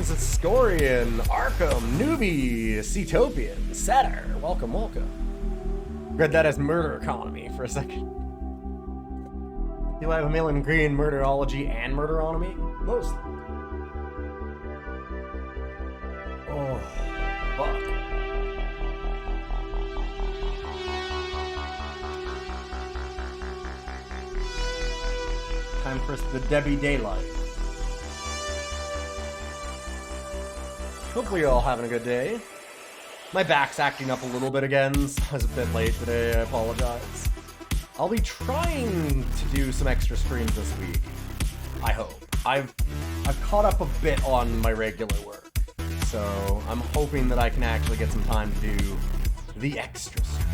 James, Scorian, Arkham, Newbie, Ceetopian, Setter. Welcome, welcome. Read that as murder economy for a second. Do I have a million green murderology and murderonomy? Mostly. Oh, fuck. Time for the Debbie Daylight. Hopefully you're all having a good day. My back's acting up a little bit again, so I was a bit late today, I apologize. I'll be trying to do some extra streams this week. I hope. I've caught up a bit on my regular work, so I'm hoping that I can actually get some time to do the extra streams.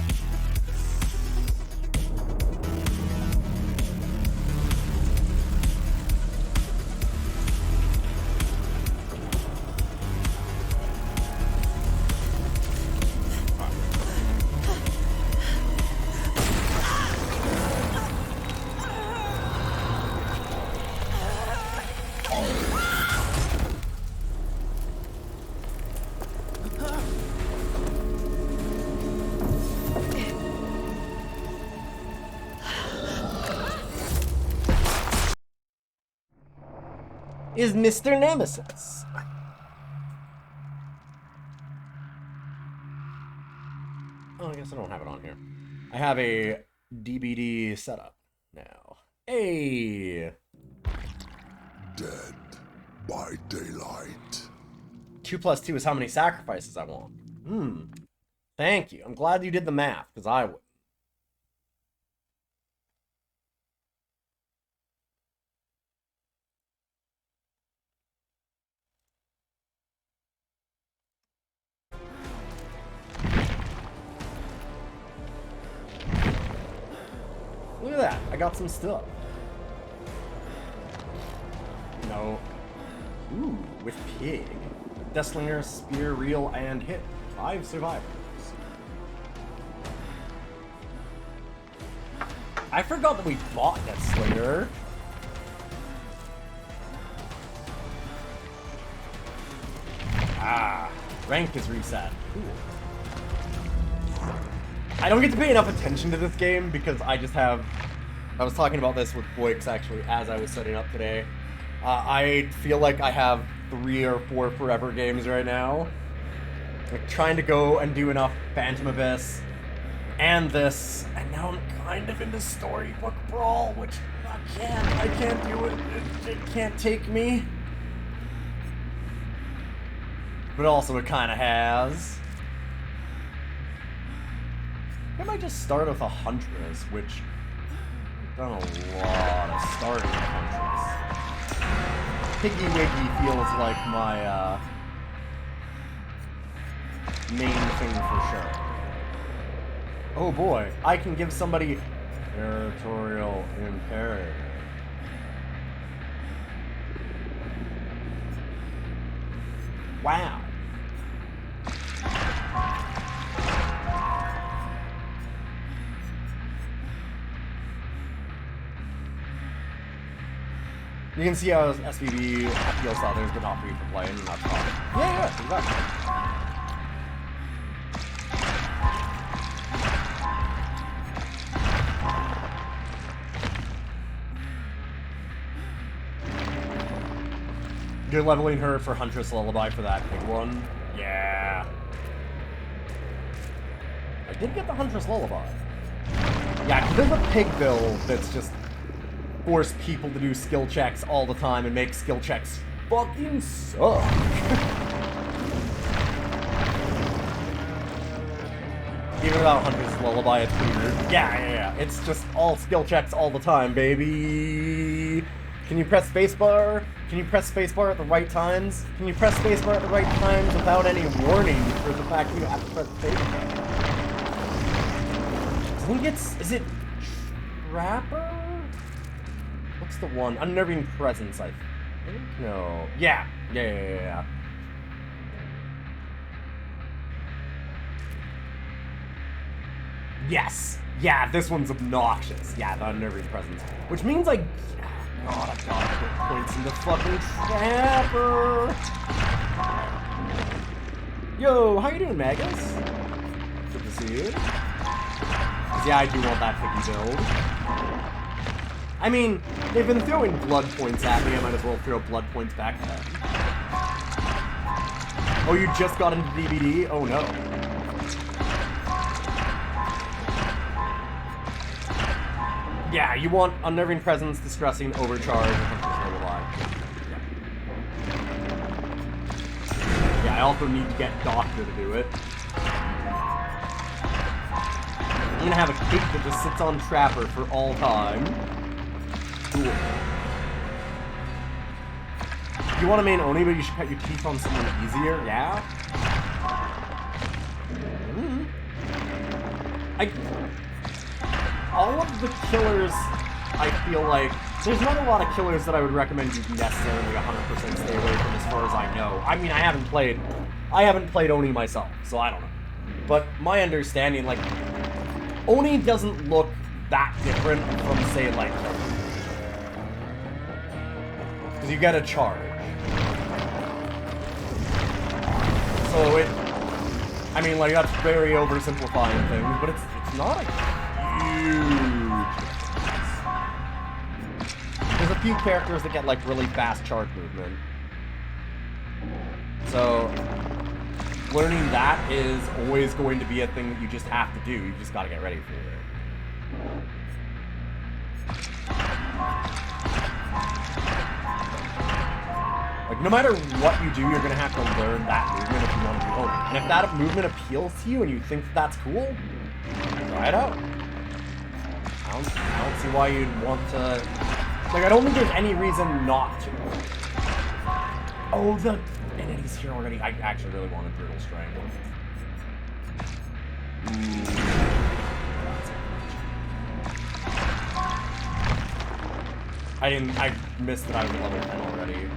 Is Mr. Nemesis. Oh, I guess I don't have it on here. I have a DBD setup now. Hey! Dead by daylight. 2 plus 2 is how many sacrifices I want. Thank you. I'm glad you did the math, because I would. Look at that, I got some stuff. No. Ooh, with pig. Deathslinger, spear, reel, and hit. 5 survivors. I forgot that we bought Deathslinger. Ah, rank is reset. Cool. I don't get to pay enough attention to this game because I just have... I was talking about this with Boix actually as I was setting up today. I feel like I have 3 or 4 forever games right now. Like trying to go and do enough Phantom Abyss and this, and now I'm kind of into Storybook Brawl, which I can't do it. It can't take me. But also it kind of has. I might just start with a Huntress, which I've done a lot of starting with Huntress. Piggy Wiggy feels like my main thing for sure. Oh boy, I can give somebody Territorial Imperative. Wow. You can see how SBB appeals to others, but not for you for playing, and that's fine. Yeah, exactly. You're leveling her for Huntress Lullaby for that big one? Yeah. I did get the Huntress Lullaby. Yeah, because there's a pig build that's just force people to do skill checks all the time and make skill checks fucking suck. Even without Huntress Lullaby, it's weird. Yeah. It's just all skill checks all the time, baby. Can you press spacebar? Can you press spacebar at the right times? Can you press spacebar at the right times without any warning for the fact that you have to press spacebar? I think is it Trapper? What's the one? Unnerving Presence, I think? No. Yeah. Yes! Yeah, this one's obnoxious. Yeah, the Unnerving Presence. Which means, like... God, I gotta put points into fucking Trapper! Yo, how you doing, Magus? Good to see you. 'Cause yeah, I do want that Piggy build. I mean, they've been throwing blood points at me, I might as well throw blood points back at them. Oh, you just got into DVD? Oh no. Yeah, you want Unnerving Presence, Distressing, Overcharge, yeah, I also need to get Doctor to do it. I'm gonna have a cake that just sits on Trapper for all time. Cool. You want to main Oni, but you should cut your teeth on someone easier, yeah? All of the killers, I feel like, there's not a lot of killers that I would recommend you necessarily 100% stay away from as far as I know. I mean, I haven't played Oni myself, so I don't know. But my understanding, like, Oni doesn't look that different from, say, like, because you get a charge. So it, I mean, like, that's very oversimplifying things, but it's not a huge difference. There's a few characters that get, like, really fast charge movement. So, learning that is always going to be a thing that you just have to do. You just gotta get ready for it. Like, no matter what you do, you're gonna have to learn that movement if you want to be Oni. And if that movement appeals to you and you think that's cool, try it out. I don't see why you'd want to... Like, I don't think there's any reason not to. Oh, the entity's here already. I actually really wanted Brutal Strength. I missed that I was at level 10 already.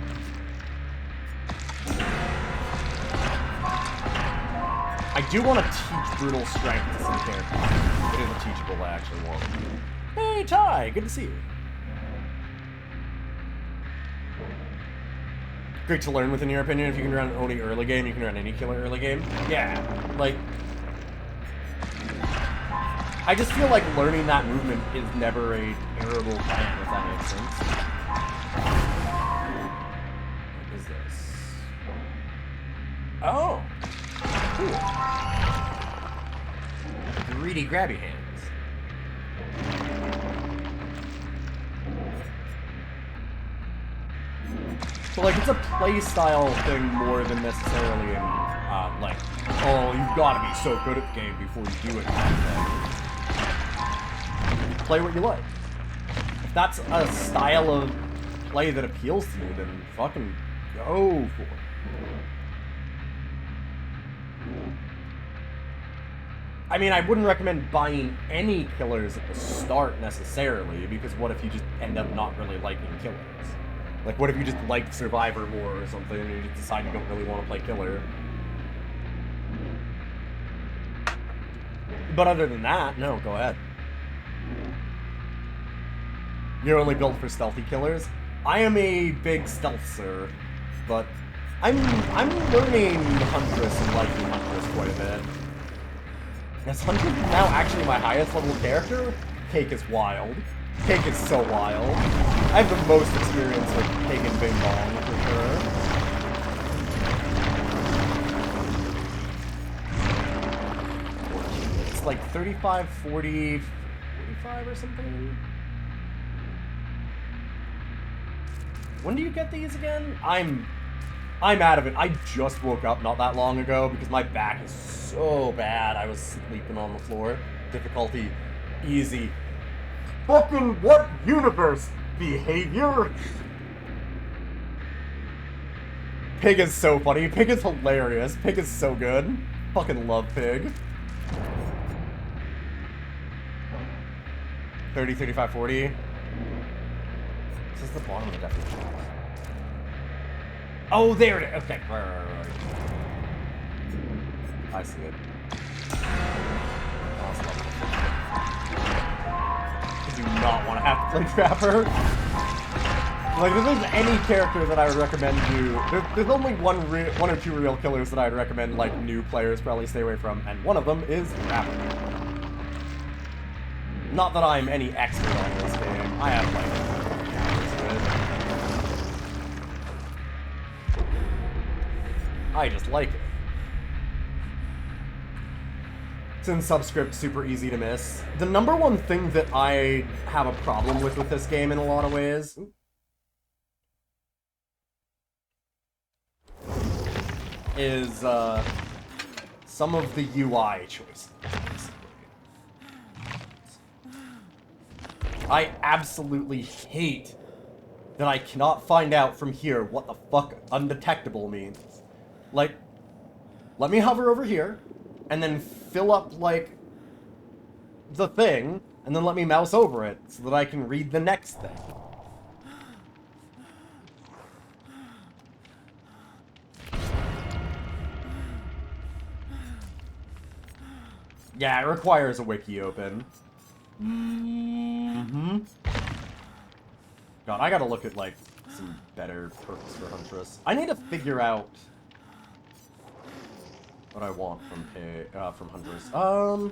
I do want to teach Brutal Strength to some characters. It is a teachable I actually want. Hey, Ty! Good to see you. Great to learn within your opinion. If you can run Oni early game, you can run any killer early game. Yeah, like... I just feel like learning that movement is never a terrible plan, if that makes sense. What is this? Oh! Cool. Greedy grabby hands. So, like, it's a playstyle thing more than necessarily in, like, oh, you've got to be so good at the game before you do it kind of thing. Play what you like. If that's a style of play that appeals to you, then fucking go for it. I mean, I wouldn't recommend buying any killers at the start necessarily, because what if you just end up not really liking killers? Like, what if you just like Survivor more or something, and you just decide you don't really want to play killer? But other than that, no, go ahead. You're only built for stealthy killers? I am a big stealther, but I'm learning Huntress and liking Huntress quite a bit. Is Huntress now actually my highest level character? Cake is wild. Cake is so wild. I have the most experience with Cake and Bing Bong, for sure. It's like 35, 40, 45 or something? When do you get these again? I'm out of it. I just woke up not that long ago because my back is so bad. I was sleeping on the floor. Difficulty, easy. Fucking what universe behavior? Pig is so funny. Pig is hilarious. Pig is so good. Fucking love Pig. 30, 35, 40. This is the bottom of the definition. Oh, there it is. Okay. Right. I see it. I do not want to have to play Trapper. Like, if there's any character that I would recommend you, there's only one or two real killers that I'd recommend, like, new players probably stay away from, and one of them is Rapper. Not that I'm any expert on this game. I have, like, I just like it. Since subscript super easy to miss. The number one thing that I have a problem with this game in a lot of ways is some of the UI choices, basically. I absolutely hate that I cannot find out from here what the fuck undetectable means. Like, let me hover over here, and then fill up, like, the thing, and then let me mouse over it so that I can read the next thing. Yeah, it requires a wiki open. Mm-hmm. God, I gotta look at, like, some better perks for Huntress. I need to figure out what I want from Huntress. I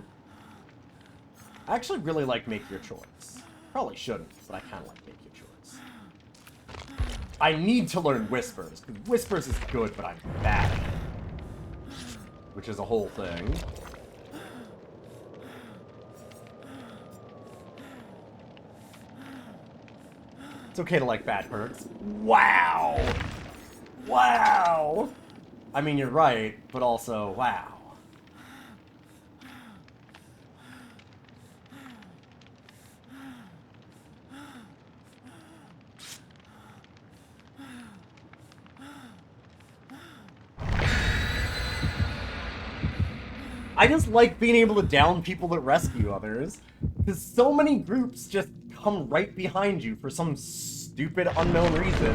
actually really like Make Your Choice. Probably shouldn't, but I kind of like Make Your Choice. I need to learn Whispers, because Whispers is good, but I'm bad at it. Which is a whole thing. It's okay to like bad perks. Wow! Wow! I mean, you're right, but also, wow. I just like being able to down people that rescue others, because so many groups just come right behind you for some stupid unknown reason.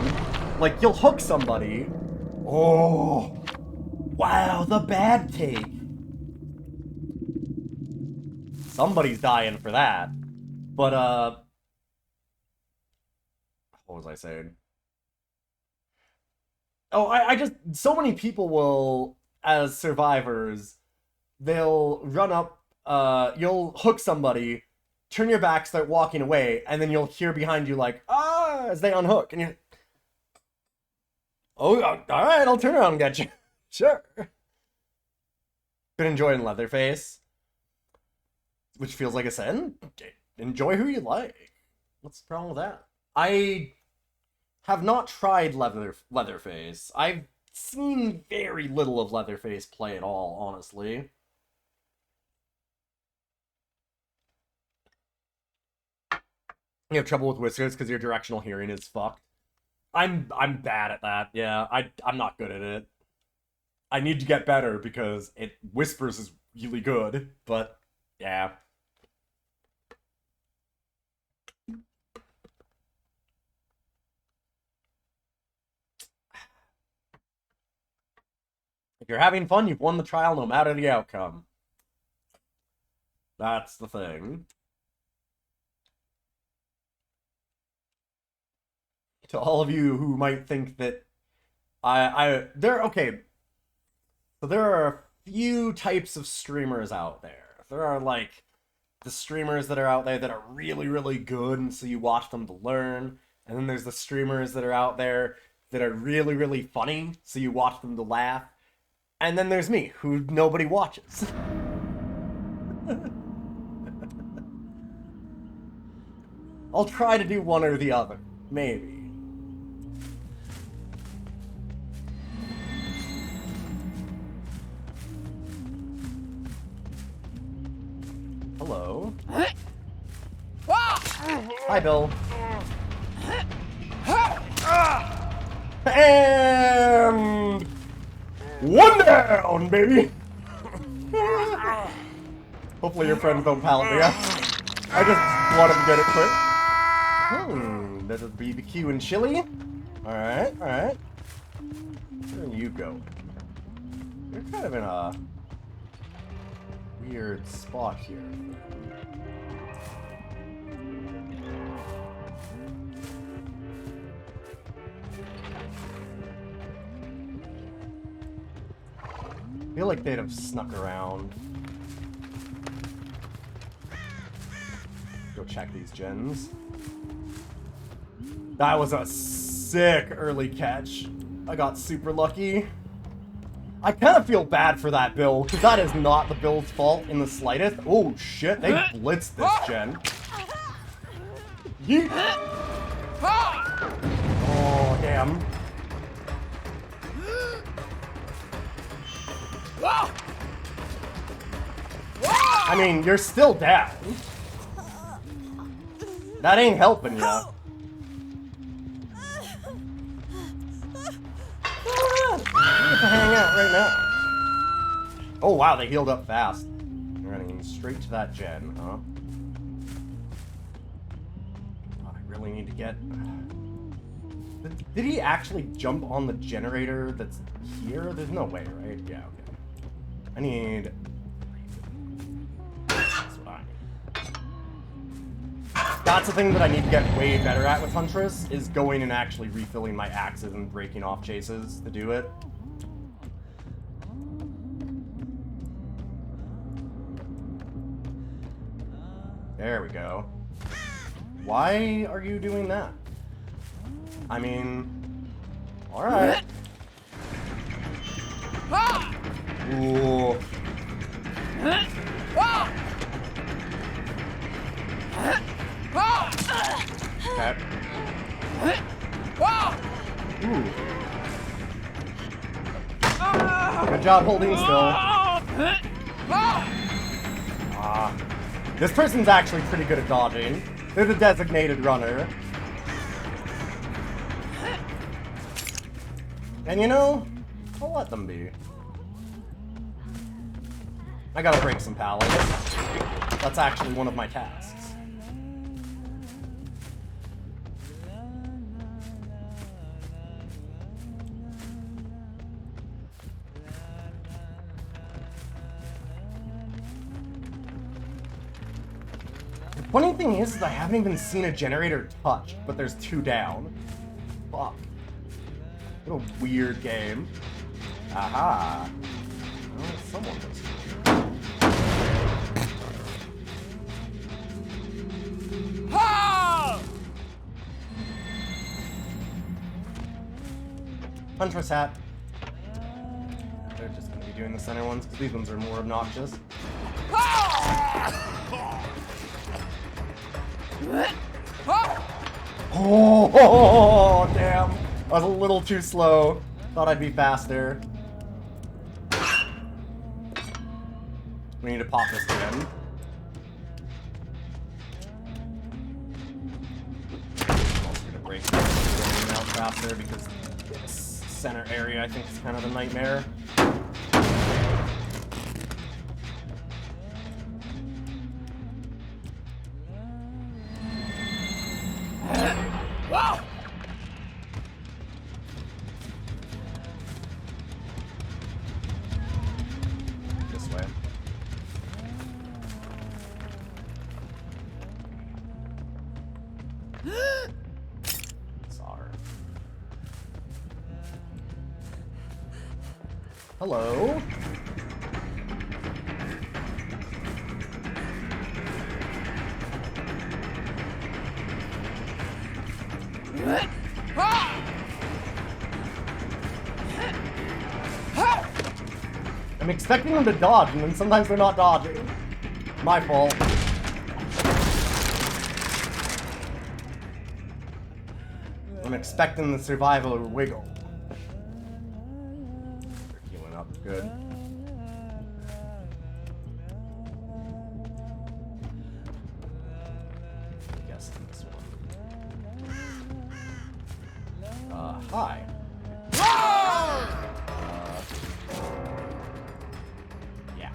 Like, you'll hook somebody. Oh, wow, the bad take. Somebody's dying for that. But, what was I saying? Oh, I just, so many people will, as survivors, they'll run up, you'll hook somebody, turn your back, start walking away, and then you'll hear behind you like, ah, as they unhook, and you're, oh, alright, I'll turn around and get you. Sure. Been enjoying Leatherface, which feels like a sin. Enjoy who you like. What's the problem with that? I have not tried Leatherface. I've seen very little of Leatherface play at all, honestly. You have trouble with Whiskers because your directional hearing is fucked. I'm bad at that. Yeah, I'm not good at it. I need to get better because Whispers is really good, but yeah. If you're having fun, you've won the trial no matter the outcome. That's the thing. To all of you who might think that okay. So there are a few types of streamers out there. There are, like, the streamers that are out there that are really, really good, and so you watch them to learn. And then there's the streamers that are out there that are really, really funny, so you watch them to laugh. And then there's me, who nobody watches. I'll try to do one or the other. Maybe. Hello. Hi, Bill. And one down, baby. Hopefully your friends don't pallet me up. I just wanted to get it quick. There's a BBQ and chili. Alright, alright. Where do you go? You're kind of in a weird spot here. I feel like they'd have snuck around. Go check these gens. That was a sick early catch. I got super lucky. I kind of feel bad for that build, because that is not the build's fault in the slightest. Oh shit, they blitzed this gen. Yeet. Oh, damn. I mean, you're still down. That ain't helping ya. To hang out right now. Oh wow, they healed up fast. They're running straight to that gen, huh? God, I really need to get... Did he actually jump on the generator that's here? There's no way, right? Yeah, okay. I need... That's what I need. That's the thing that I need to get way better at with Huntress, is going and actually refilling my axes and breaking off chases to do it. There we go. Why are you doing that? I mean... Alright. Ooh. Okay. Ooh. Good job holding still. This person's actually pretty good at dodging. They're the designated runner. And you know, I'll let them be. I gotta break some pallets. That's actually one of my tasks. The funny thing is I haven't even seen a generator touched, but there's 2 down. Fuck. What a weird game. Aha. Well, someone was Huntress hat. They're just gonna be doing the center ones, because these ones are more obnoxious. Oh, damn. I was a little too slow. Thought I'd be faster. We need to pop this again. I'm also gonna break this out faster because this center area I think is kind of a nightmare. Wow! This way. Saw her. Hello? I'm expecting them to dodge, and then sometimes they're not dodging. My fault. I'm expecting the survival wiggle. They're healing up good. I'm guessing this one. Hi. Yeah.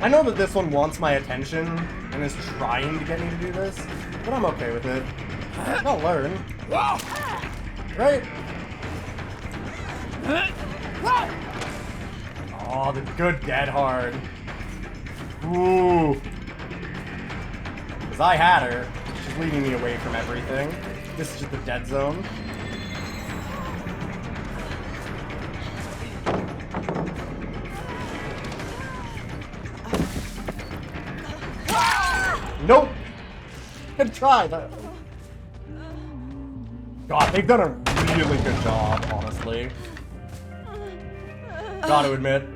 I know that this one wants my attention and is trying to get me to do this, but I'm okay with it. I'll learn. Right? Oh, the good dead hard. Ooh. Because I had her. She's leading me away from everything. This is just the dead zone. Nope! Good try, though. God, they've done a really good job, honestly. Gotta admit.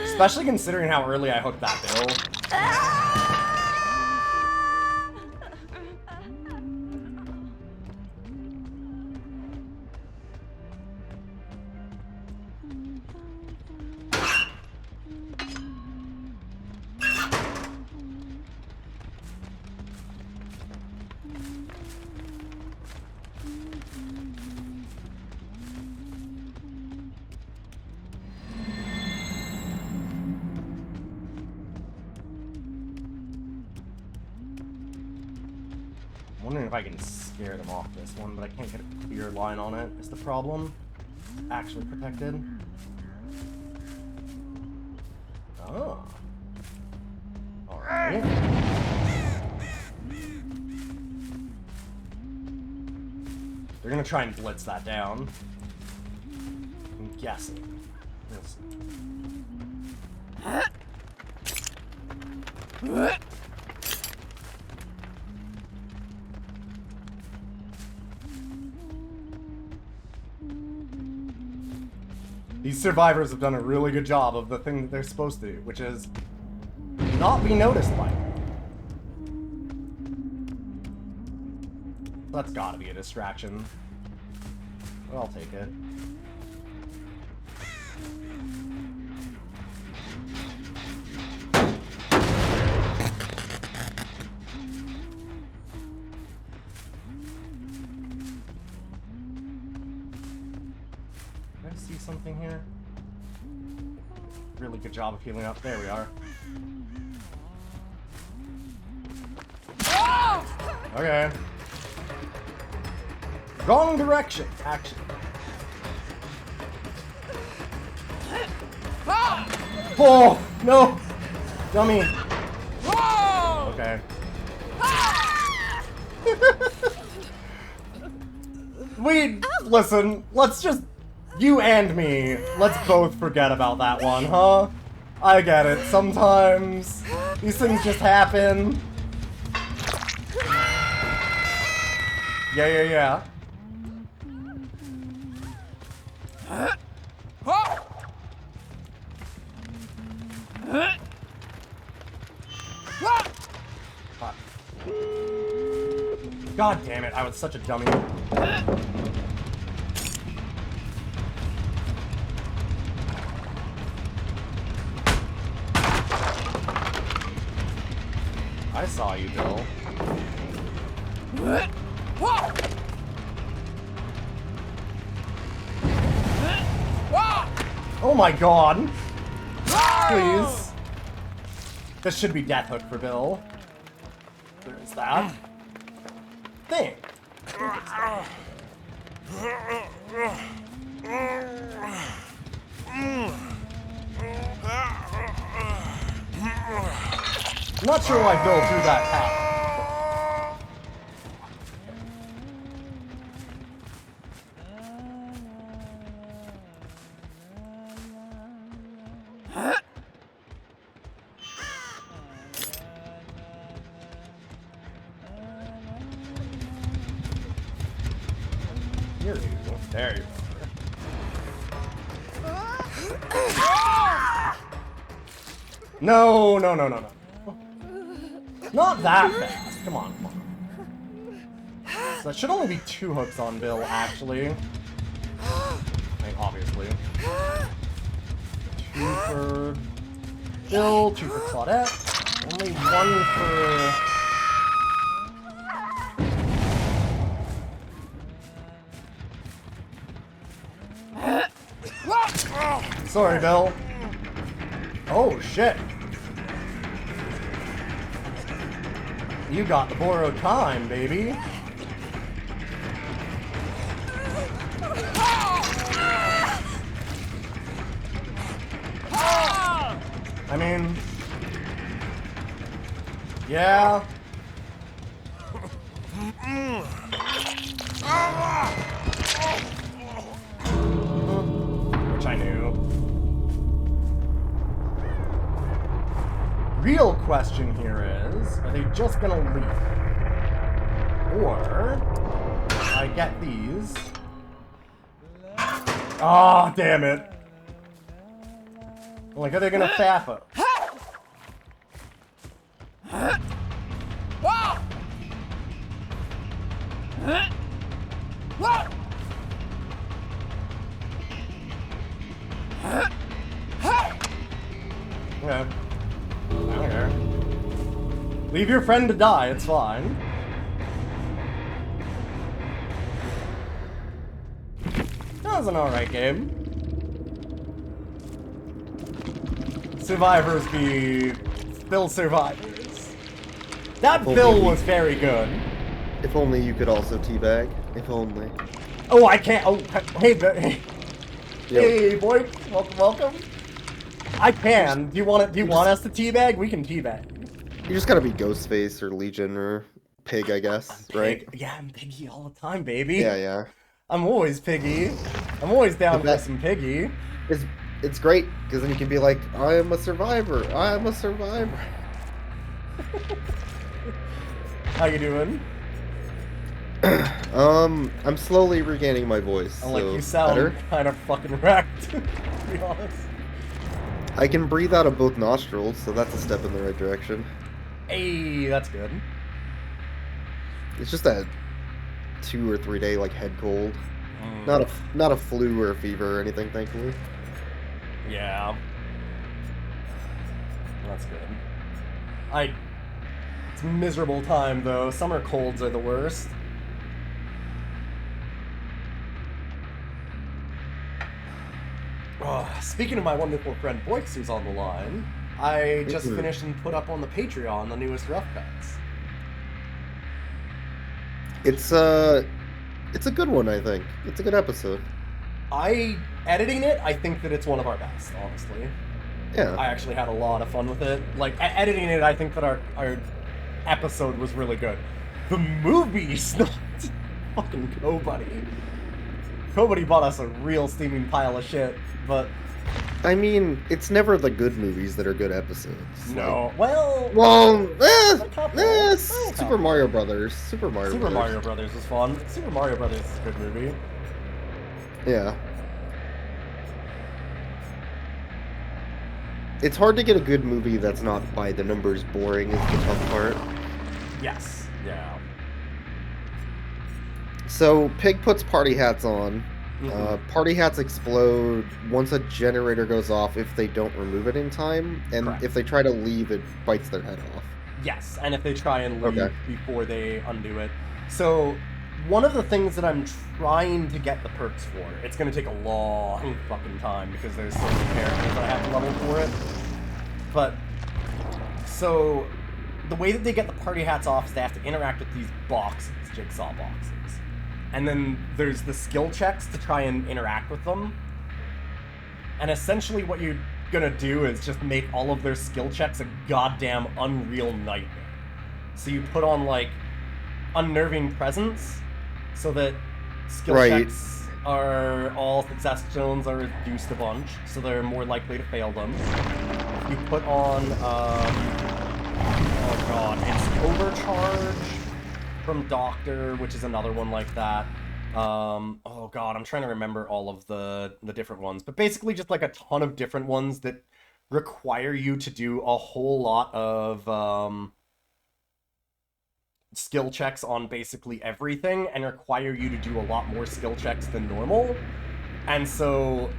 Especially considering how early I hooked that bill. I'm wondering if I can scare them off this one, but I can't get a clear line on it. Is the problem? It's actually protected. Oh. Alright. They're gonna try and blitz that down. I'm guessing. Yes. These survivors have done a really good job of the thing that they're supposed to do, which is not be noticed by them. That's gotta be a distraction. But I'll take it. See something here? Really good job of healing up. There we are. Okay. Wrong direction, actually. Oh, no! Dummy. Okay. Listen, let's just... You and me, let's both forget about that one, huh? I get it. Sometimes these things just happen. Yeah. God damn it, I was such a dummy. I saw you, Bill. Oh my god! Please. This should be death hook for Bill. There is that. Thing. I'm not sure why Bill threw that path. Here you go. There you are. No. Not that fast. Come on. So that should only be 2 hooks on Bill, actually. I mean, obviously. 2 for Bill, 2 for Claudette. Only 1 for... Sorry, Bill. Oh, shit. You got the borrowed time, baby. I mean... Yeah. Which I knew. Real question here is, are they just gonna leave? Or I get these. Ah, damn it. Like, are they gonna faff up? Okay. I don't care. Leave your friend to die, it's fine. That was an alright game. Survivors be still survivors. That bill was very good. If only you could also teabag. If only. Oh, I can't. Oh, hey, hey, boy, welcome. I can. Do you want it? Do you want us to teabag? We can teabag. You just gotta be Ghostface or Legion or Pig, I guess, right? Yeah, I'm Piggy all the time, baby. Yeah. I'm always Piggy. I'm always down for some Piggy. It's great because then you can be like, I am a survivor. I am a survivor. How you doing? I'm slowly regaining my voice. Like, so you sound better. kind of fucking wrecked, to be honest. I can breathe out of both nostrils, so that's a step in the right direction. Hey, that's good. It's just that 2 or 3 day like head cold. Not a flu or a fever or anything, thankfully. Yeah. That's good. It's a miserable time though. Summer colds are the worst. Oh, speaking of my wonderful friend Boix, who's on the line, I just finished and put up on the Patreon the newest Rough Cuts. It's a good one, I think. It's a good episode. Editing it, I think that it's one of our best, honestly. Yeah. I actually had a lot of fun with it. Like, editing it, I think that our episode was really good. The movie's not fucking nobody. Nobody bought us a real steaming pile of shit, but... I mean, it's never the good movies that are good episodes. No. Super Mario Brothers. Super Mario Brothers was fun. Super Mario Brothers is a good movie. Yeah. It's hard to get a good movie that's not by the numbers boring is the tough part. Yes. Yeah. So, Pig puts party hats on. Party hats explode once a generator goes off if they don't remove it in time, and Correct. If they try to leave, it bites their head off. Yes, and if they try and leave before they undo it. So, one of the things that I'm trying to get the perks for, it's going to take a long fucking time because there's so many characters that I have to level for it. But, so, the way that they get the party hats off is they have to interact with these boxes, jigsaw boxes. And then there's the skill checks to try and interact with them. And essentially what you're gonna do is just make all of their skill checks a goddamn unreal nightmare. So you put on, like, unnerving presence, so that skill checks are all success zones are reduced a bunch, so they're more likely to fail them. You put on, oh god, it's overcharge from Doctor, which is another one like that. Oh god, I'm trying to remember all of the different ones, but basically just like a ton of different ones that require you to do a whole lot of skill checks on basically everything, and require you to do a lot more skill checks than normal. And so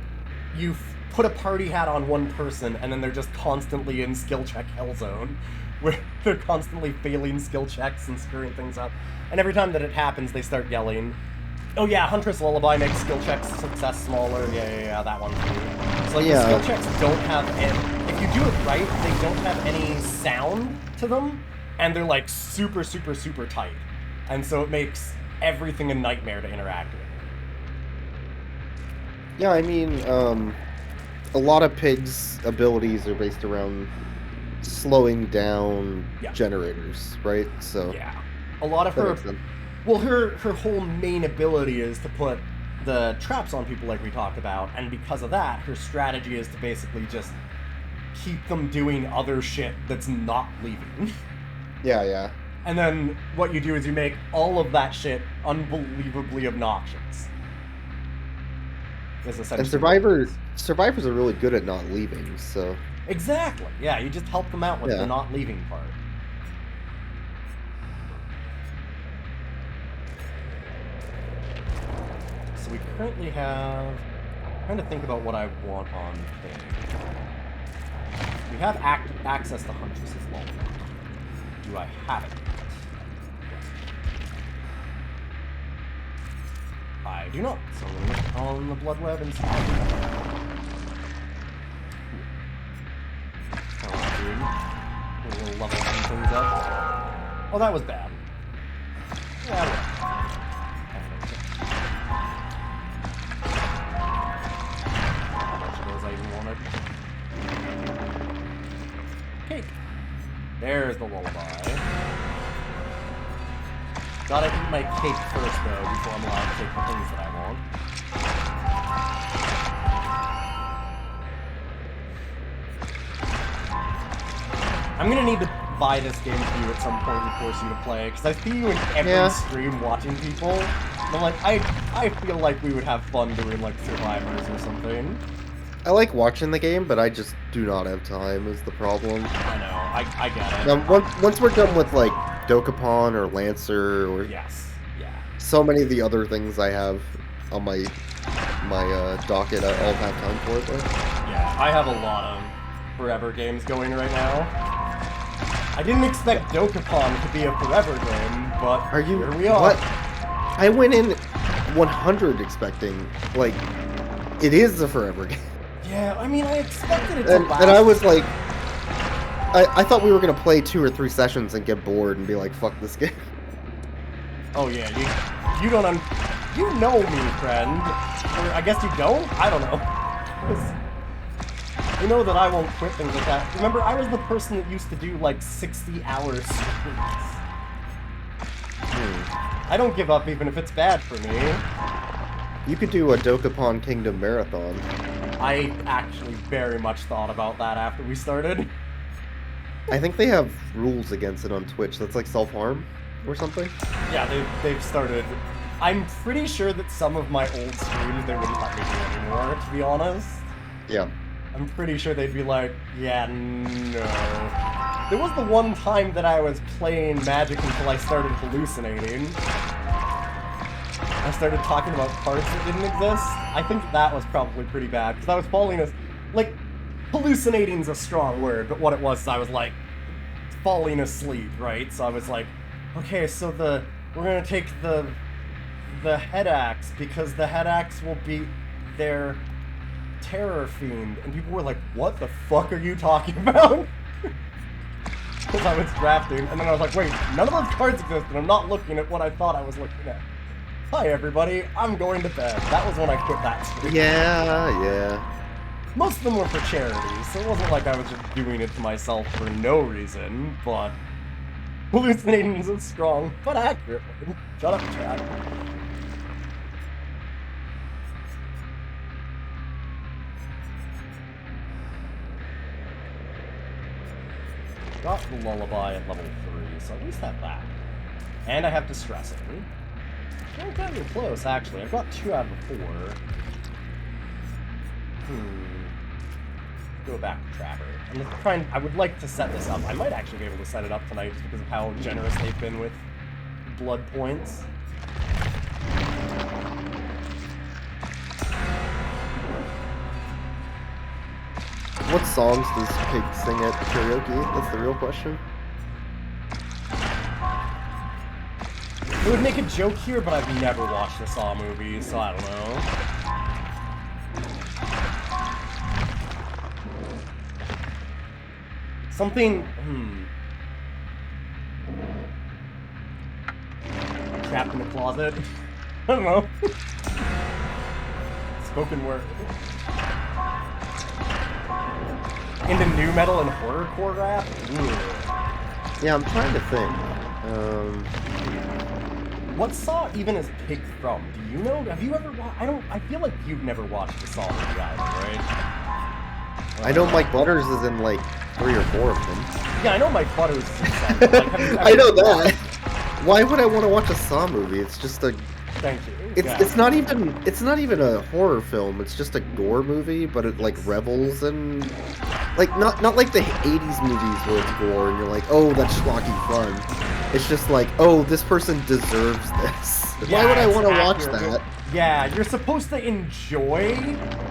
you put a party hat on one person, and then they're just constantly in skill check hell zone, where they're constantly failing skill checks and screwing things up. And every time that it happens, they start yelling, oh yeah, Huntress Lullaby makes skill checks success smaller. Yeah, that one too. So like, the skill checks don't have any, if you do it right, they don't have any sound to them, and they're like super, super, super tight. And so it makes everything a nightmare to interact with. Yeah, I mean, a lot of Pig's abilities are based around slowing down Yeah. generators, right? So Yeah. A lot of that her... makes sense. Well, her whole main ability is to put the traps on people like we talked about, and because of that, her strategy is to basically just keep them doing other shit that's not leaving. Yeah, yeah. And then what you do is you make all of that shit unbelievably obnoxious. Is essentially And survivors are really good at not leaving, so Exactly. Yeah, you just help them out with the Yeah. not leaving part. So we currently have... I'm trying to think about what I want on Pig. We have access to Huntress's Law. Do I have it? I do not. So I'm going to look on the Blood Web and see how I do that. A little leveling things up. Oh, that was bad. Yeah, well. How much of those I even wanted? Cake. There's the lullaby. Gotta eat my cake first, though, before I'm allowed to take the things that I want. I'm gonna need to buy this game for you at some point and force you to play, because I see you in every stream watching people, and I'm like, I feel like we would have fun doing, like, Survivors or something. I like watching the game, but I just do not have time is the problem. I know, I get it. Now, once we're done with, like, Dokapon or Lancer or Yes, yeah. so many of the other things I have on my docket, I'll have time for it, though. Yeah, I have a lot of forever games going right now. I didn't expect Dokapon to be a forever game, but here we are. What? I went in 100 expecting, like, it is a forever game. Yeah, I mean, I expected it to last. And I was like, I thought we were going to play 2 or 3 sessions and get bored and be like, fuck this game. Oh yeah, you don't you know me, friend. Or I guess you don't? I don't know. You know that I won't quit things like that. Remember, I was the person that used to do, like, 60-hour streams. I don't give up even if it's bad for me. You could do a Dokapon Kingdom marathon. I actually very much thought about that after we started. I think they have rules against it on Twitch. That's like self-harm or something. Yeah, they've started. I'm pretty sure that some of my old streams they wouldn't let me do anymore, to be honest. Yeah. I'm pretty sure they'd be like, yeah, no. There was the one time that I was playing Magic until I started hallucinating. I started talking about cards that didn't exist. I think that was probably pretty bad, because I was falling as... Like, hallucinating's a strong word, but what it was is I was, like, falling asleep, right? So I was like, okay, so we're gonna take the head axe, because the head axe will beat their terror fiend. And people were like, what the fuck are you talking about? Because I was drafting, and then I was like, wait, none of those cards exist, and I'm not looking at what I thought I was looking at. Hi everybody, I'm going to bed. That was when I quit that stream. Yeah. Most of them were for charity, so it wasn't like I was just doing it to myself for no reason, but hallucinating is a strong but accurate one. Shut up, chat. Got the lullaby at level 3, so at least have that. And I have distressing. Not that close, actually. I've got 2 out of 4. Go back to Trapper. I'm trying. I would like to set this up. I might actually be able to set it up tonight just because of how generous they've been with blood points. What songs does Pig sing at karaoke? That's the real question. It would make a joke here, but I've never watched the Saw movie, so I don't know. Something, Trapped in a closet? I don't know. Spoken word. into new metal and horrorcore rap? Ooh. Yeah, I'm trying to think. What Saw even is Pig from? Do you know? Have you ever watched? I feel like you've never watched the Saw movie either, right? I know Mike Butters is in like 3 or 4 of them. Yeah, I know Mike Butters is in some. Like, I know that. Why would I want to watch a Saw movie? It's just a. Thank you. It's not even a horror film. It's just a gore movie, but it like revels in like not like the 80s movies where it's gore and you're like, oh, that's schlocky fun. It's just like, oh, this person deserves this. Yeah, why would I want to watch accurate. that? Yeah, you're supposed to enjoy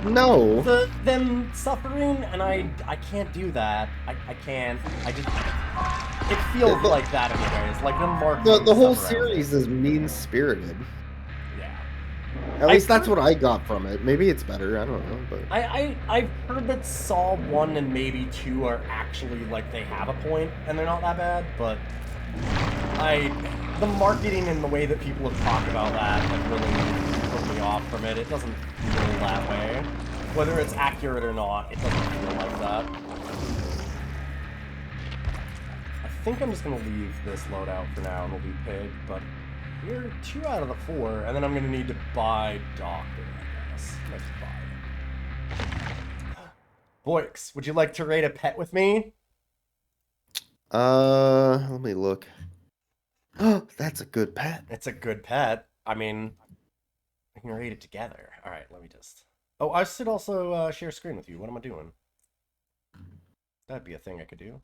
No. them suffering, and I can't do that. I can't. It feels like that anyways. Like the whole series is mean-spirited. Yeah. At least that's what I got from it. Maybe it's better. I don't know, but I've heard that Saw 1 and maybe 2 are actually like they have a point and they're not that bad, but the marketing and the way that people have talked about that have really put me off from it. It doesn't feel that way. Whether it's accurate or not, it doesn't feel like that. I think I'm just gonna leave this loadout for now and we'll do Pig, but we're 2 out of the 4, and then I'm gonna need to buy Doctor, I guess. Let's buy it. Boix, would you like to rate a pet with me? let me look. Oh, that's a good pet. It's a good pet. I mean, we can rate it together. All right, let me just. Oh, I should also share screen with you. What am I doing? That'd be a thing I could do.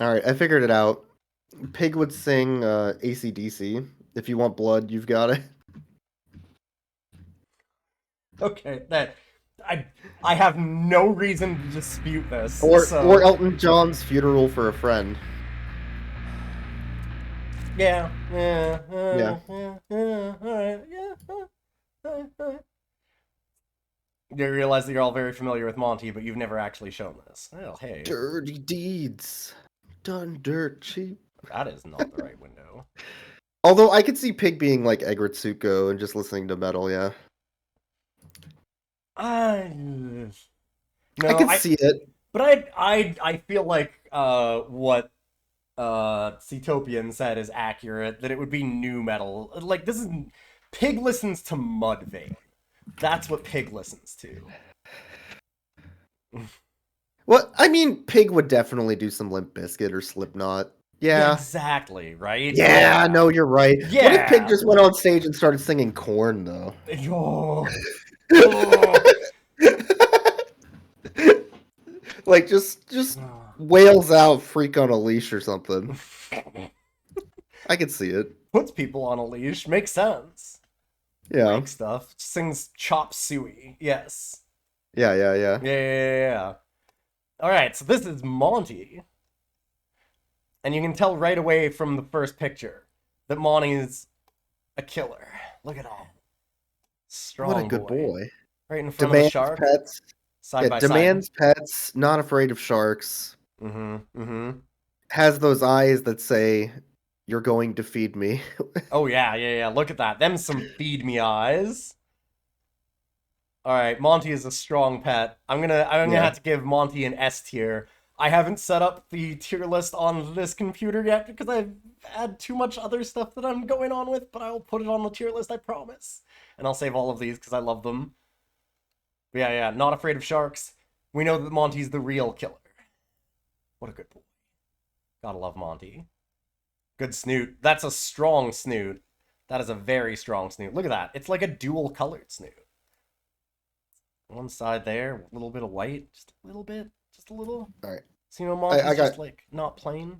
All right, I figured it out. Pig would sing AC/DC. If you want blood, you've got it. Okay, that I have no reason to dispute this. Or Elton John's Funeral for a Friend. Yeah. Yeah. All right. Yeah. All right. You realize that you're all very familiar with Monty, but you've never actually shown this. Well, hey. Dirty deeds done dirt cheap. That is not the right window. Although I could see Pig being like Egretsuko and just listening to metal, yeah. No, I can see it. But I feel like what Cetopian said is accurate, that it would be new metal. Like, this is Pig listens to Mudvayne. That's what Pig listens to. Well, I mean, Pig would definitely do some Limp Bizkit or Slipknot. Yeah. Exactly, right? Yeah, no, you're right. Yeah. What if Pig just went on stage and started singing Korn, though? Like, just wails out Freak on a Leash or something. I could see it. Puts people on a leash. Makes sense. Yeah. Break stuff. Sings Chop Suey. Yes. Yeah. Yeah. Alright, so this is Monty. And you can tell right away from the first picture that Monty's a killer. Look at that. Strong What a good boy. Right in front of the shark. Pets. Side by demands side. pets, not afraid of sharks. Mm-hmm. Has those eyes that say, "You're going to feed me." Oh yeah. Look at that. Them some feed me eyes. All right, Monty is a strong pet. I'm gonna have to give Monty an S tier. I haven't set up the tier list on this computer yet because I've had too much other stuff that I'm going on with, but I'll put it on the tier list, I promise. And I'll save all of these because I love them. But yeah, not afraid of sharks. We know that Monty's the real killer. What a good boy. Gotta love Monty. Good snoot. That's a strong snoot. That is a very strong snoot. Look at that. It's like a dual colored snoot. One side there, a little bit of white, just a little bit, just a little. All right. So, you know, Monty's just like not plain.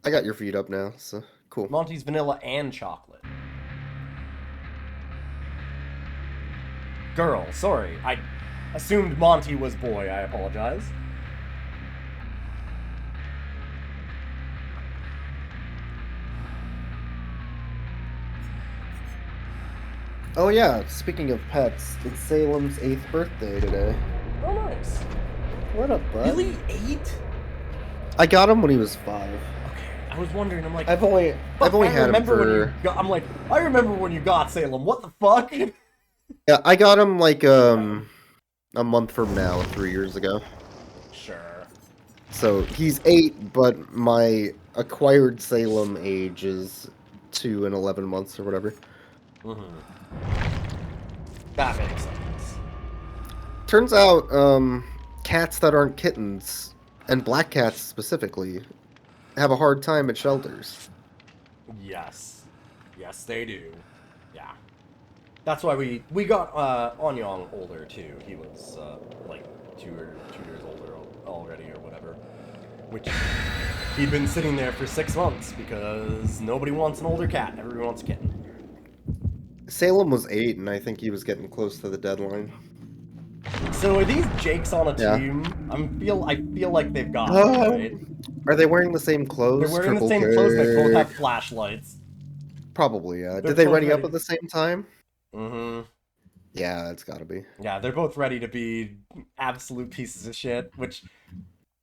I got your feet up now, so cool. Monty's vanilla and chocolate. Girl, sorry. I assumed Monty was boy. I apologize. Oh yeah, speaking of pets, it's Salem's 8th birthday today. Oh, nice. What up, bud? Really? 8? I got him when he was 5. Okay, I was wondering. I'm like, I've only had him for. I'm like, I remember when you got Salem. What the fuck? Yeah, I got him like a month from now, 3 years ago. Sure. So he's 8, but my acquired Salem age is 2 and 11 months or whatever. That makes sense. Turns out, cats that aren't kittens, and black cats specifically, have a hard time at shelters. Yes. Yes, they do. Yeah. That's why we got Anyang older too. He was like 2 years older already or whatever. Which he'd been sitting there for 6 months because nobody wants an older cat. Everyone wants a kitten. Salem was 8, and I think he was getting close to the deadline. So are these Jakes on a Yeah. team? I feel like they've got it, right? Are they wearing the same clothes? They're wearing the Triple same clothes. They both kick? have flashlights. Probably, yeah. They're Did they both ready up ready. at the same time? Mm-hmm. Yeah, it's gotta be. Yeah, they're both ready to be absolute pieces of shit, which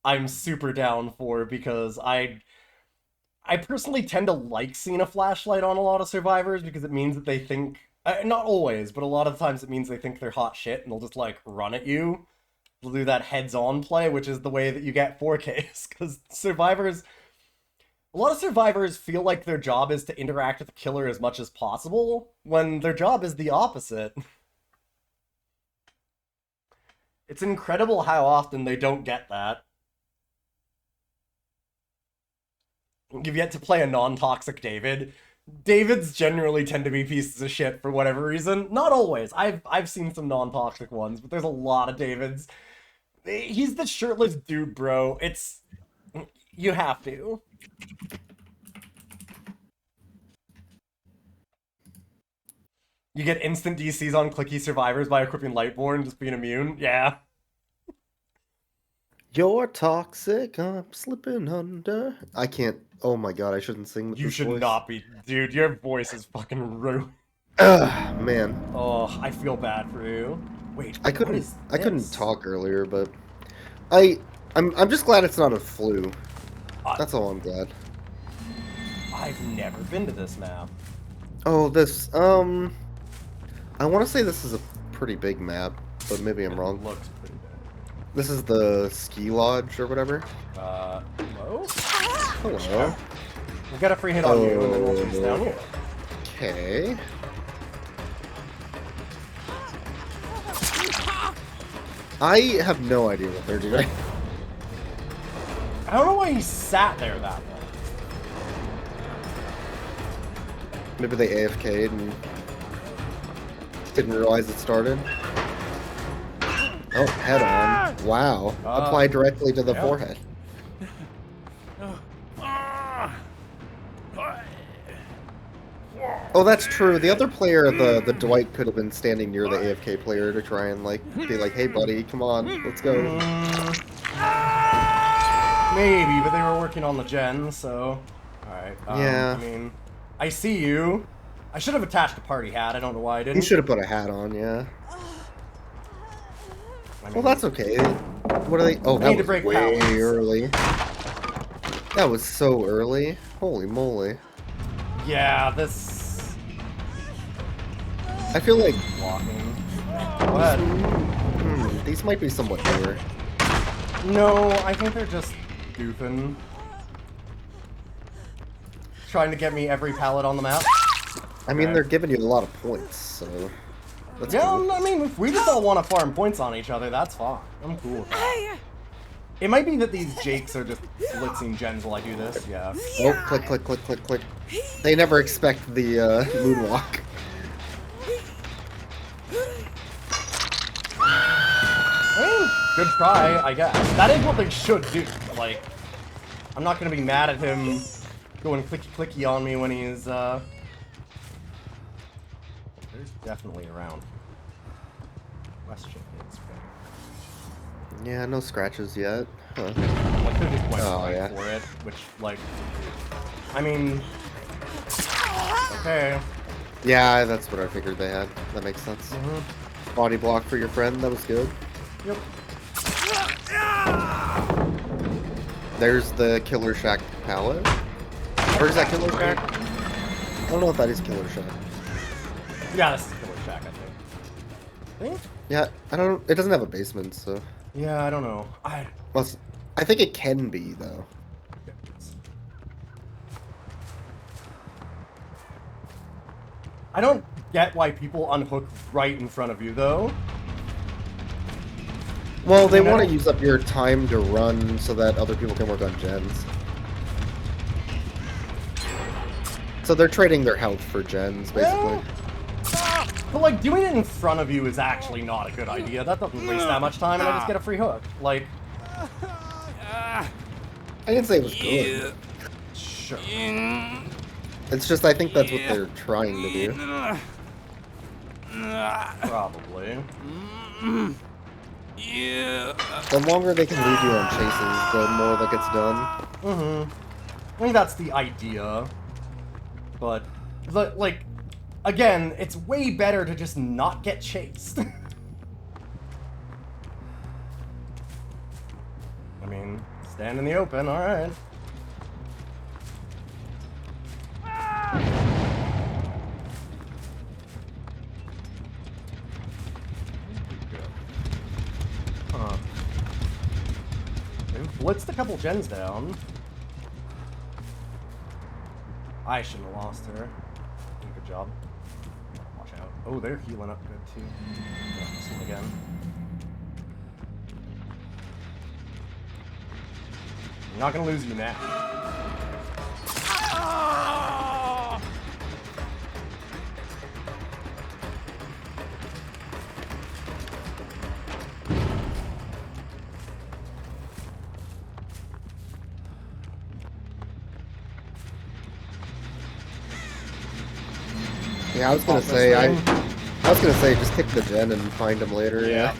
I'm super down for because I personally tend to like seeing a flashlight on a lot of survivors because it means that they think, not always, but a lot of times it means they think they're hot shit and they'll just like run at you. They'll do that heads-on play, which is the way that you get 4Ks because a lot of survivors feel like their job is to interact with the killer as much as possible when their job is the opposite. It's incredible how often they don't get that. You've yet to play a non-toxic David. Davids generally tend to be pieces of shit for whatever reason. Not always. I've seen some non-toxic ones, but there's a lot of Davids. He's the shirtless dude, bro. It's... You have to. You get instant DCs on clicky survivors by equipping Lightborn, just being immune. Yeah. You're toxic, I'm slipping under. I can't. Oh my god, I shouldn't sing with You this should voice. not be. Dude, your voice is fucking ruined. Ugh, man. Oh, I feel bad for you. Wait, I what couldn't. is I couldn't this? talk earlier, but I'm just glad it's not a flu. Uh, That's all I'm glad. I've never been to this map. Oh, this. I want to say this is a pretty big map, but maybe I'm wrong. Looks pretty This is the ski lodge or whatever. big. Hello? Hello. We'll get a free hit on you, and then we'll chase down you. Okay. I have no idea what they're doing. I don't know why he sat there that long. Maybe they AFK'd and didn't realize it started. Oh, head on. Wow. Apply directly to the yeah. forehead. Oh, that's true. The other player, the Dwight, could have been standing near the AFK player to try and like be like, "Hey, buddy, come on, let's go." Maybe, but they were working on the gen, so... Alright, Yeah. I mean... I see you. I should have attached a party hat, I don't know why I didn't. You should have put a hat on, yeah. I mean, Well, that's okay. What are they? Oh, I need that to was break way balance. early. That was so early. Holy moly. Yeah, this... I feel like Walking. Go ahead. these might be somewhat newer. No, I think they're just goofing. Trying to get me every pallet on the map. I mean, Okay. they're giving you a lot of points, so that's Yeah, cool. I mean, if we just all want to farm points on each other, that's fine. I'm cool with that. It might be that these Jakes are just blitzing gens while I do this, yeah. Oh, click, click, click, click, click. They never expect the moonwalk. Hey, good try, I guess. That is what they should do. Like, I'm not gonna be mad at him going clicky-clicky on me when he's, There's definitely around. Question is, Yeah, no scratches yet. Huh. like, they just went Oh, right yeah. for it, which, like, I mean, okay. Yeah, that's what I figured they had. That makes sense. Body block for your friend, that was good. Yep. There's the Killer Shack pallet. Or is that Killer Shack? I don't know if that is Killer Shack. Yeah, this is Killer Shack, I think. Yeah, I don't. It doesn't have a basement, so Yeah, I don't know. Well, I think it can be though. I don't get why people unhook right in front of you, though. Well, they I mean, want to use up your time to run so that other people can work on gens. So they're trading their health for gens, basically. But, like, doing it in front of you is actually not a good idea. That doesn't waste that much time, and I just get a free hook. Like... I didn't say it was good. Sure. It's just I think that's what they're trying to do. Probably. The longer they can leave you on chases, the more that gets done. Mm-hmm. I mean, that's the idea. But, like, again, it's way better to just not get chased. I mean, stand in the open, alright. Huh. They've blitzed a couple gens down. I shouldn't have lost her. Good job. Watch out. Oh, they're healing up good too. Yeah, this one again. I'm not gonna lose you now. Yeah, I was gonna say just kick the gen and find him later. Yeah.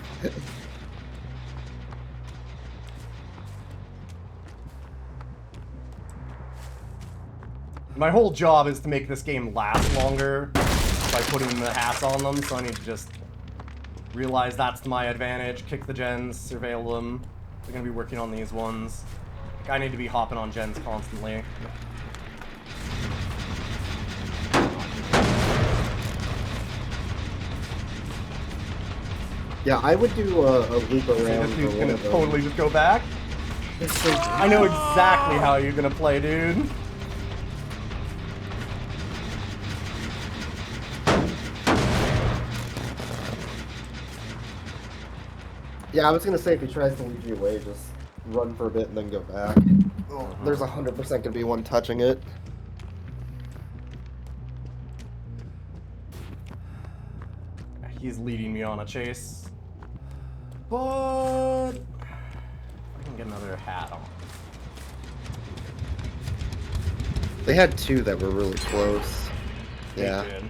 My whole job is to make this game last longer by putting the hats on them, so I need to just realize that's my advantage, kick the gens, surveil them. We're gonna be working on these ones. Like, I need to be hopping on gens constantly. Yeah, I would do a loop around. This dude's gonna totally just go back. I know exactly how you're gonna play, dude. Yeah, I was gonna say if he tries to lead you away, just run for a bit and then go back. There's 100% gonna be one touching it. He's leading me on a chase. But I can get another hat on. They had two that were really close. They Yeah. did.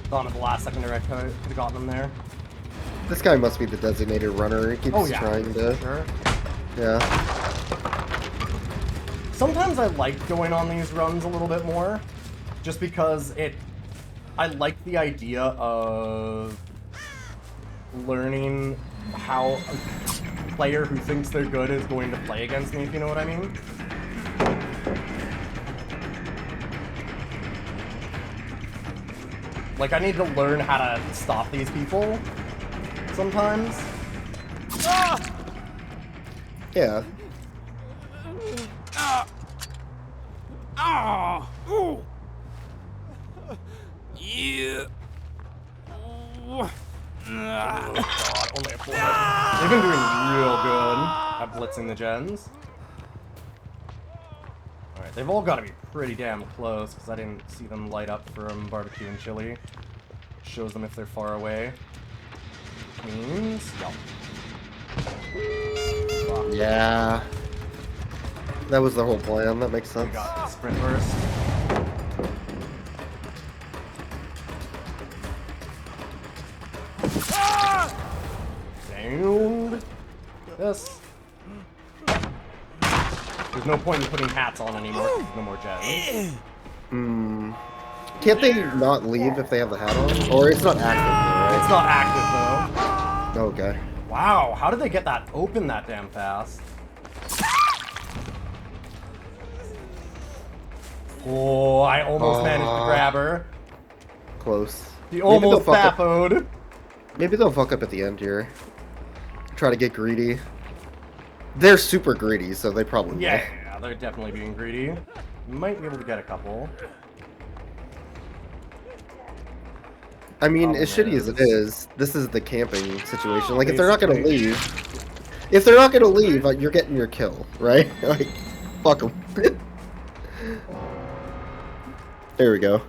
Thought at the last second I could have gotten them there. This guy must be the designated runner. He keeps trying to. Sure. Yeah. Sometimes I like going on these runs a little bit more, just because I like the idea of learning how a player who thinks they're good is going to play against me, if you know what I mean. Like, I need to learn how to stop these people sometimes. Yeah. Yeah. Oh, God, only a 4. They've been doing real good at blitzing the gens. Alright, they've all got to be pretty damn close, because I didn't see them light up from barbecue and chili. Shows them if they're far away. Means, Yeah. That was the whole plan. That makes We sense. got the sprint burst. Downed. This. There's no point in putting hats on anymore. There's no more gens. Hmm. Can't they not leave if they have the hat on? Or it's not active, It's not active though, right? Okay. Wow, how did they get that open that damn fast? Oh, I almost managed to grab her. Close. He almost tapoed. Maybe they'll fuck up at the end here. Try to get greedy. They're super greedy, so they probably will. Yeah, they're definitely being greedy. Might be able to get a couple. I mean, as shitty as it is, this is the camping situation. Like, if they're not gonna leave, you're getting your kill, right? Like, fuck them. There we go.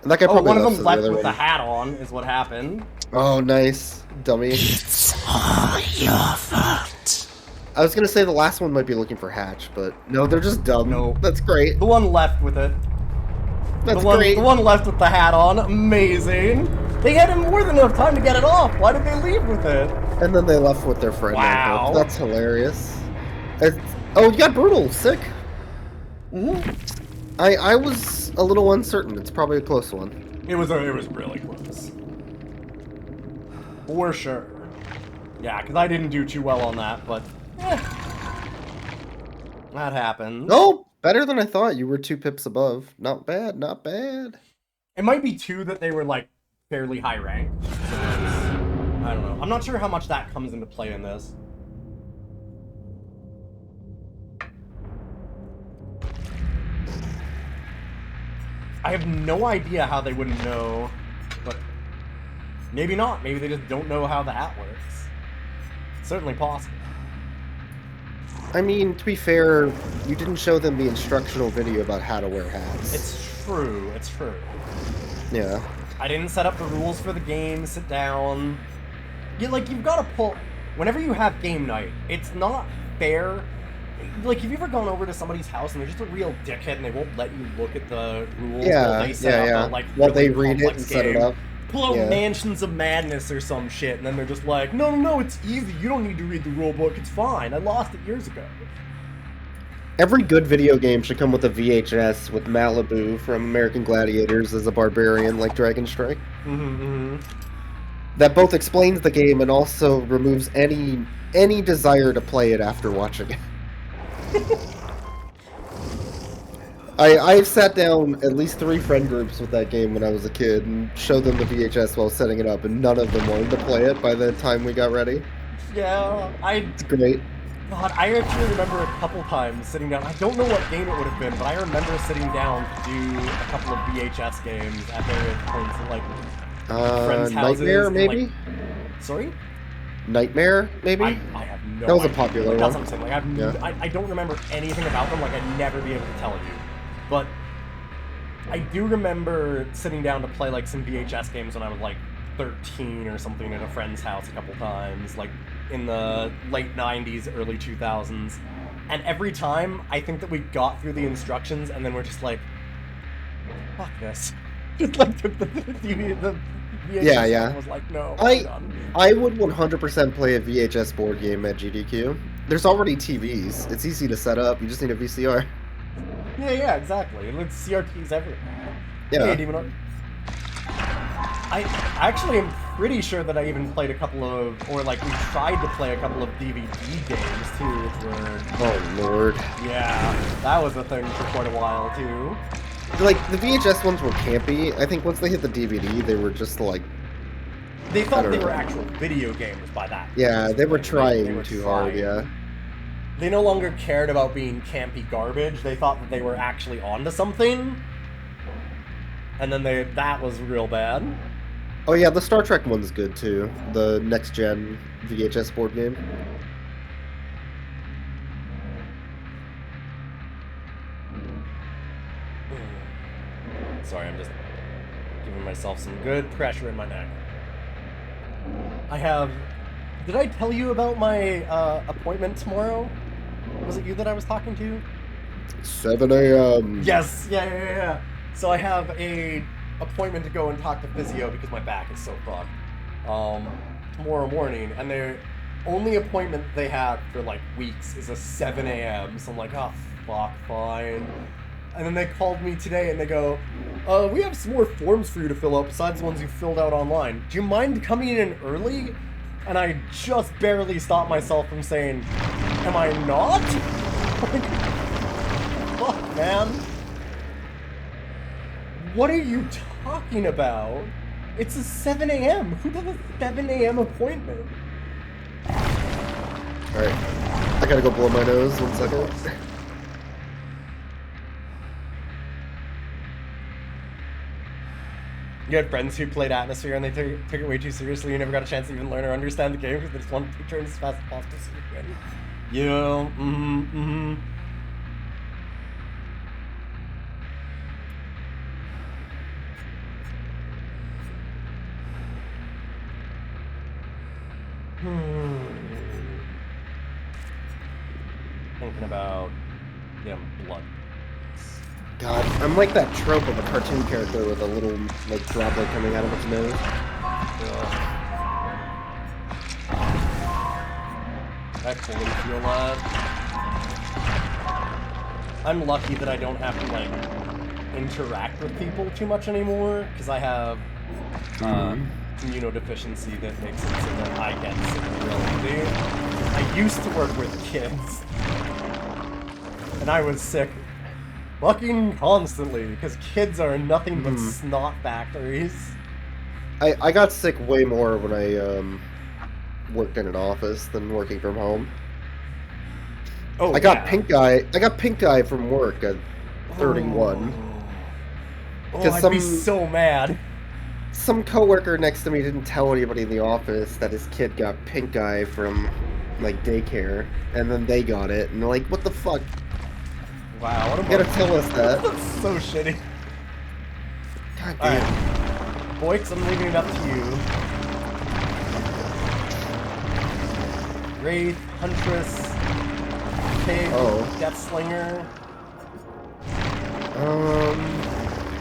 And that guy probably one of them left the with the hat on, is what happened. Oh, nice, dummy. It's all your fault. I was gonna say the last one might be looking for Hatch, but no, they're just dumb. No. That's great. The one left with it. That's The great. one left with the hat on. Amazing. They had more than enough time to get it off. Why did they leave with it? And then they left with their friend. Wow. That's hilarious. Oh, you got brutal. Sick. I was a little uncertain. It's probably a close one. It was really close. For sure. Yeah, because I didn't do too well on that, but that happens. Oh, better than I thought. You were 2 pips above. Not bad. Not bad. It might be 2 that they were like fairly high ranked. So I don't know. I'm not sure how much that comes into play in this. I have no idea how they wouldn't know, but maybe not. Maybe they just don't know how the hat works. It's certainly possible. I mean, to be fair, you didn't show them the instructional video about how to wear hats. It's true. It's true. Yeah. I didn't set up the rules for the game. Sit down. You've got to pull. Whenever you have game night, it's not fair. Like, have you ever gone over to somebody's house and they're just a real dickhead and they won't let you look at the rules while they set up a, like, while really they read it and complex set it game? up. Pull out Yeah. Mansions of Madness or some shit, and then they're just like, no, it's easy. You don't need to read the rule book. It's fine. I lost it years ago. Every good video game should come with a VHS with Malibu from American Gladiators as a barbarian like Dragon Strike. That both explains the game and also removes any desire to play it after watching it. I've sat down at least 3 friend groups with that game when I was a kid and showed them the VHS while setting it up, and none of them wanted to play it by the time we got ready. Yeah, It's great. God, I actually remember a couple times sitting down. I don't know what game it would have been, but I remember sitting down to do a couple of VHS games at various points in, like, friends' houses. Nightmare, and, maybe? like, sorry? Nightmare, maybe? I have no That was a idea. popular Like, that's one. what I'm saying. Like, Yeah. I don't remember anything about them. Like, I'd never be able to tell you. But I do remember sitting down to play, like, some VHS games when I was, like, 13 or something at a friend's house a couple times, like, in the late 90s, early 2000s. And every time, I think that we got through the instructions, and then we're just like, fuck this. Just, like, the VHS Yeah. was like, no, I'm done. I would 100% play a VHS board game at GDQ. There's already TVs. It's easy to set up. You just need a VCR. Yeah, exactly. And it's CRTs everywhere. Yeah. Hey, Demon. I actually am pretty sure that I even played a couple of, or like we tried to play a couple of DVD games too, which were, Oh, Lord. yeah, that was a thing for quite a while too. Like, the VHS ones were campy. I think once they hit the DVD, they were just like... They thought don't they know. were actual video games by that. Yeah, they were They trying were too hard, trying. yeah. They no longer cared about being campy garbage. They thought that they were actually onto something. And then that was real bad. Oh yeah, the Star Trek one's good too. The next-gen VHS board game. Sorry, I'm just giving myself some good pressure in my neck. I have... Did I tell you about my appointment tomorrow? Was it you that I was talking to? 7 a.m. Yes, yeah. So I have a appointment to go and talk to physio because my back is so fucked. Tomorrow morning, and their only appointment they had for like weeks is a 7 a.m. So I'm like, oh fuck, fine. And then they called me today and they go, we have some more forms for you to fill out besides the ones you filled out online. Do you mind coming in early? And I just barely stopped myself from saying, am I not? Like, fuck, man. What are you talking about? It's a 7 a.m. Who does a 7 a.m. appointment? Alright. I gotta go blow my nose. 1 second. You had friends who played Atmosphere and they took it way too seriously. You never got a chance to even learn or understand the game because they just wanted to turn as fast as possible so you could win. Yeah, Thinking about, blood. God, I'm like that trope of a cartoon character with a little, like, droplet coming out of its nose. I fully feel that. I'm lucky that I don't have to, like, interact with people too much anymore, because I have immunodeficiency that makes it so that I get sick real easy. I used to work with kids, and I was sick fucking constantly, because kids are nothing but snot factories. I got sick way more when I worked in an office than working from home. Oh, I got pink eye. I got pink eye from work at 31. I'd be so mad. Some coworker next to me didn't tell anybody in the office that his kid got pink eye from, like, daycare, and then they got it, and they're like, "What the fuck? Wow, what a You gotta tell us that." That's so shitty. God damn. Alright. Boix, I'm leaving it up to you. Wraith, Huntress, Pig, Death Slinger.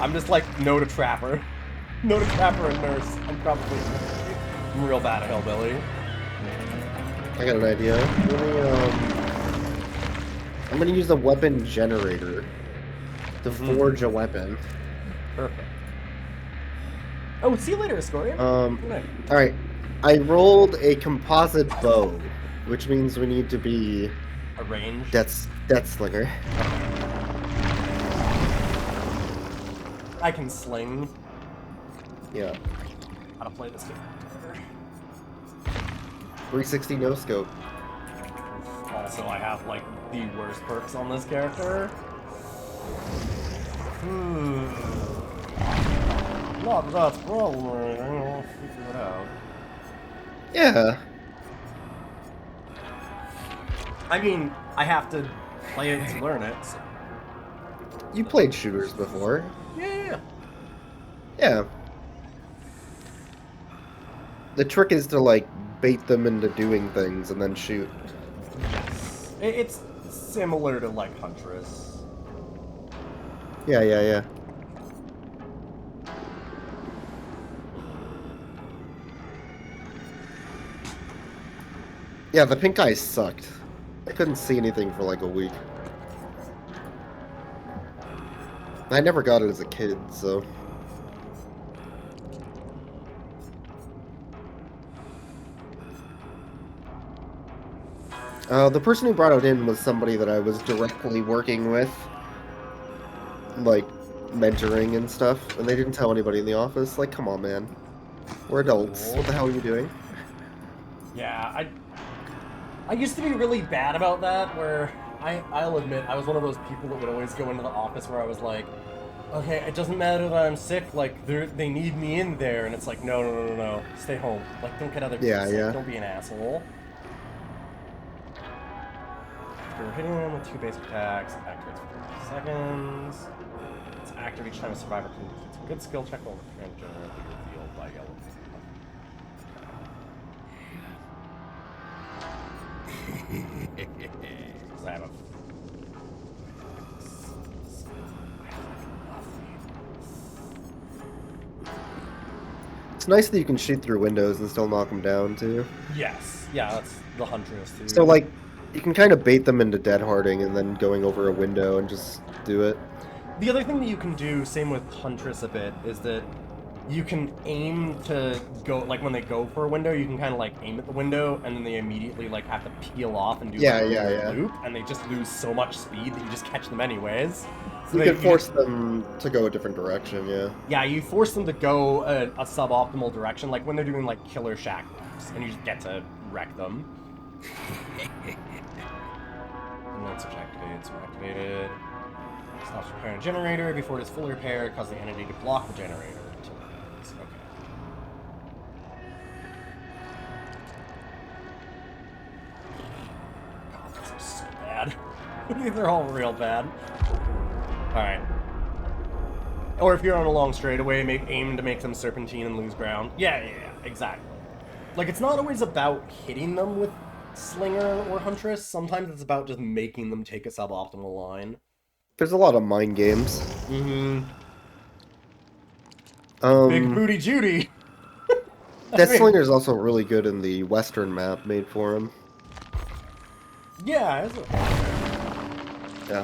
I'm just like, no to Trapper. No to Trapper and Nurse. I'm real bad at Hellbilly. I got an idea. I'm gonna use the weapon generator to forge a weapon. Perfect. Oh, see you later, Ascorian. Alright. I rolled a composite bow, which means we need to be A range. Death Slinger. I can sling. Yeah. How to play this game. 360 no scope. Also, I have like the worst perks on this character. Not that's problem. I'll figure it out. Yeah. I mean, I have to play it to learn it. So. You played shooters before. Yeah. Yeah. The trick is to, like, bait them into doing things and then shoot. It's similar to like Huntress. Yeah. Yeah, the pink eye sucked. I couldn't see anything for like a week. I never got it as a kid, so... the person who brought it in was somebody that I was directly working with, like, mentoring and stuff, and they didn't tell anybody in the office. Like, come on, man. We're adults. What the hell are you doing? Yeah, I used to be really bad about that, where I'll admit, I was one of those people that would always go into the office where I was like, okay, it doesn't matter that I'm sick, like, they need me in there, and it's like, no, stay home. Like, don't get other people sick. Yeah. Don't be an asshole. After hitting them with 2 basic attacks, activates for 30 seconds. It's active each time a survivor completes a good skill check while generally revealed by yellow. Because I have a... It's nice that you can shoot through windows and still knock them down, too. Yes. Yeah, that's the Huntress, too. So, like, you can kind of bait them into dead harding and then going over a window and just do it. The other thing that you can do, same with Huntress a bit, is that you can aim to go, like when they go for a window, you can kind of like aim at the window and then they immediately like have to peel off and do a loop, and they just lose so much speed that you just catch them anyways. So You can force them to go a different direction, yeah. Yeah, you force them to go a suboptimal direction, like when they're doing like killer shack maps, and you just get to wreck them. And then switch activated, switch activated. Stops repairing a generator before it is fully repaired, cause the entity to block the generator until it is. Okay. God, this is so bad. These are all real bad. Alright. Or if you're on a long straightaway, aim to make them serpentine and lose ground. Yeah, exactly. Like, it's not always about hitting them with Slinger or Huntress. Sometimes it's about just making them take a suboptimal line. There's a lot of mind games. Mm-hmm. Big Booty Judy! That Slinger's also really good in the Western map made for him. Yeah, it's Yeah.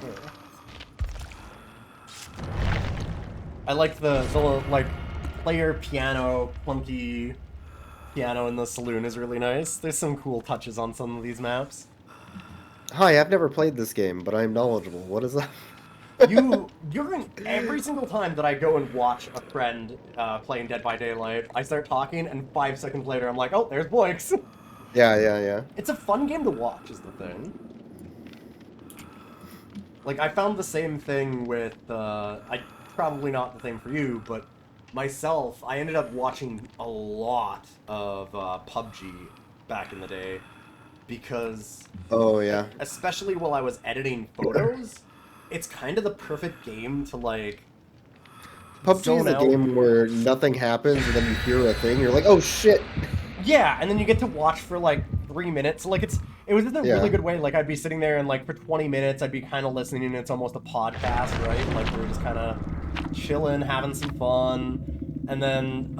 I like the like player piano, clunky piano in the saloon is really nice. There's some cool touches on some of these maps. Hi, I've never played this game, but I'm knowledgeable. What is that? You're in every single time that I go and watch a friend playing Dead by Daylight, I start talking, and 5 seconds later I'm like, oh, there's Boix. Yeah. It's a fun game to watch, is the thing. Like, I found the same thing with, probably not the same for you, but myself, I ended up watching a lot of PUBG back in the day, because... Oh, yeah. Especially while I was editing photos, it's kind of the perfect game to, like... PUBG is a game where nothing happens, and then you hear a thing, you're like, oh shit! Yeah, and then you get to watch for, like, 3 minutes. Like, it was in a really good way. Like, I'd be sitting there, and, like, for 20 minutes, I'd be kind of listening, and it's almost a podcast, right? Like, we're just kind of chilling, having some fun. And then,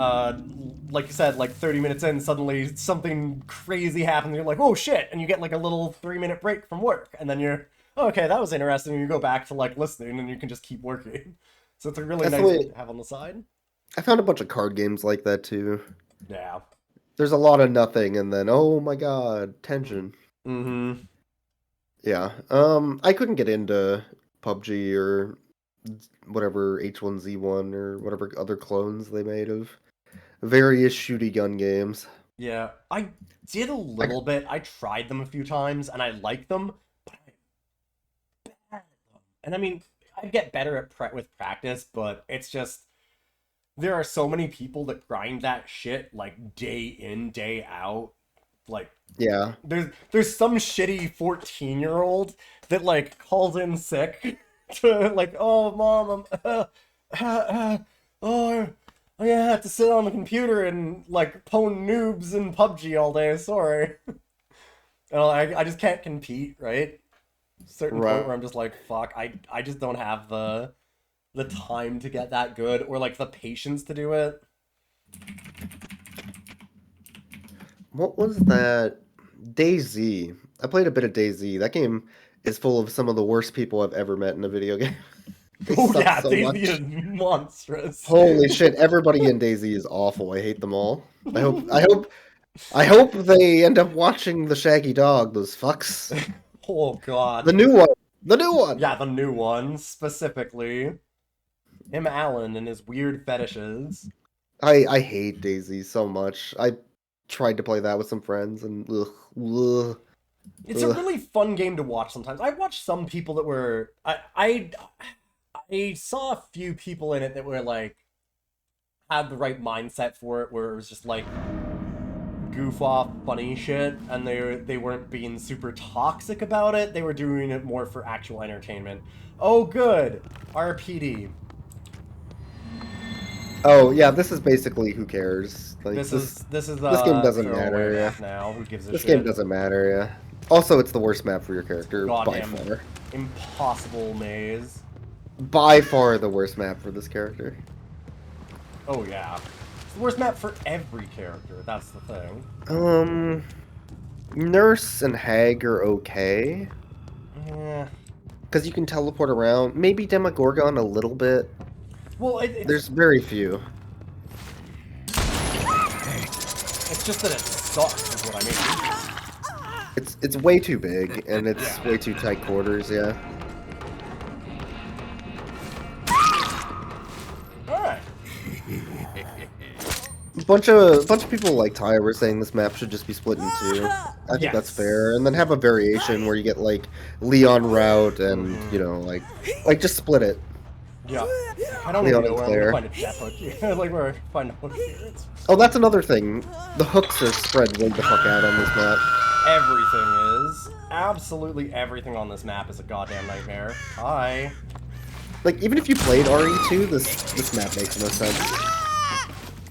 like you said, like, 30 minutes in, suddenly something crazy happens, and you're like, oh, shit! And you get, like, a little 3-minute break from work. And then you're, oh, okay, that was interesting, and you go back to, like, listening, and you can just keep working. So it's a really nice thing to have on the side. I found a bunch of card games like that, too. Yeah. There's a lot of nothing, and then, oh my god, tension. Mm-hmm. Yeah. I couldn't get into PUBG or whatever H1Z1 or whatever other clones they made of various shooty gun games. Yeah, I did a little bit. I tried them a few times, and I liked them, but I'm bad at them. And I mean, I get better at with practice, but it's just... There are so many people that grind that shit, like, day in, day out. Like, yeah. There's some shitty 14-year-old that, like, calls in sick to, like, oh, Mom, I have to sit on the computer and, like, pwn noobs in PUBG all day, sorry. And I just can't compete, right? Certain point where I'm just like, fuck, I just don't have the time to get that good, or like the patience to do it. What was that? DayZ. I played a bit of DayZ. That game is full of some of the worst people I've ever met in a video game. Oh yeah, so DayZ is monstrous. Holy shit, everybody in DayZ is awful. I hate them all. I hope they end up watching the Shaggy Dog, those fucks. Oh god. The new one. The new one. Yeah, the new one specifically. Him Alan and his weird fetishes. I hate DayZ so much. I tried to play that with some friends and It's a really fun game to watch sometimes. I watched some people that were I saw a few people in it that were like had the right mindset for it, where it was just like goof off funny shit, and they weren't being super toxic about it. They were doing it more for actual entertainment. Oh good. RPD. Oh yeah, this is basically who cares. Like, this game doesn't matter. Yeah. Now who gives a this shit? game doesn't matter. Yeah. Also, it's the worst map for your character by Goddamn far. Impossible maze. By far the worst map for this character. Oh yeah, it's the worst map for every character. That's the thing. Nurse and Hag are okay. Yeah. Because you can teleport around. Maybe Demogorgon a little bit. Well, there's very few. It's just that it sucks, is what I mean. It's way too big, and it's way too tight quarters, yeah. A bunch of people like Ty were saying this map should just be split in two. I think that's Yes. fair, and then have a variation where you get like Leon route and Mhm. you know like just split it. Yeah. I don't Leon even know and where Claire. I'm gonna find a death hook here. Like where I find a hook here. It's Oh, that's another thing. The hooks are spread way the fuck out on this map. everything is. Absolutely everything on this map is a goddamn nightmare. Hi. Like even if you played RE2, this map makes no sense.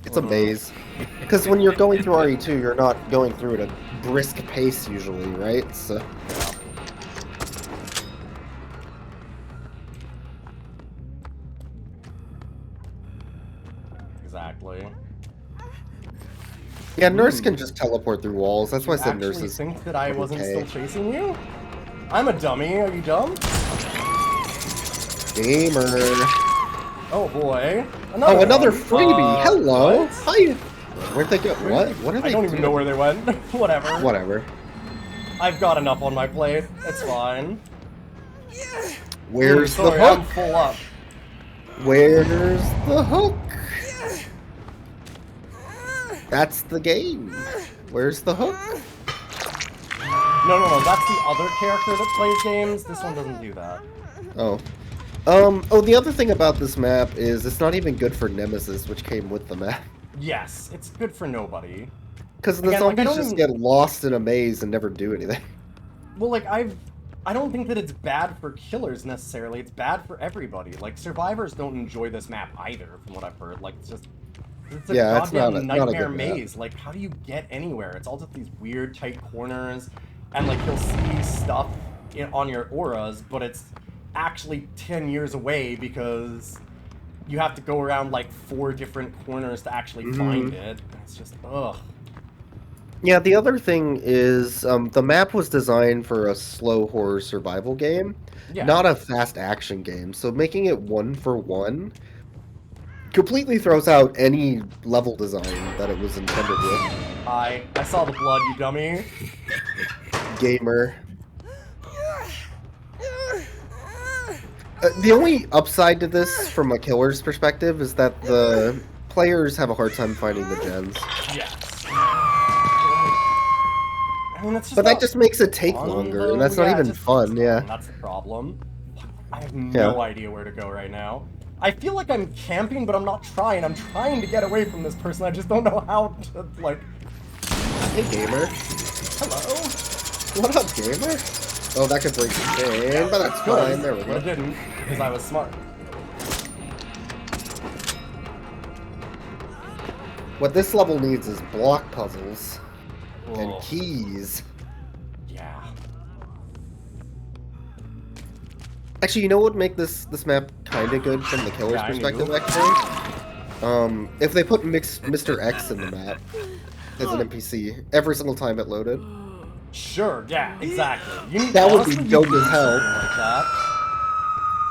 It's a maze. Because when you're going through RE2, you're not going through at a brisk pace usually, right? So. Exactly. Yeah, Nurse can just teleport through walls. That's why I You said actually Nurse is think that I wasn't okay. still chasing you? I'm a dummy. Are you dumb? Gamer. Oh boy. Oh, another one. freebie. Hello. What? Hi. Where'd they go? What? What are they I don't even doing? know where they went. Whatever. Whatever. I've got enough on my plate. It's fine. Where's the Sorry, I'm hook? full up. Where's the hook? That's the game. Where's the hook? No. That's the other character that plays games. This one doesn't do that. Oh. Oh, the other thing about this map is it's not even good for Nemesis, which came with the map. Yes, it's good for nobody. Because the Again, like, I zombies don't just even- get lost in a maze and never do anything. Well, like, I don't think that it's bad for killers necessarily. It's bad for everybody. Like, survivors don't enjoy this map either, from what I've heard. Like, it's a Yeah, it's goddamn not a nightmare good map. maze. Like, how do you get anywhere? It's all just these weird, tight corners, and like you'll see stuff on your auras, but it's actually 10 years away because you have to go around like 4 different corners to actually find it. It's just ugh. Yeah, the other thing is the map was designed for a slow horror survival game, Yeah. not a fast action game. So making it 1-for-1 completely throws out any level design that it was intended with. I saw the blood, you dummy. Gamer. The only upside to this, from a killer's perspective, is that the players have a hard time finding the gens. Yes. I mean, that's just But that not just makes it take fun, longer, though. and that's Yeah, not it even just takes fun, long. yeah. That's the problem. I have no idea where to go right now. I feel like I'm camping, but I'm not trying. I'm trying to get away from this person. I just don't know how to, like... Hey, gamer. Hello? What up, gamer? Oh, that could break the game, but that's fine. There we But it go. didn't, because I was smart. What this level needs is block puzzles and Ugh. keys. Yeah. Actually, you know what would make this map kind of good from the killer's Yeah, I perspective, knew. actually? If they put Mr. X in the map as an NPC every single time it loaded. Sure, yeah, exactly. That would be honestly, you dope could as do hell. something like that.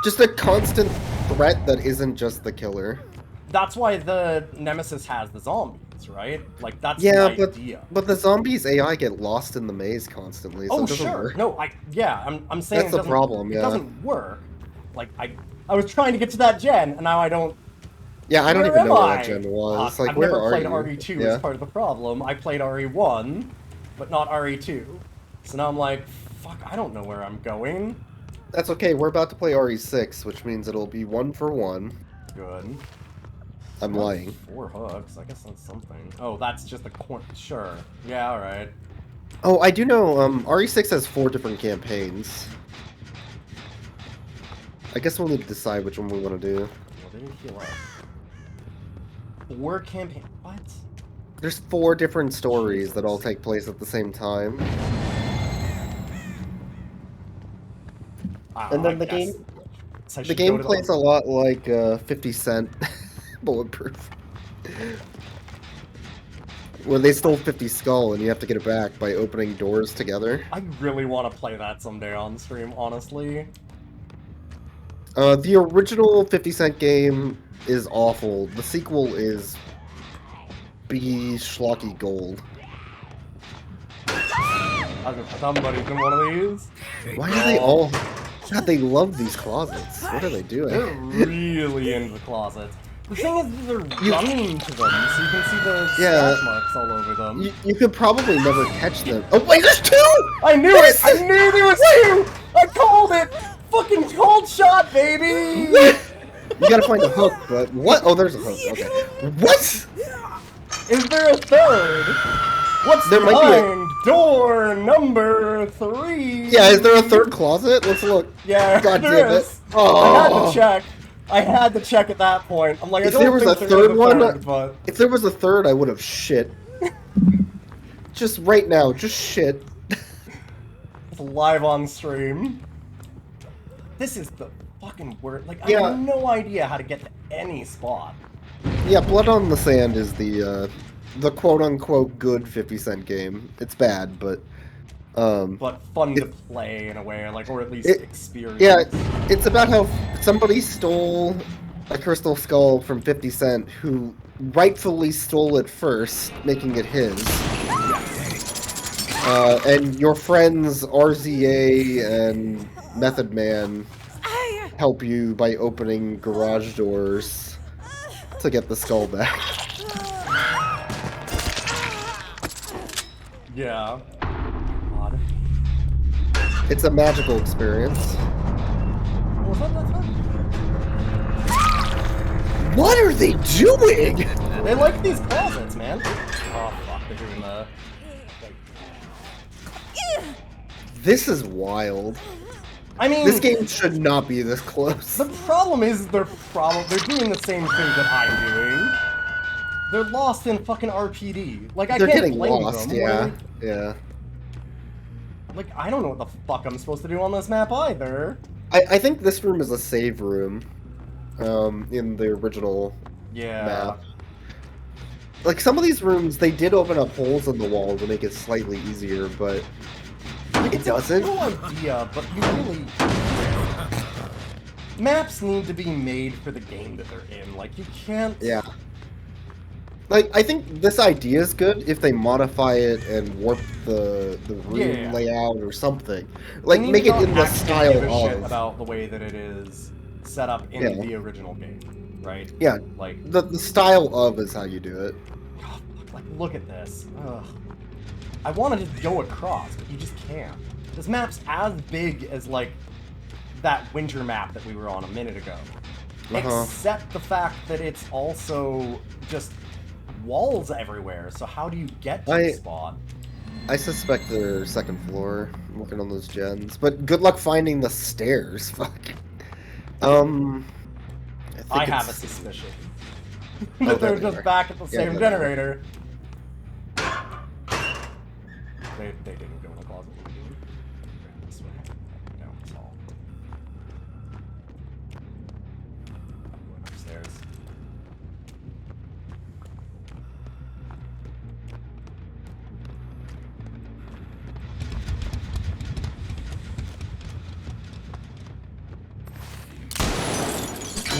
Just a constant threat that isn't just the killer. That's why the Nemesis has the zombies, right? Like, that's Yeah, the idea. but the zombies AI get lost in the maze constantly, so Oh, it doesn't sure. work. No, I'm saying That's the problem, It yeah. doesn't work. Like, I was trying to get to that gen, and now I don't... Yeah, I don't Where even know am where that I? gen was. Like, I've where never are played you? RE2 Yeah. as part of the problem. I played RE1, but not RE2. So now I'm like, fuck, I don't know where I'm going. That's okay, we're about to play RE6, which means it'll be 1-for-1. Good. I'm lying. 4 hooks, I guess that's something. Oh, that's just a corner. Sure. Yeah, alright. Oh, I do know, RE6 has 4 different campaigns. I guess we'll need to decide which one we want to do. Well, they didn't heal up. 4 campaign. What? There's 4 different stories that all take place at the same time. And then I the guess. game- So I The should game go to plays a lot like 50 Cent Bulletproof. Where they stole 50 Skull and you have to get it back by opening doors together. I really want to play that someday on stream, honestly. The original 50 Cent game is awful. The sequel is B schlocky gold. Somebody's in one of these. Why do they all... God, they love these closets. What are they They're doing? really into the closet. The thing is, they're running to them, so you can see the Yeah. scratch marks all over them. You could probably never catch them. Oh wait, there's two! I knew it! I knew there was two! I called it! Fucking cold shot, baby! You gotta find a hook, but what? Oh, there's a hook. Okay. What? Is there a third? What's There might be a- behind door number 3? Yeah, is there a third closet? Let's look. Yeah, God there damn it. is. Oh. I had to check. I had to check at that point. I'm like, I If don't there was think a there third is one, but if there was a third, I would have shit. Just right now, just shit. it's live on stream. This is the fucking word. Like, I Yeah. have no idea how to get to any spot. Yeah, Blood on the Sand is the quote-unquote good 50 Cent game. It's bad, but But fun to play in a way, like, or at least It- experience. yeah, it's about how somebody stole a crystal skull from 50 Cent, who rightfully stole it first, making it his. And your friends RZA and Method Man help you by opening garage doors to get the skull back. Yeah. God. It's a magical experience. Was that time? What are they doing? They like these closets, man. Oh fuck, they're doing the. Like... This is wild. I mean, This game should not be this close. the problem is they're doing the same thing that I'm doing. They're lost in fucking RPD. Like I They're can't getting blame lost, them. yeah. Yeah. Like I don't know what the fuck I'm supposed to do on this map either. I think this room is a save room. In the original Yeah. map. Like, some of these rooms, they did open up holes in the wall to make it slightly easier, but Like, it doesn't. It's a cool idea, but you really... Maps need to be made for the game that they're in. Like, you can't... Yeah. Like, I think this idea is good if they modify it and warp the room Yeah. layout or something. They Like, need make to it in the actually style give a shit of. about the way that it is set up in Yeah. the original game, right? Yeah, Like, the style of is how you do it. oh, like look at this. Ugh. I wanted to go across, but you just can't. This map's as big as, like, that winter map that we were on a minute ago. Uh-huh. Except the fact that it's also just walls everywhere, so how do you get to the spot? I suspect they're second floor. I'm looking on those gens. But good luck finding the stairs. Fuck. I have a suspicion. Oh, that there they're they just are. back at the Yeah, same there they are. generator. They didn't go in the closet. This way. Down this hall. I'm going upstairs.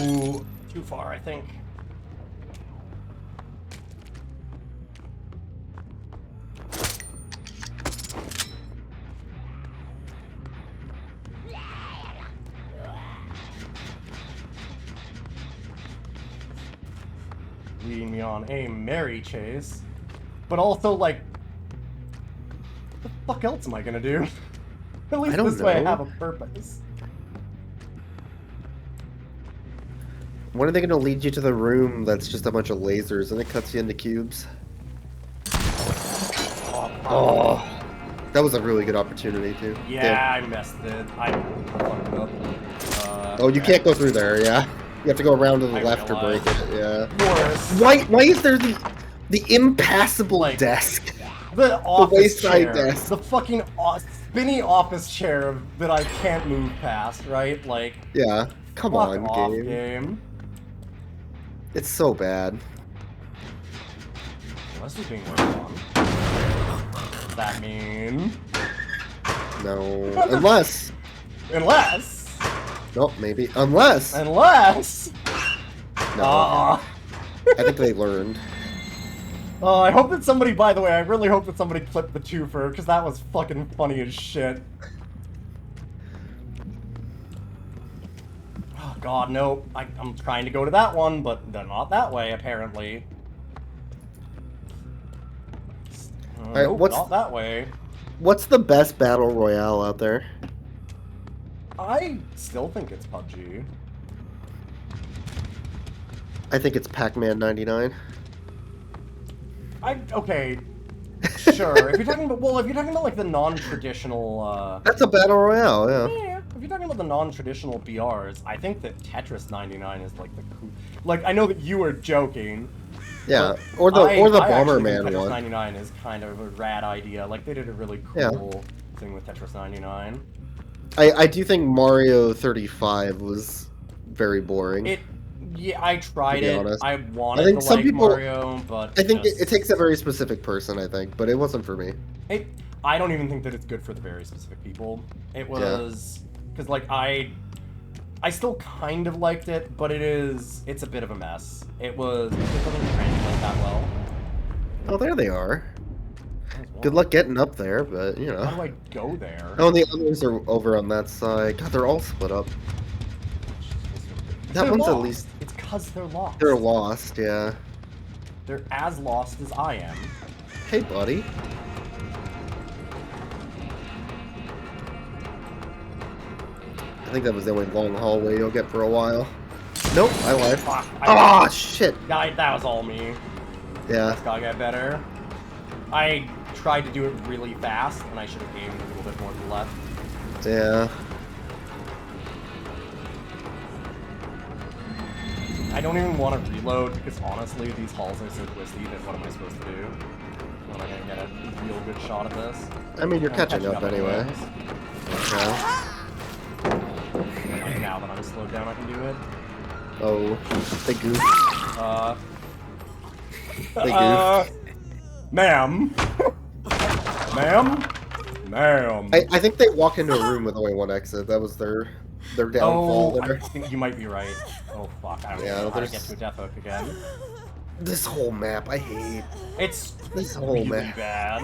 Ooh, too far, I think. Leading me on a merry chase. But also, like, what the fuck else am I gonna do? At least I don't this way I know. have a purpose. When are they going to lead you to the room that's just a bunch of lasers and it cuts you into cubes? Oh, that was a really good opportunity, too. Yeah, I messed it. I fucked it up. Oh, you can't go through there, yeah? You have to go around to the I left to break realize. it, yeah. Worse. Why is there the impassable Like- desk? The office wayside chair. desk. The fucking spinny office chair that I can't move past, right? Like, Yeah. Come fuck on, off, game. game. It's so bad. This is being worked on. Does that mean? No. Unless. Unless. No, maybe. Unless. Unless. No. I I think they learned. hope that somebody, by the way, I really hope that somebody clipped the twofer, because that was fucking funny as shit. Oh, God, no. I'm trying to go to that one, but they're not that way, apparently. Alright, Nope, not that way. What's the best battle royale out there? I still think it's PUBG. I think it's Pac-Man 99. Okay, sure. If you're talking about, well, if you're talking about like the non-traditional, That's a battle royale, yeah. yeah. If you're talking about the non-traditional BRs, I think that Tetris 99 is like the cool. Like, I know that you were joking. Yeah, but or the I actually Bomberman think Tetris one. 99 is kind of a rad idea. Like, they did a really cool thing with Tetris 99. I do think Mario 35 was very boring. Yeah, I tried it. honest. I wanted think to some like people- Mario, but I think just... it takes a very specific person, I think, but it wasn't for me. I don't even think that it's good for the very specific people. It was... Because, like, I still kind of liked it, but it's a bit of a mess. It doesn't translate that well. Oh, there they are. Good luck getting up there, but, you know. How do I go there? Oh, and the others are over on that side. God, they're all split up. That They're one's lost. at least... It's because they're lost. They're lost, yeah. They're as lost as I am. Hey, buddy. I think that was the only long hallway you'll get for a while. Nope, I lied. Fuck, Ah, shit! that was all me. Yeah. That's gotta get better. I tried to do it really fast, and I should have aimed a little bit more to the left. Yeah. I don't even want to reload, because honestly, these halls are so twisty that what am I supposed to do? When am I gonna get a real good shot at this? I mean, you're I'm catching up anyway. anyways. Okay. Like, now that I'm slowed down, I can do it. Oh, the goof. The goof. Ma'am. Ma'am? Ma'am. I think they walk into a room with only one exit. That was their downfall I there. think you might be right. Oh, fuck. I don't know how to there's- get to a death hook again. This whole map, I hate. It's This whole really map. bad.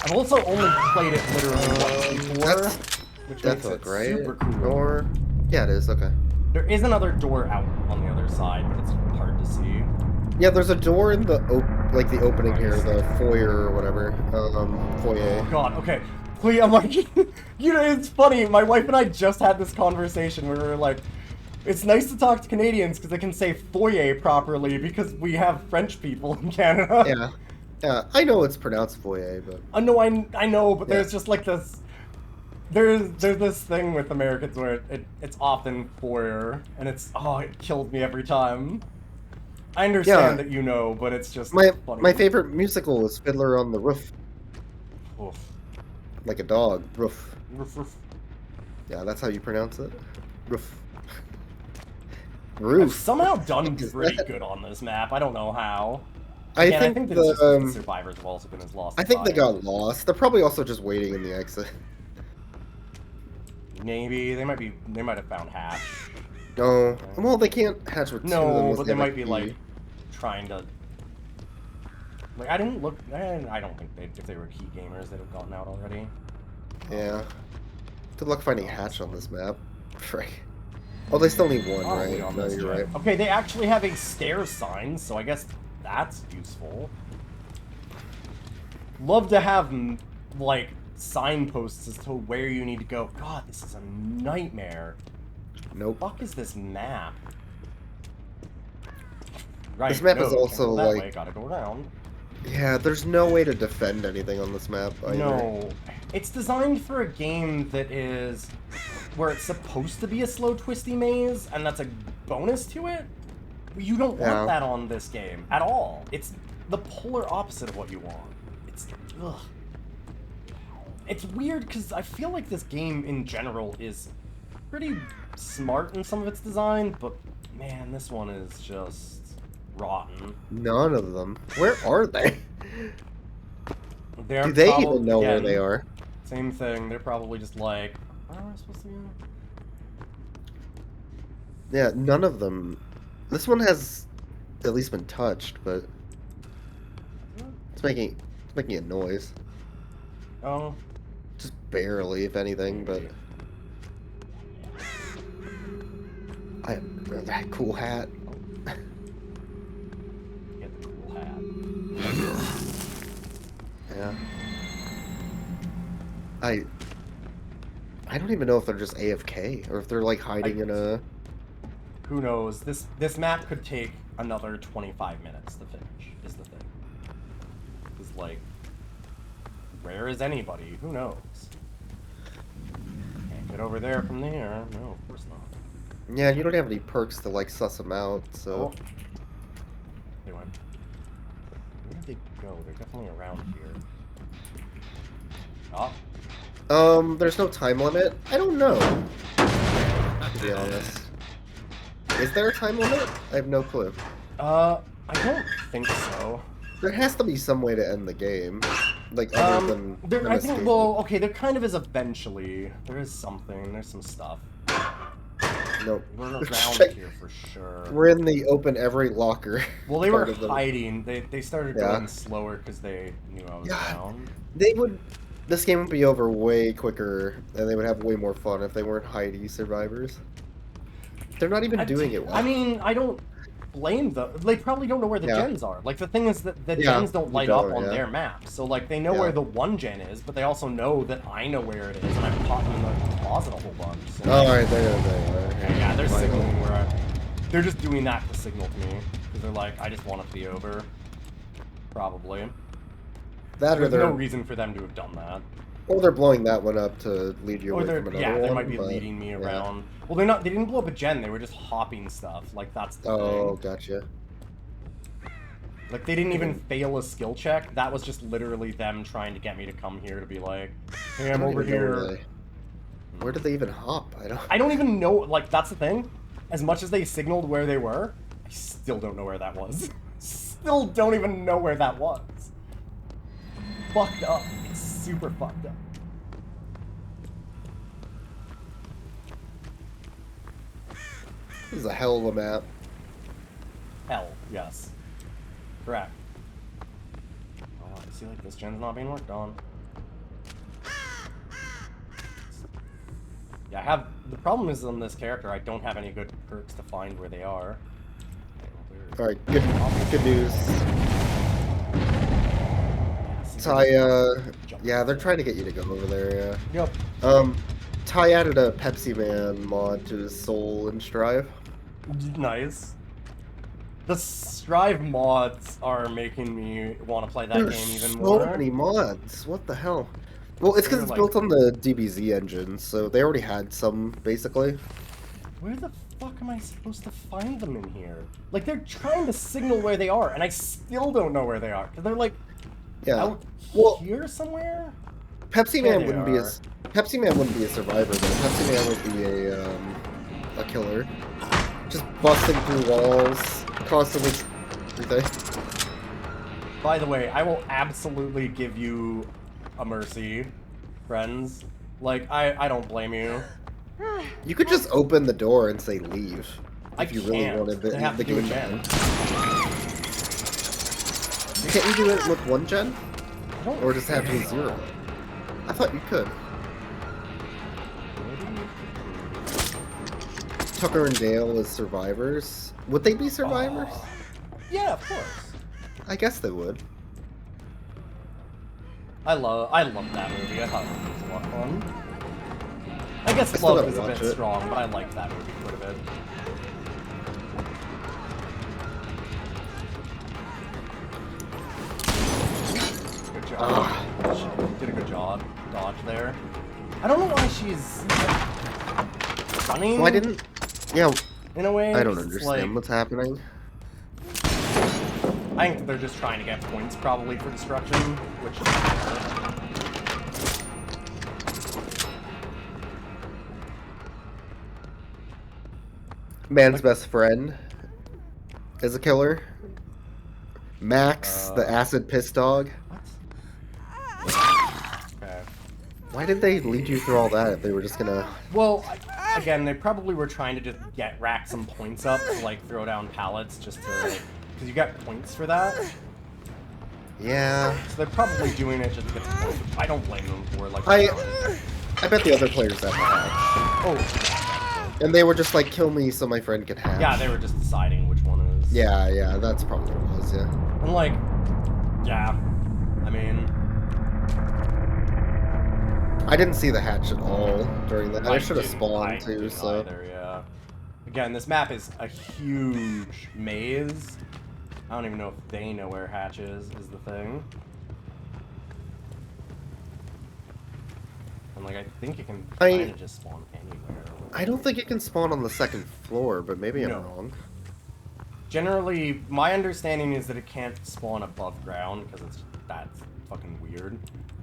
I've also only played it literally once before, That's which Death makes hook, it right? super cool. Or yeah, it is. Okay. There is another door out on the other side, but it's hard to see. Yeah, there's a door in the the opening here, the foyer or whatever. Foyer. Oh god, okay. Please, I'm like, you know, it's funny. My wife and I just had this conversation where we were like, it's nice to talk to Canadians because they can say foyer properly because we have French people in Canada. Yeah. Yeah, I know it's pronounced foyer, but No, I know, but Yeah. there's just like this. There's this thing with Americans where it's often foyer, and it kills me every time. I understand that you know, but it's just funny. my favorite musical was Fiddler on the Roof, Oof. like a dog. Roof. Roof, roof. Yeah, that's how you pronounce it. Roof. I've Roof. somehow done is pretty that? good on this map. I don't know how. I Again, think that it's just the that the survivors have also been as lost. I as think they am. got lost. They're probably also just waiting in the exit. Maybe they might have found Hatch. No, well they can't hatch with two of them No, unless but they have a might be key. like trying to. Like I didn't look. I don't think if they were key gamers, they'd have gotten out already. Yeah. Good luck finding hatch on this map. Frick. Oh, they still need one, Probably right? on No, this you're trip. right. Okay, they actually have a stairs sign, so I guess that's useful. Love to have like signposts as to where you need to go. God, this is a nightmare. Nope. Fuck is this map? Right. This map no, is can't also, go that like- way, gotta go around. Yeah, there's no way to defend anything on this map either. No, it's designed for a game that is where it's supposed to be a slow, twisty maze, and that's a bonus to it. You don't want Yeah. that on this game at all. It's the polar opposite of what you want. It's ugh. It's weird because I feel like this game in general is pretty smart in some of its design, but man, this one is just rotten. None of them. Where are they? They're Do they probably- even know where again, they are? Same thing. They're probably just like, where am I supposed to be? Yeah, none of them. This one has at least been touched, but it's making a noise. Oh, Just barely, if anything, but That cool hat. Get the cool hat. Yeah. I don't even know if they're just AFK or if they're like hiding in a. Who knows? This map could take another 25 minutes to finish. Is the thing. Is like, where is anybody? Who knows? Can't get over there from there. No, of course not. Yeah, you don't have any perks to like suss them out, so. Oh. They went. Where did they go? They're definitely around here. Oh. There's no time limit. I don't know. To be honest. Is there a time limit? I have no clue. I don't think so. There has to be some way to end the game. Like, other than I think, well, okay, there kind of is eventually. There is something. There's some stuff. Nope. We're around here for sure. We're in the open every locker. Well, they were hiding. They started going slower because they knew I was around. This game would be over way quicker, and they would have way more fun if they weren't hidey survivors. They're not even doing it well. I mean, I don't blame them. They probably don't know where the gens are. Like, the thing is that the gens don't light up on their map. So, like, they know where the one gen is, but they also know that I know where it is, and I've caught them in the closet a whole bunch. So, alright, there they are. Yeah, they're signaling where I... They're just doing that to signal to me. Because they're like, I just want it to be over. Probably. There's no reason for them to have done that. Or they're blowing that one up to lead you away from another one. They might be leading me around. Well, they're not. They didn't blow up a gen. They were just hopping stuff. Like, that's the thing. Oh, gotcha. Like, they didn't even fail a skill check. That was just literally them trying to get me to come here to be like, hey, I'm over here. Where did they even hop? I don't even know. Like, that's the thing. As much as they signaled where they were, I still don't know where that was. Still don't even know where that was. Fucked up. It's super fucked up. This is a hell of a map. Hell, yes. Correct. Oh, I see like this gen's not being worked on. Yeah, I have... The problem is on this character, I don't have any good perks to find where they are. Alright, good news. Ty, yeah, they're trying to get you to go over there, yeah. Yep. Ty added a Pepsi Man mod to his Soul and Strive. Nice. The Strive mods are making me want to play that game even more. So many mods. What the hell? Well, it's because it's built on the DBZ engine, so they already had some, basically. Where the fuck am I supposed to find them in here? Like, they're trying to signal where they are, and I still don't know where they are. Because they're like, out here somewhere? Pepsi Man wouldn't be a survivor though. Pepsi Man would be a killer. Just busting through walls, constantly everything. By the way, I will absolutely give you a mercy, friends. Like, I don't blame you. You could just open the door and say leave. If you really wanted the game to end. Can't you do it with one gen? Or does it have to be 0? I thought you could. Tucker and Dale as survivors. Would they be survivors? Yeah, of course. I guess they would. I love that movie. I thought it was a lot of fun. I guess love is a bit strong, but I like that movie quite a bit. Good job. She did a good job. Dodge there. I don't know why she's running. Why didn't? Yeah. In a way. I don't understand what's happening. I think they're just trying to get points, probably, for destruction, which is fair. Man's best friend is a killer. Max, the acid piss dog. Okay. Why did they lead you through all that if they were just gonna... Well, again, they probably were trying to just rack some points up, like throw down pallets, just to... Because you got points for that. Yeah. So they're probably doing it just to get the points, which I don't blame them for. Like, I bet the other players have that. Oh. And they were just like, kill me so my friend could hatch. Yeah, they were just deciding which one is. Yeah, that's probably what it was, yeah. And like, yeah, I mean... I didn't see the hatch at all during that. I should have spawned too, didn't so... either, yeah. Again, this map is a huge maze. I don't even know if they know where hatch is the thing. And like, I think you can kind of just spawn anywhere. I don't think it can spawn on the second floor, but maybe I'm wrong. Generally, my understanding is that it can't spawn above ground, because that's fucking weird,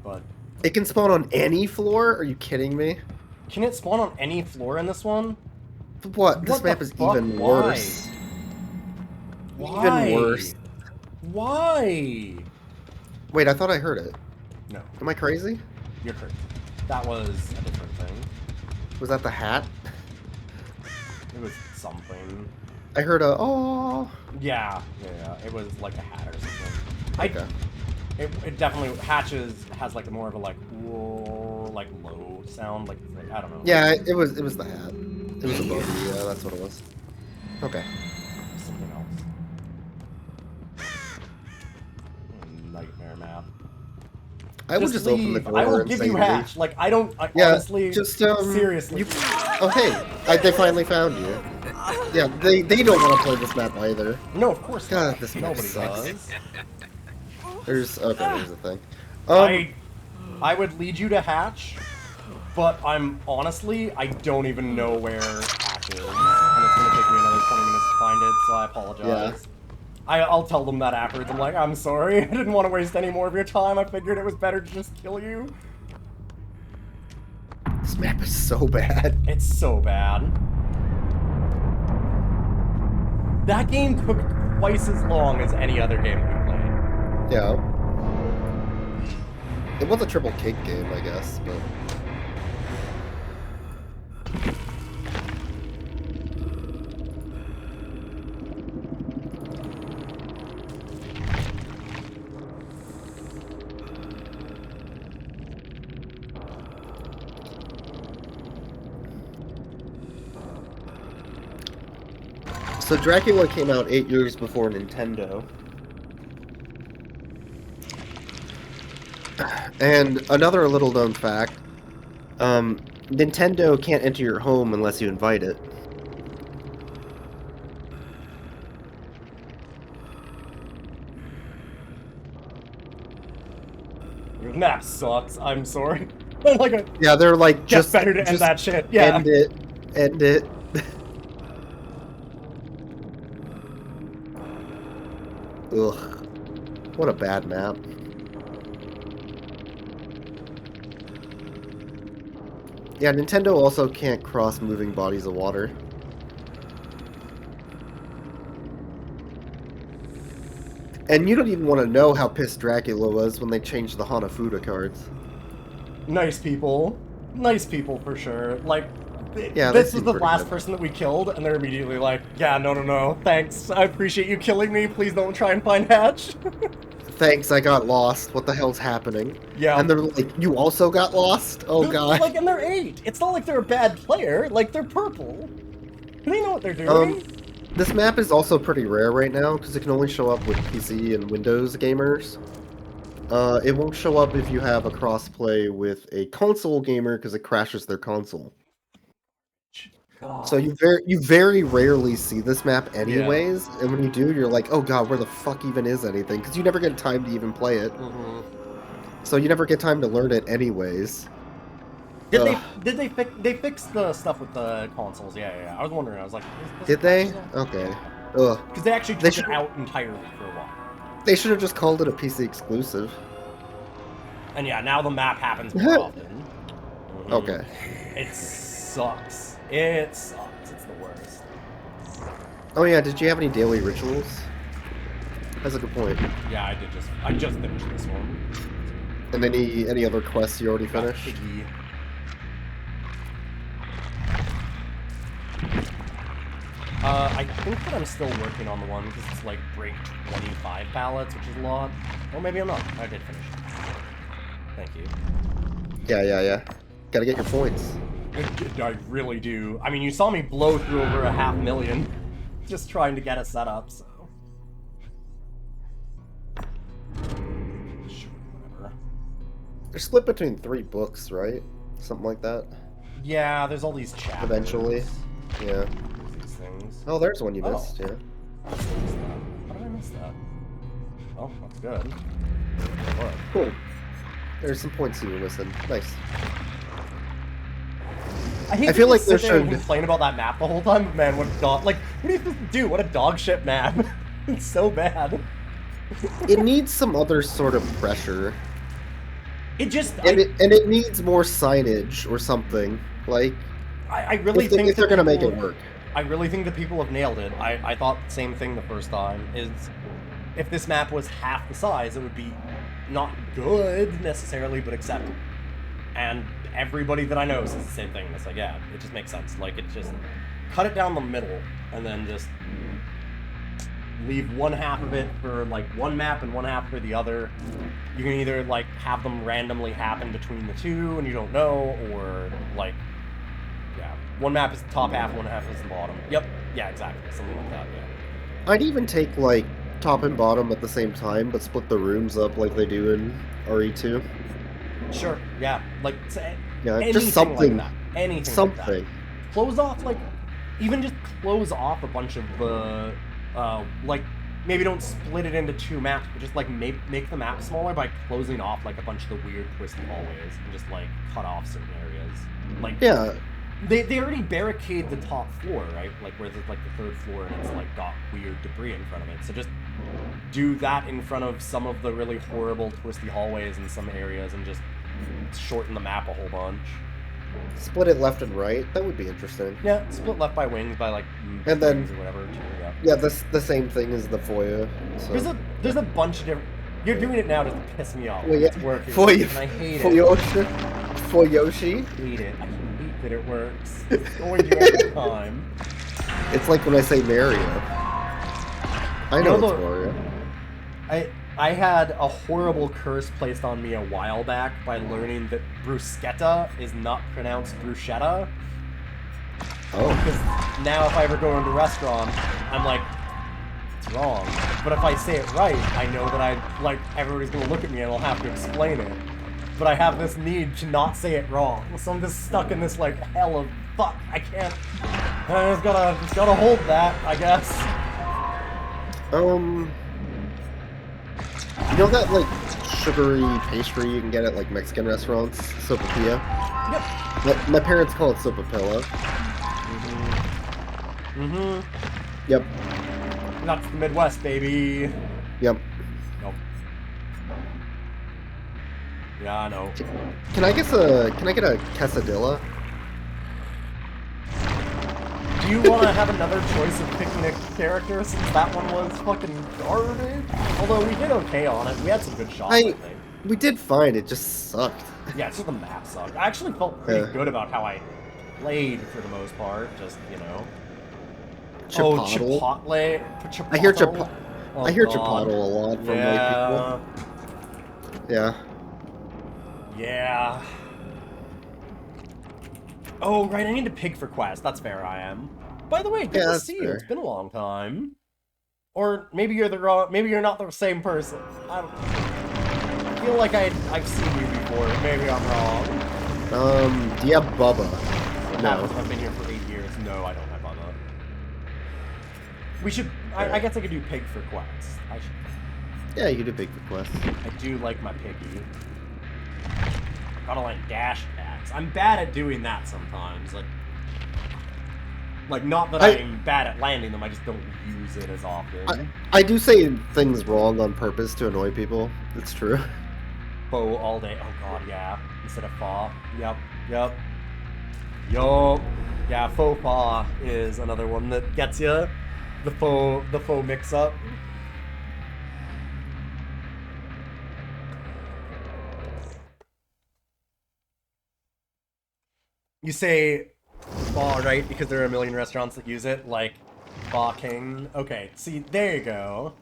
but... It can spawn on any floor? Are you kidding me? Can it spawn on any floor in this one? What? This map is even worse. Why? Even worse. Why? Wait, I thought I heard it. No. Am I crazy? You're crazy. That was a different thing. Was that the hat? It was something. I heard a oh. Yeah. It was like a hat or something. Okay. It definitely has like more of a like whoa, like low sound, like I don't know. Yeah, it was the hat. It was above you. Yeah, that's what it was. Okay. Something else. Nightmare map. I will just open the door. I will give you hatch. Like I don't. Honestly. Just seriously. Oh hey, they finally found you. Yeah, they don't want to play this map either. No, of course God, not. this map Nobody sucks. does. There's the thing. I would lead you to hatch, but I don't even know where hatch is, and it's gonna take me another 20 minutes to find it, so I apologize. Yeah. I'll tell them that afterwards. I'm like, I'm sorry, I didn't want to waste any more of your time. I figured it was better to just kill you. This map is so bad. It's so bad. That game took twice as long as any other game we played. Yeah. It was a triple cake game, I guess, but... So Dracula came out 8 years before Nintendo. And another little known fact, Nintendo can't enter your home unless you invite it. Your map sucks, I'm sorry. Yeah, they're like, just better to end that shit, yeah. End it. Ugh. What a bad map. Yeah, Nintendo also can't cross moving bodies of water. And you don't even want to know how pissed Dracula was when they changed the Hanafuda cards. Nice people. Nice people for sure. Like, yeah, this is the last person that we killed, and they're immediately like, yeah, no, thanks. I appreciate you killing me. Please don't try and find Hatch. Thanks, I got lost. What the hell's happening? Yeah. And they're like, you also got lost? Oh, God. Like, and they're 8. It's not like they're a bad player. Like, they're purple. They know what they're doing. This map is also pretty rare right now, because it can only show up with PC and Windows gamers. It won't show up if you have a crossplay with a console gamer, because it crashes their console. God. So you very rarely see this map anyways, and when you do, you're like, oh god, where the fuck even is anything? Because you never get time to even play it. So you never get time to learn it anyways. Did they fix the stuff with the consoles? Yeah. I was wondering. I was like, did they? Okay. Ugh. Because they actually took it out entirely for a while. They should have just called it a PC exclusive. And yeah, now the map happens more often. Okay. It sucks. It sucks. It's the worst. Oh yeah, did you have any daily rituals? That's a good point. Yeah, I just finished this one. And any other quests you already finished? Piggy. I think that I'm still working on the one because it's like break 25 pallets, which is a lot. Or maybe I'm not. I did finish it. Thank you. Yeah. Gotta get your points. I really do. I mean, you saw me blow through over 500,000 just trying to get it set up, so. Sure, whatever. They're split between 3 books, right? Something like that. Yeah, there's all these chapters. Eventually. Yeah. These things. Oh, there's one you missed, yeah. How did I miss that? Oh, that's good. What? Cool. There's some points you were missing. Nice. I feel like there there should complain about that map the whole time, but man, what a dog! Like, what are you supposed to do? What a dog shit map! It's so bad. It needs some other sort of pressure. It just And it needs more signage or something. Like, I really think if they're gonna make it work. I really think the people have nailed it. I thought the same thing the first time. Is if this map was half the size, it would be not good necessarily, but acceptable. And everybody that I know says the same thing. It's like, yeah, it just makes sense. Like, it just cut it down the middle, and then just leave one half of it for like one map and one half for the other. You can either like have them randomly happen between the two, and you don't know, or like, yeah, one map is the top half, one half is the bottom. Yep, yeah, exactly, something like that. Yeah. I'd even take like top and bottom at the same time, but split the rooms up like they do in RE2. Sure. Yeah. Like, Yeah, just something. Like that. Anything. Something. Like that. Close off, like, even just close off a bunch of like, maybe don't split it into 2 maps, but just like make the map smaller by closing off like a bunch of the weird twisty hallways and just like cut off certain areas. Like, Yeah. They already barricade the top floor, right? Like where there's like the 3rd floor and it's like got weird debris in front of it. So just do that in front of some of the really horrible twisty hallways in some areas and just shorten the map a whole bunch. Split it left and right. That would be interesting. Yeah, split left by wings by like And then- wings or whatever. Too, yeah. Yeah, the same thing as the foyer. So. There's a bunch of different. You're doing it now just to piss me off. Well, It's working, and I hate it. For Yoshi. I hate it. I hate that it works. It's going to every time. It's like when I say Mario. I know it's Mario. I had a horrible curse placed on me a while back by learning that bruschetta is not pronounced bruschetta. Oh. Because now if I ever go into a restaurant, I'm like, it's wrong. But if I say it right, I know that everybody's gonna look at me and I'll have to explain it. But I have this need to not say it wrong. So I'm just stuck in this like hell of fuck. I can't. I just gotta hold that, I guess. You know that like sugary pastry you can get at like Mexican restaurants, sopapilla? Yep. My parents call it sopapilla. Yep. That's the Midwest, baby. Yep. Nope. Yeah, I know. Can I get a quesadilla? Do you want to have another choice of picking a character since that one was fucking garbage? Although we did okay on it. We had some good shots, I think. We did fine, it just sucked. Yeah, it's just the map sucked. I actually felt pretty good about how I played for the most part. Just, you know. Chipotle. Oh, Chipotle. I hear Chipotle. Oh, I hear God. Chipotle a lot from white people. Yeah. Yeah. Oh, right, I need to pig for quest. That's fair, I am. By the way, good to see you. It's been a long time. Or maybe you're maybe you're not the same person. I feel like I've seen you before. Maybe I'm wrong. Do you have Bubba? No. I've been here for 8 years. No, I don't have Bubba. We should. I guess I could do pig for quest. I should. Yeah, you can do pig for quest. I do like my piggy. Gotta like dash attacks. I'm bad at doing that sometimes. Like not that I'm bad at landing them. I just don't use it as often. I do say things wrong on purpose to annoy people. It's true. Faux all day. Oh god, yeah. Instead of fa. Yep. Yep. Yup. Yeah, faux pas is another one that gets you. The faux mix-up. You say Pho, right? Because there are a million restaurants that use it, like Pho King. Okay, see, there you go.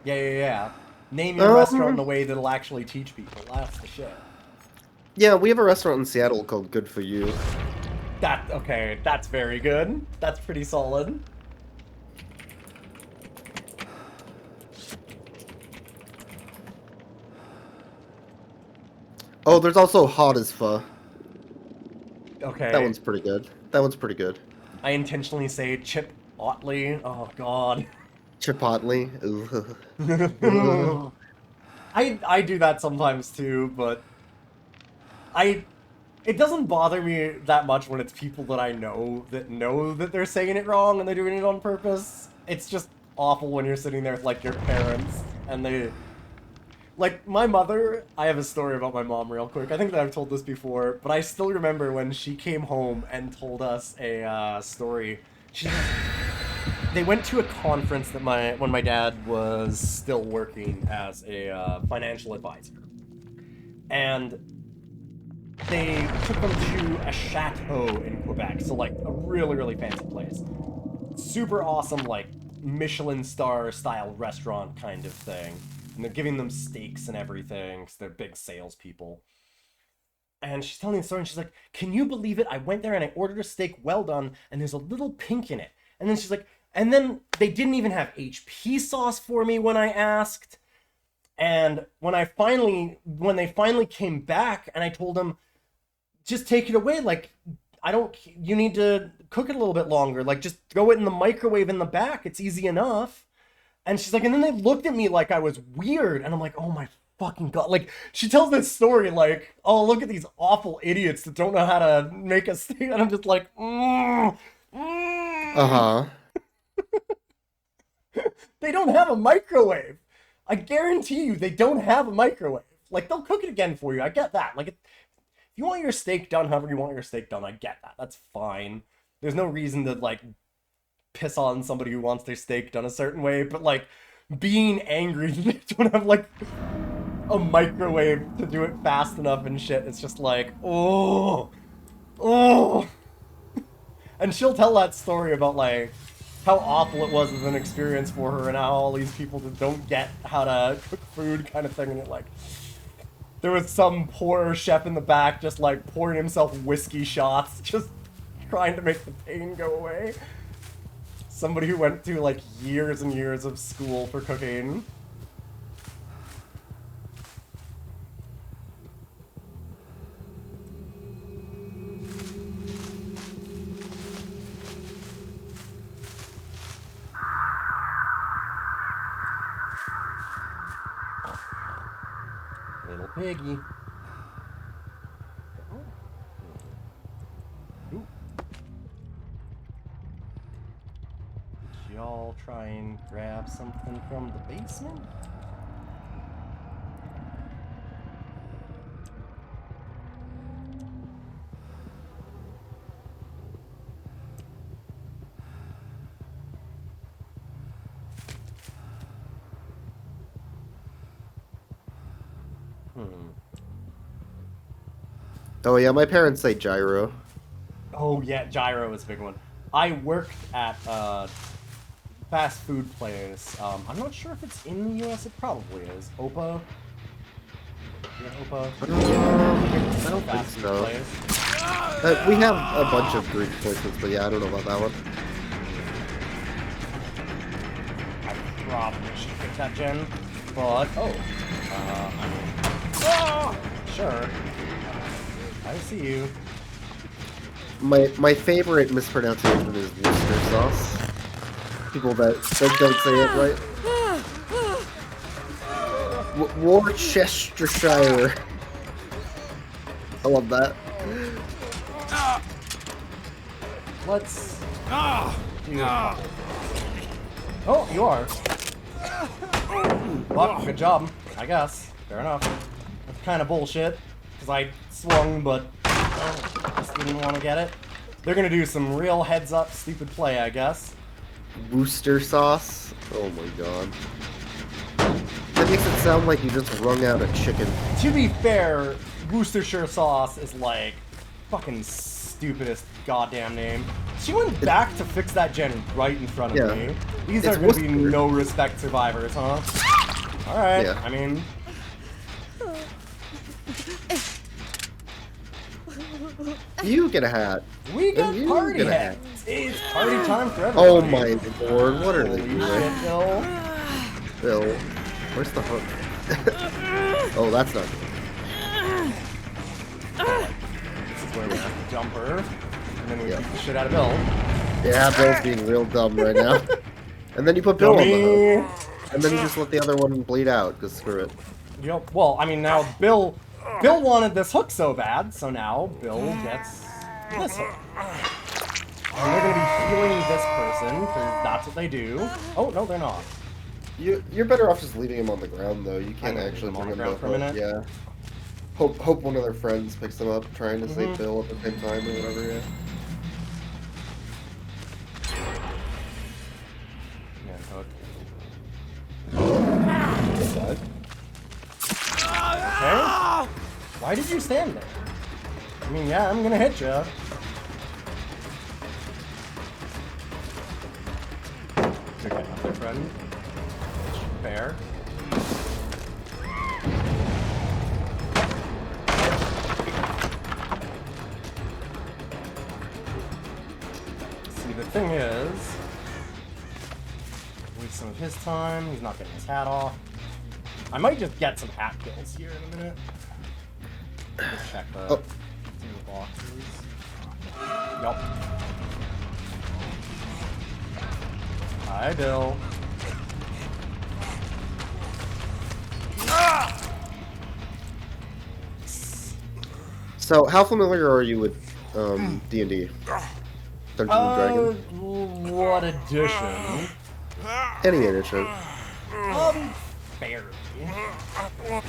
Yeah. Name your restaurant in a way that'll actually teach people. That's the shit. Yeah, we have a restaurant in Seattle called Good For You. Okay, that's very good. That's pretty solid. Oh, there's also Hot as Pho. That Okay. one's pretty good. That one's pretty good. I intentionally say Chip Otley. Oh god. Chipotle. Ugh. I do that sometimes too, but I it doesn't bother me that much when it's people that I know that they're saying it wrong and they're doing it on purpose. It's just awful when you're sitting there with like your parents and they like my mother. I have a story about my mom real quick. I think that I've told this before, but I still remember when she came home and told us a story. They went to a conference that when my dad was still working as a financial advisor, and they took them to a chateau in Quebec, so like a really fancy place, super awesome, like Michelin star style restaurant kind of thing, and they're giving them steaks and everything because they're big salespeople. And she's telling the story, and she's like, "Can you believe it? I went there and I ordered a steak well done, and there's a little pink in it." And then she's like, and then they didn't even have HP sauce for me when I asked. And when they finally came back, and I told them, "Just take it away. Like, you need to cook it a little bit longer. Like, just throw it in the microwave in the back. It's easy enough." And she's like, and then they looked at me like I was weird, and I'm like, oh my fucking god. Like, she tells this story like, oh, look at these awful idiots that don't know how to make a steak, and I'm just like, Uh-huh. They don't have a microwave. I guarantee you they don't have a microwave. Like, they'll cook it again for you. I get that. Like, if you want your steak done however you want your steak done, I get that. That's fine. There's no reason to, like, piss on somebody who wants their steak done a certain way, but, like, being angry that they don't have, like, a microwave to do it fast enough and shit, it's just like, oh. And she'll tell that story about, like, how awful it was as an experience for her and how all these people that don't get how to cook food kind of thing, and it, like, there was some poor chef in the back just, like, pouring himself whiskey shots, just trying to make the pain go away. Somebody who went through, like, years and years of school for cooking. Little piggy. Ooh. Did y'all try and grab something from the basement? Oh yeah, my parents say gyro. Oh yeah, gyro is a big one. I worked at a fast food place. I'm not sure if it's in the US. It probably is. Opa. Yeah, Opa. I don't think so. We have a bunch of Greek places, but yeah, I don't know about that one. I probably should fix that gen, but sure. I see you. My favorite mispronunciation is Worcester sauce. People that don't say it right. Worcestershire. I love that. Let's do Oh, you are. Well, good job, I guess. Fair enough. That's kind of bullshit, because I swung, but just didn't want to get it. They're gonna do some real heads-up stupid play, I guess. Worcester sauce? Oh my god. That makes it sound like you just wrung out a chicken. To be fair, Worcestershire sauce is like fucking stupidest goddamn name. She went back to fix that gen right in front of me. These are gonna be no respect survivors, huh? Alright, Yeah. I mean... You get a hat. We got And you party get a hats. It's party time for Oh everybody. my lord, what are they Holy doing? shit, Bill. Bill, where's the hook? Oh, that's not good. This is where we have the jumper. And then we Yep. beat the shit out of Bill. Yeah, Bill's being real dumb right now. And then you put Bill on the hook. Dummy. And then you just let the other one bleed out, because screw it. Yep. Well, I mean, now Bill wanted this hook so bad, so now Bill gets this hook. And they're gonna be healing this person, because that's what they do. Oh, no, they're not. You're better off just leaving him on the ground, though. You can't gonna leave actually him on bring the him ground for a minute. Yeah. Hope one of their friends picks him up, trying to save Bill at the same time or whatever, yeah. Man, hook. Okay. Why did you stand there? I mean, yeah, I'm gonna hit you. Good enough, my friend. Fair. See, the thing is, waste some of his time. He's not getting his hat off. I might just get some hat kills here in a minute. Just check the, see the boxes. Yup. Hi, Bill. So, how familiar are you with D&D? Dungeons and Dragons? What edition? Any edition. Barely.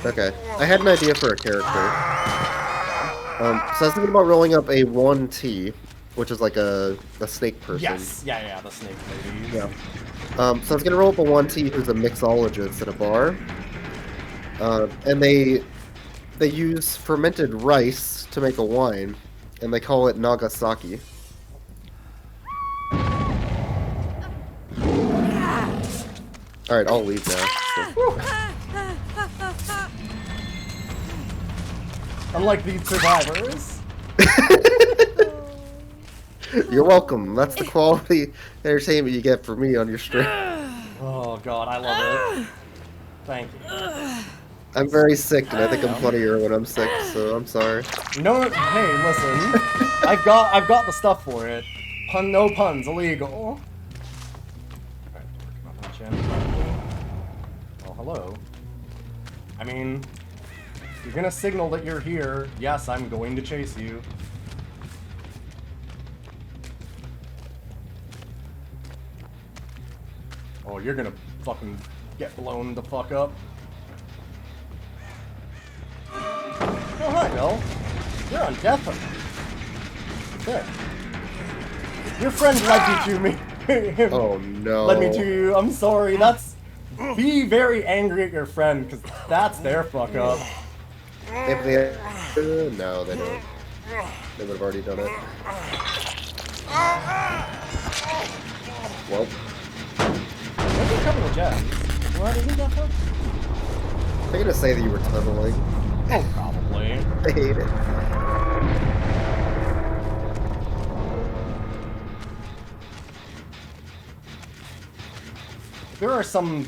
Okay. I had an idea for a character. So I was thinking about rolling up a 1T, which is like a snake person. Yes, yeah, the snake lady. Yeah. So I was gonna roll up a 1T who's a mixologist at a bar. And they use fermented rice to make a wine, and they call it Nagasaki. Alright, I'll leave now. So. Unlike these survivors. You're welcome. That's the quality entertainment you get from me on your stream. Oh god, I love it. Thank you. I'm very sick, and I think I'm funnier when I'm sick, so I'm sorry. No, hey, listen. I've got the stuff for it. No puns, illegal. Alright, working on that channel. Well, hello. I mean, if you're gonna signal that you're here, yes, I'm going to chase you. Oh, you're gonna fucking get blown the fuck up. Oh, hi, Bill. You're on death hook. There. Your friend led me to me. Oh no. Led me to you. I'm sorry. That's... Be very angry at your friend, because that's their fuck up. If they... no, they don't. They would have already done it. Well. What's a couple of gems? What isn't that hook? They're gonna say that you were tunneling. Oh, probably. I hate it. There are some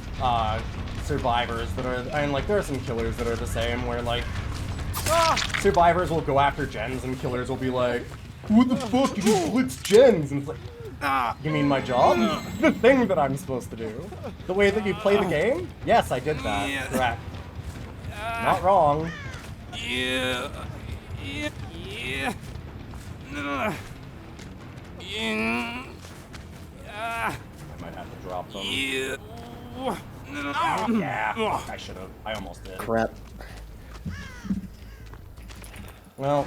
survivors that are, and like there are some killers that are the same, where like survivors will go after gens and killers will be like, "What the fuck? You just blitz gens?" And it's like, you mean my job? The thing that I'm supposed to do? The way that you play the game? Yes, I did that. Correct. Not wrong. Yeah. I might have to drop them. Yeah. Yeah, fuck, I should have. I almost did. Crap. Well.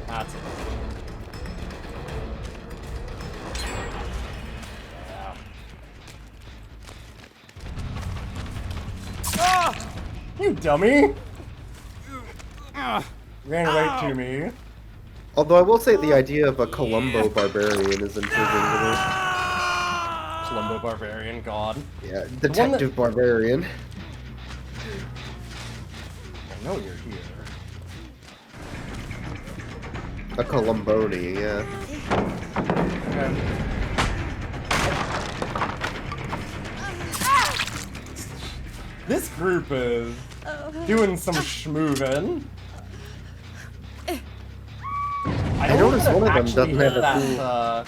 That's it. Yeah. You dummy! Ran right to me. Although I will say the idea of a Columbo barbarian is intriguing to me. Columbo Barbarian, God. Yeah, The one that- detective barbarian. I know you're here. A Columboni, yeah. Okay. This group is doing some schmoovin'. I noticed one of them actually doesn't have hit a that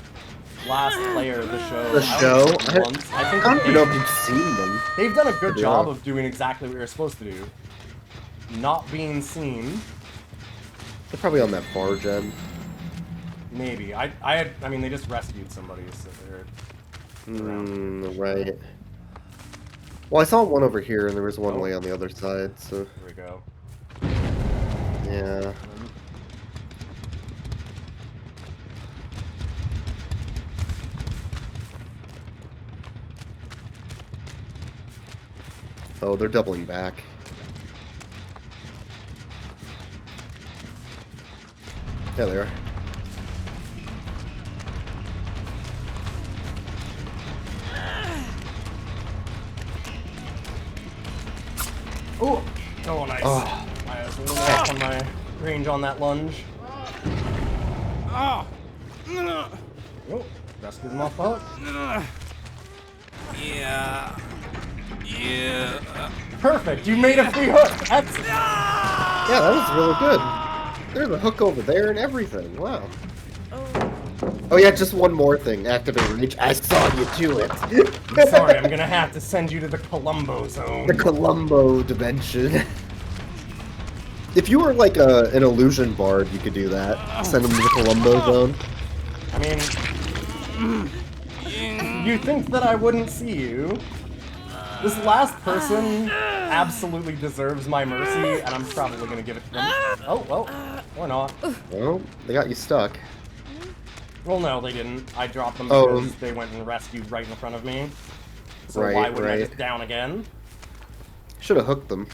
cool... last player of the show. The I show? only did it once. I think I don't know if they've, you've seen them. they've done a good Yeah. job of doing exactly what you're supposed to do. Not being seen. They're probably on that bar gen. Maybe. I mean, they just rescued somebody, so they're around. Right. Well, I saw one over here, and there was one Oh. way on the other side, so... Here we go. Yeah. Oh, they're doubling back. Yeah, they are. Oh, oh, nice. Oh. I was a little off on my range on that lunge. Oh, rescued him off the hook. Yeah. Perfect, you made a free hook. That's Yeah, that was really good. There's a hook over there and everything. Wow. Oh yeah, just one more thing. Activate reach. I saw you do it. sorry. I'm gonna have to send you to the Columbo zone. The Columbo dimension. If you were like an illusion bard, you could do that. Send them to the Columbo zone. I mean, you think that I wouldn't see you? This last person absolutely deserves my mercy, and I'm probably gonna give it to them. Oh, well, or not. Well, they got you stuck. Well, no, they didn't. I dropped them Oh. because they went and rescued right in front of me. So Right, why wouldn't I right. just down again? Should have hooked them.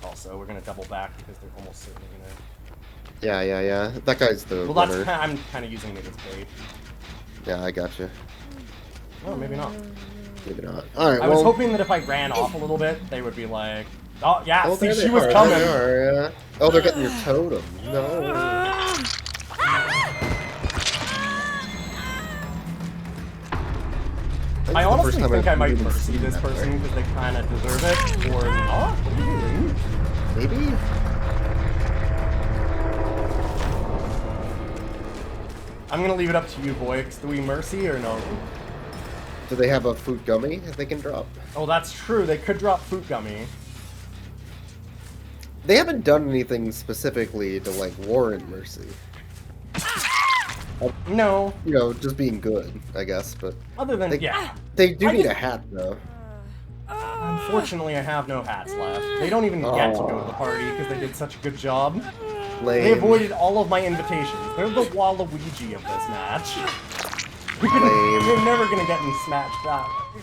Also, we're gonna double back because they're almost certainly gonna... Yeah. That guy's the Well, that's winner. I'm kind of using it as bait. Yeah, I gotcha. Oh, maybe not. Maybe not. Alright, I well... was hoping that if I ran off a little bit, they would be like, oh, yeah, Oh, see, there she they was are, coming. there they are, yeah. Oh, they're getting your totem. No. I honestly think I might even mercy seen this that person way. because they kind of deserve it, or not. What are you doing? Maybe? I'm gonna leave it up to you, Boyx. Do we mercy or no? Do they have a food gummy that they can drop? Oh, that's true. They could drop fruit gummy. They haven't done anything specifically to, like, warrant mercy. No. You know, just being good, I guess, but... Other than, They- yeah. They do I need just- a hat, though. Unfortunately, I have no hats left. They don't even get to go to the party because they did such a good job. Lame. They avoided all of my invitations. They're the Waluigi of this match. Lame. You're never gonna get me smashed that way.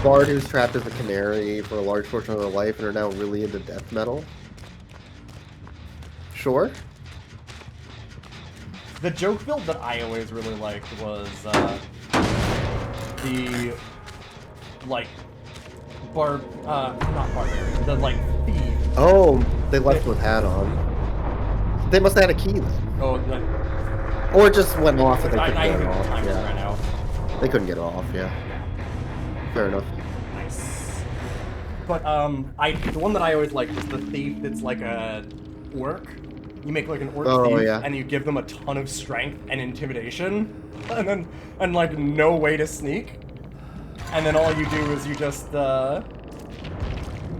Bard who's trapped as a canary for a large portion of their life and are now really into death metal. Sure. The joke build that I always really liked was the like not barbarian, the like thief. Oh, they left with hat on. They must have had a key then. Oh, Or it just went off and they I couldn't think get the it off. times ran Yeah. out. They couldn't get it off, yeah. Fair enough. Nice. But the one that I always liked was the thief that's like a orc. You make like an orc Oh, thief, yeah. and you give them a ton of strength and intimidation, and like no way to sneak. And then all you do is you just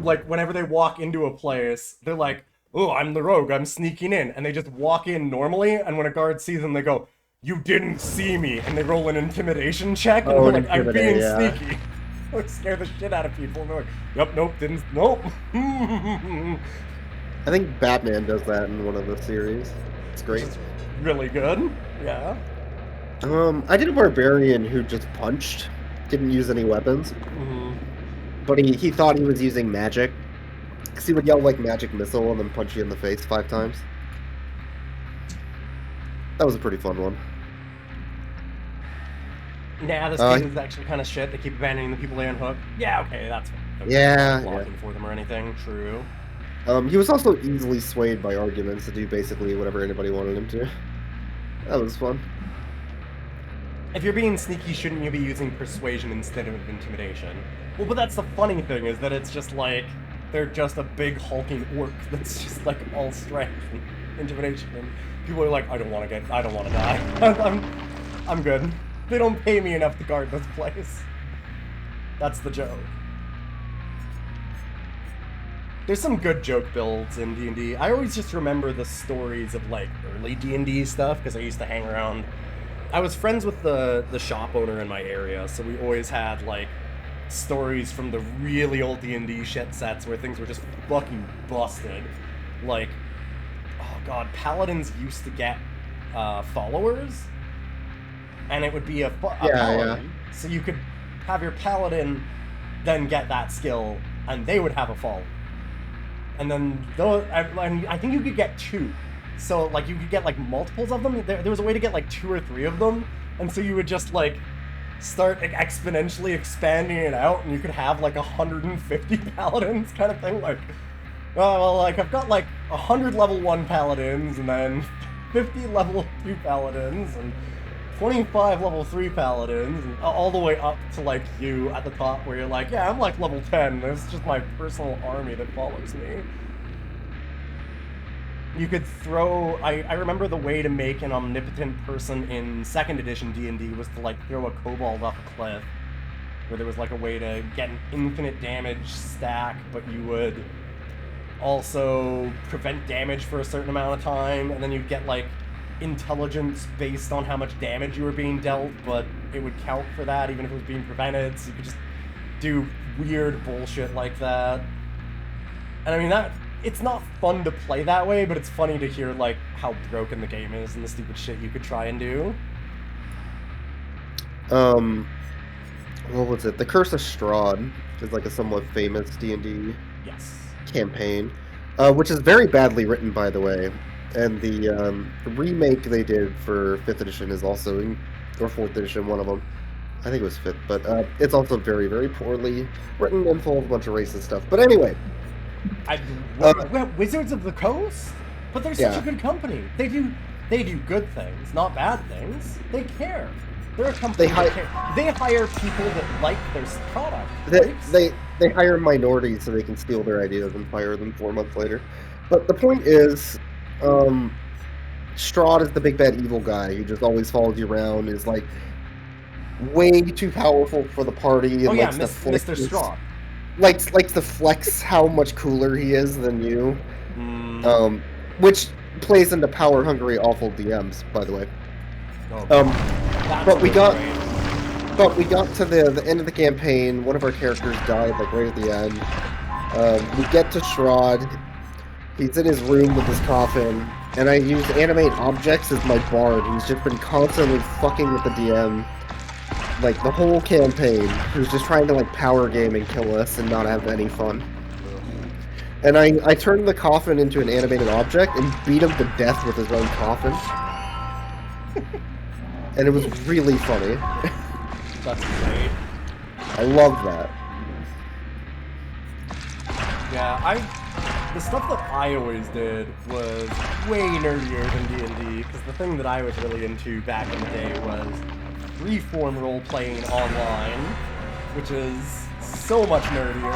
like whenever they walk into a place, they're like, "Oh, I'm the rogue. I'm sneaking in," and they just walk in normally. And when a guard sees them, they go, "You didn't see me," and they roll an intimidation check, and Oh, they're like, "I'm being intimidate, yeah. sneaky." Like scare the shit out of people. And they're like, "Yep, nope, didn't, nope." I think Batman does that in one of the series. It's great. Really good. Yeah. I did a barbarian who just punched, didn't use any weapons. but he thought he was using magic. Because he would yell like magic missile and then punch you in the face 5 times. That was a pretty fun one. Nah, this game is actually kind of shit. They keep abandoning the people they unhook. Yeah, okay, that's fine. Yeah, blocking for them or anything. True. He was also easily swayed by arguments to do basically whatever anybody wanted him to. That was fun. If you're being sneaky, shouldn't you be using persuasion instead of intimidation? Well, but that's the funny thing, is that it's just like, they're just a big hulking orc that's just like all strength and intimidation, and people are like, I don't want to die. I'm good. They don't pay me enough to guard this place. That's the joke. There's some good joke builds in D&D. I always just remember the stories of like early D&D stuff, because I used to hang around. I was friends with the shop owner in my area, so we always had like stories from the really old D&D shit sets where things were just fucking busted. Like, oh god, paladins used to get followers, and it would be a paladin. Yeah. So you could have your paladin then get that skill, and they would have a follower. And then, I think you could get 2. So, like, you could get, like, multiples of them. There was a way to get, like, 2 or 3 of them. And so you would just, like, start exponentially expanding it out, and you could have, like, 150 paladins kind of thing. Like, well, like, I've got, like, 100 level 1 paladins, and then 50 level 2 paladins, and 25 level 3 paladins, and all the way up to, like, you at the top where you're like, yeah, I'm, like, level 10. It's just my personal army that follows me. You could throw... I remember the way to make an omnipotent person in 2nd edition D&D was to, like, throw a kobold off a cliff, where there was, like, a way to get an infinite damage stack, but you would also prevent damage for a certain amount of time, and then you'd get, like, intelligence based on how much damage you were being dealt, but it would count for that even if it was being prevented, so you could just do weird bullshit like that. And I mean, it's not fun to play that way, but it's funny to hear, like, how broken the game is and the stupid shit you could try and do. What was it? The Curse of Strahd is, like, a somewhat famous D&D campaign, which is very badly written, by the way. And the remake they did for 5th edition is also or 4th edition, one of them. I think it was 5th, but it's also very, very poorly written and full of a bunch of racist stuff. But anyway. Wizards of the Coast? But they're such a good company. They do good things, not bad things. They care. They're a company that care. They hire people that like their product. They hire minorities so they can steal their ideas and fire them 4 months later. But the point is, Strahd is the big bad evil guy who just always follows you around, is like way too powerful for the party. And Mr. Strahd. Likes to flex how much cooler he is than you. Which plays into power-hungry, awful DMs, by the way. But we got to the end of the campaign. One of our characters died, like, right at the end. We get to Strahd. He's in his room with his coffin, and I use animate objects as my bard, who's just been constantly fucking with the DM, like, the whole campaign, who's just trying to, like, power game and kill us and not have any fun. And I turned the coffin into an animated object and beat him to death with his own coffin. And it was really funny. That's great. I love that. Yeah, the stuff that I always did was way nerdier than D&D, because the thing that I was really into back in the day was freeform role-playing online, which is so much nerdier.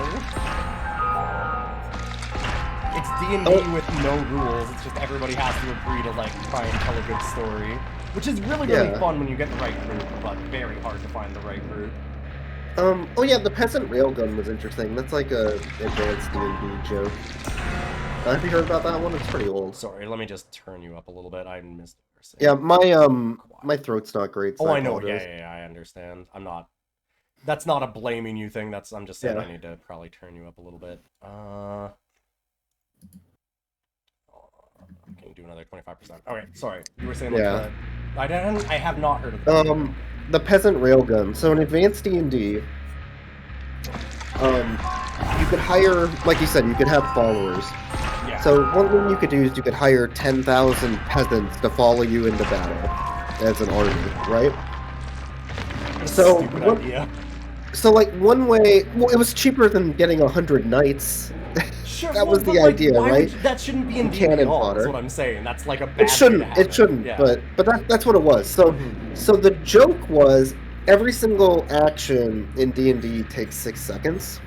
It's D&D with no rules, it's just everybody has to agree to, like, try and tell a good story, which is really, really fun when you get the right group, but very hard to find the right group. Oh yeah, the peasant railgun was interesting. That's like a advanced D&D joke. Have you heard about that one? It's pretty old. Sorry, let me just turn you up a little bit. I missed it. Yeah, my throat's not great. So I know. Yeah, I understand. I'm not. That's not a blaming you thing. I'm just saying I need to probably turn you up a little bit. Can you do another 25%? Okay, sorry. You were saying like I have not heard of that. The peasant railgun. So in advanced D&D, you could hire, like you said, you could have followers. Yeah. So one thing you could do is you could hire 10,000 peasants to follow you into battle as an army, right? So Stupid what, idea. so like one way, well, it was cheaper than getting 100 knights. Sure, That well, was the but, like, idea, why right? that shouldn't be in And D&D at cannon all, fodder. is what I'm saying. That's like a bad It way to shouldn't. have It shouldn't. Yeah. But that's what it was. So Mhm. so the joke was every single action in D&D takes 6 seconds.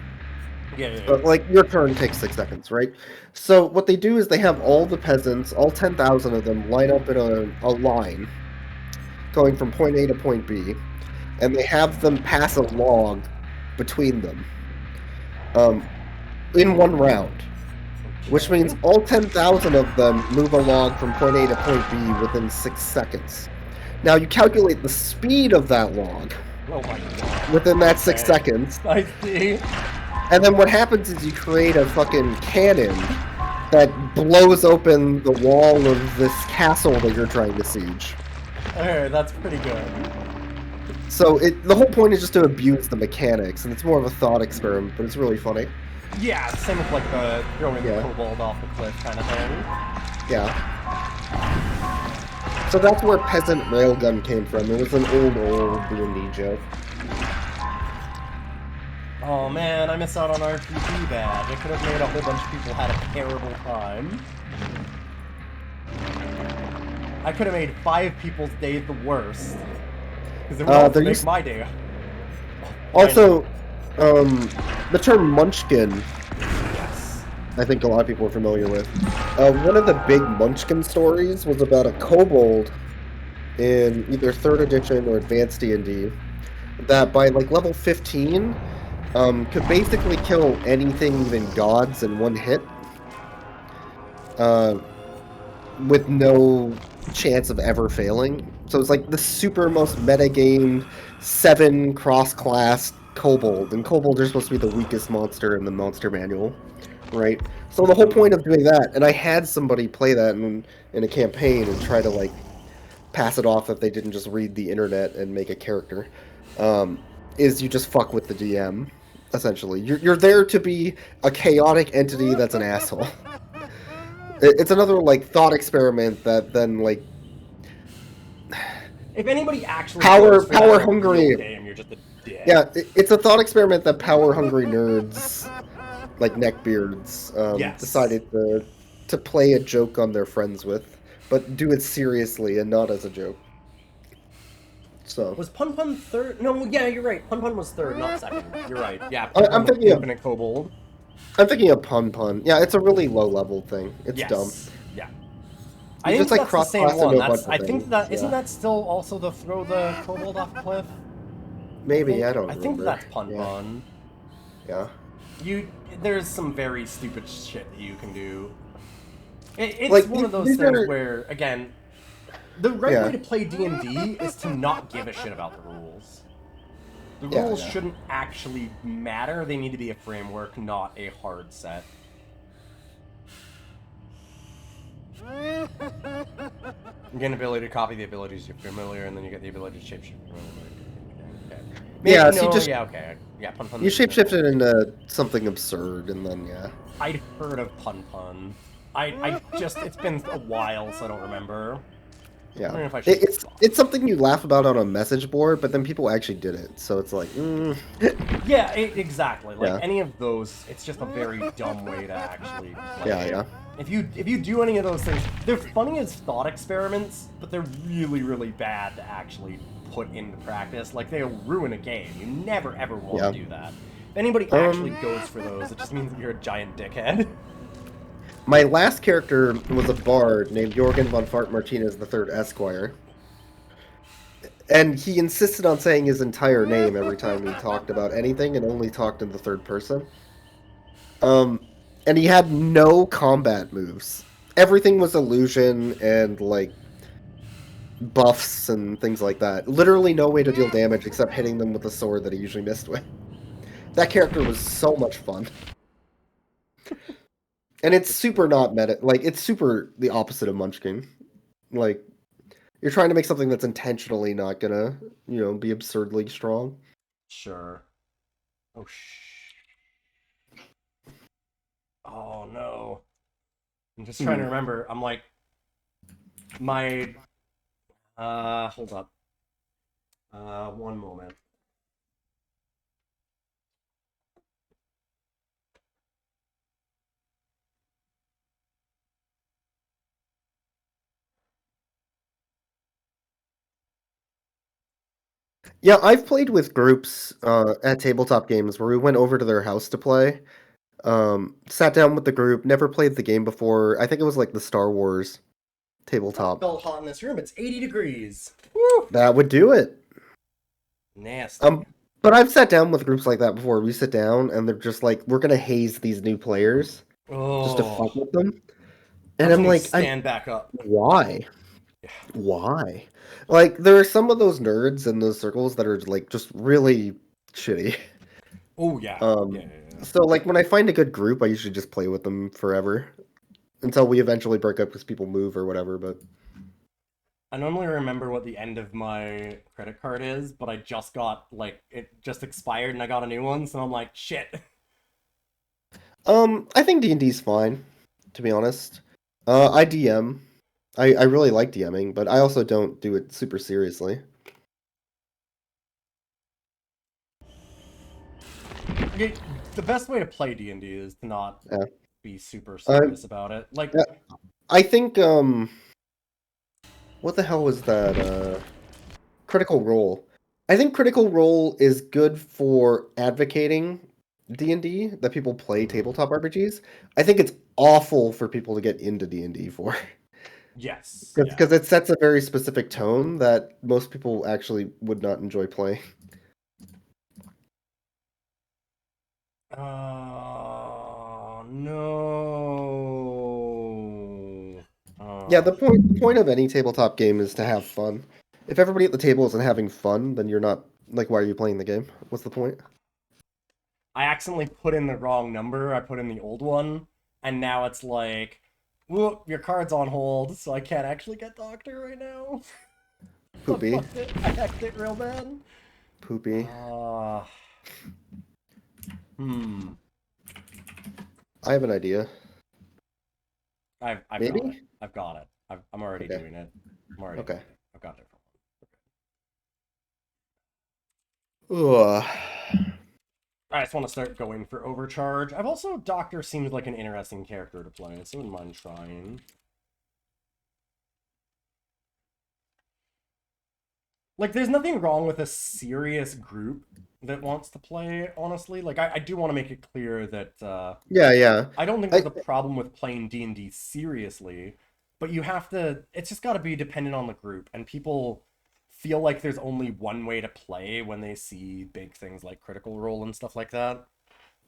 Yeah. Like your turn takes 6 seconds, right? So what they do is they have all the peasants, all 10,000 of them, line up in a line, going from point A to point B, and they have them pass a log between them, in one round. Which means all 10,000 of them move a log from point A to point B within 6 seconds. Now you calculate the speed of that log Oh my god. within that 6 Okay. seconds, I see. and then what happens is you create a fucking cannon that blows open the wall of this castle that you're trying to siege. Alright, that's pretty good. So the whole point is just to abuse the mechanics, and it's more of a thought experiment, but it's really funny. Yeah, same with like the throwing Yeah. the kobold off the cliff kind of thing. Yeah. So that's where peasant railgun came from. It was an old D&D joke. Oh man, I missed out on RPG badge. I could have made a whole bunch of people had a terrible time. I could have made 5 people's day the worst. Because it would also there make used- my day. Also, the term munchkin, Yes. I think a lot of people are familiar with. One of the big munchkin stories was about a kobold in either 3rd edition or advanced D&D that by like level 15 could basically kill anything, even gods, in one hit. With no chance of ever failing. So it's like the super most metagamed 7 cross-class kobold, and kobolds are supposed to be the weakest monster in the monster manual, right? So the whole point of doing that, and I had somebody play that in a campaign and try to like pass it off that they didn't just read the internet and make a character, is you just fuck with the DM. Essentially, you're there to be a chaotic entity that's an asshole. It's another like thought experiment that then like If anybody actually Power- goes for that power in a hungry. real game, you're just a dick. yeah, it's a thought experiment that power hungry nerds like neckbeards Yes. decided to play a joke on their friends with, but do it seriously and not as a joke. So Was Pun Pun third? No, yeah, you're right. Pun Pun was third, not second. You're right. Yeah, I'm Pun Pun was thinking of- Infinite Kobold. I'm thinking of pun. Yeah, it's a really low level thing. It's Yes. dumb. Yeah. You I think just, like, that's the same cross-class one. into a That's, bunch I of think things, that yeah. isn't that still also the throw the kobold off a cliff? Maybe I don't I remember. think that's Pun Yeah. Pun. Yeah. There's some very stupid shit that you can do. It's Like, one of those these things are- where, again, the right Yeah. way to play D&D is to not give a shit about the rules. The Yeah, rules yeah. shouldn't actually matter. They need to be a framework, not a hard set. You get an ability to copy the abilities you're familiar, and then you get the ability to shapeshift. Okay. Yeah, no, so you just- yeah, okay. Yeah, Pun Pun. You shapeshifted into something absurd, and then yeah. I'd heard of Pun Pun. I just, it's been a while, so I don't remember. I don't know Yeah, if I should it's something you laugh about on a message board, but then people actually did it, so it's like, Yeah, exactly. Like Yeah. any of those, it's just a very dumb way to actually play. yeah. If you do any of those things, they're funny as thought experiments, but they're really, really bad to actually put into practice. Like, they'll ruin a game. You never, ever want Yeah. to do that. If anybody actually goes for those, it just means that you're a giant dickhead. My last character was a bard named Jorgen von Fart Martinez III Esquire. And he insisted on saying his entire name every time he talked about anything and only talked in the third person. And he had no combat moves. Everything was illusion and, like, buffs and things like that. Literally no way to deal damage except hitting them with a sword that he usually missed with. That character was so much fun. And it's super not meta. Like, it's super the opposite of Munchkin. Like, you're trying to make something that's intentionally not gonna, be absurdly strong. Sure. Oh, Oh no. I'm just trying to remember. I'm like my hold up. One moment. Yeah, I've played with groups at tabletop games where we went over to their house to play. Sat down with the group, never played the game before. I think it was like the Star Wars tabletop. Felt hot in this room. It's 80 degrees. Woo! That would do it. Nasty. But I've sat down with groups like that before. We sit down and they're just like, we're gonna haze these new players just to fuck with them. And I'm like, stand back up. Why? Why? Like, there are some of those nerds in those circles that are like just really shitty. Oh yeah. So like when I find a good group, I usually just play with them forever until we eventually break up because people move or whatever. But I normally remember what the end of my credit card is, but I just got it just expired and I got a new one, so I'm like, shit. I think D&D's fine, to be honest. I DM. I really like DMing, but I also don't do it super seriously. The best way to play D&D is to not be super Uh, serious about it. Like, I think what the hell was that? Critical Role. I think Critical Role is good for advocating D&D, that people play tabletop RPGs. I think it's awful for people to get into D&D for. yes. Because it sets a very specific tone that most people actually would not enjoy playing. No. Yeah, the point of any tabletop game is to have fun. If everybody at the table isn't having fun, then you're not, like, why are you playing the game? What's the point? I accidentally put in the wrong number. I put in the old one, and now it's like, whoop, your card's on hold, so I can't actually get Doctor right now. Poopy. I hacked it real bad. Poopy. I have an idea. I've Maybe? got it. I've got it. I'm already doing it. I'm already Okay. I've got it. Ugh. I just want to start going for Overcharge. I've also, Doctor seems like an interesting character to play, so I wouldn't mind trying. Like, there's nothing wrong with a serious group that wants to play, honestly. Like, I do want to make it clear that, Yeah. I don't think there's a problem with playing D&D seriously, but you have to, it's just got to be dependent on the group, and people feel like there's only one way to play when they see big things like Critical Role and stuff like that.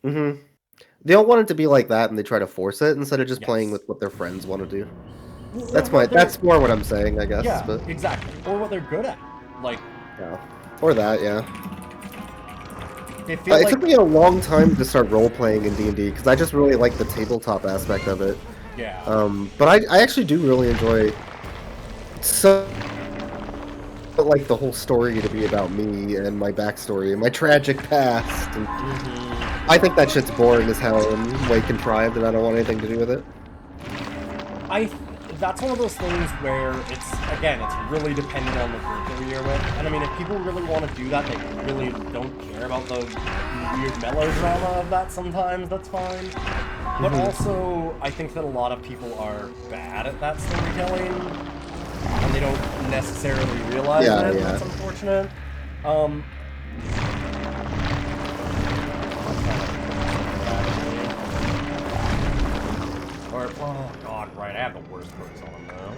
Mm-hmm. They all want it to be like that, and they try to force it instead of just Yes. playing with what their friends want to do. Well, That's more what I'm saying, I guess. Yeah, but exactly. Or what they're good at. Like, yeah, or that, yeah. they feel It like, took me a long time to start role playing in D&D because I just really like the tabletop aspect of it. yeah. But I actually do really enjoy like the whole story to be about me and my backstory and my tragic past. And I think that shit's boring as hell and way contrived, and I don't want anything to do with it. That's one of those things where it's really dependent on the group that you're with. And I mean, if people really want to do that, they really don't care about the weird melodrama of that sometimes, that's fine. But also, I think that a lot of people are bad at that storytelling, and they don't necessarily realize it. That's unfortunate. Oh god, right, I have the worst perks on him now.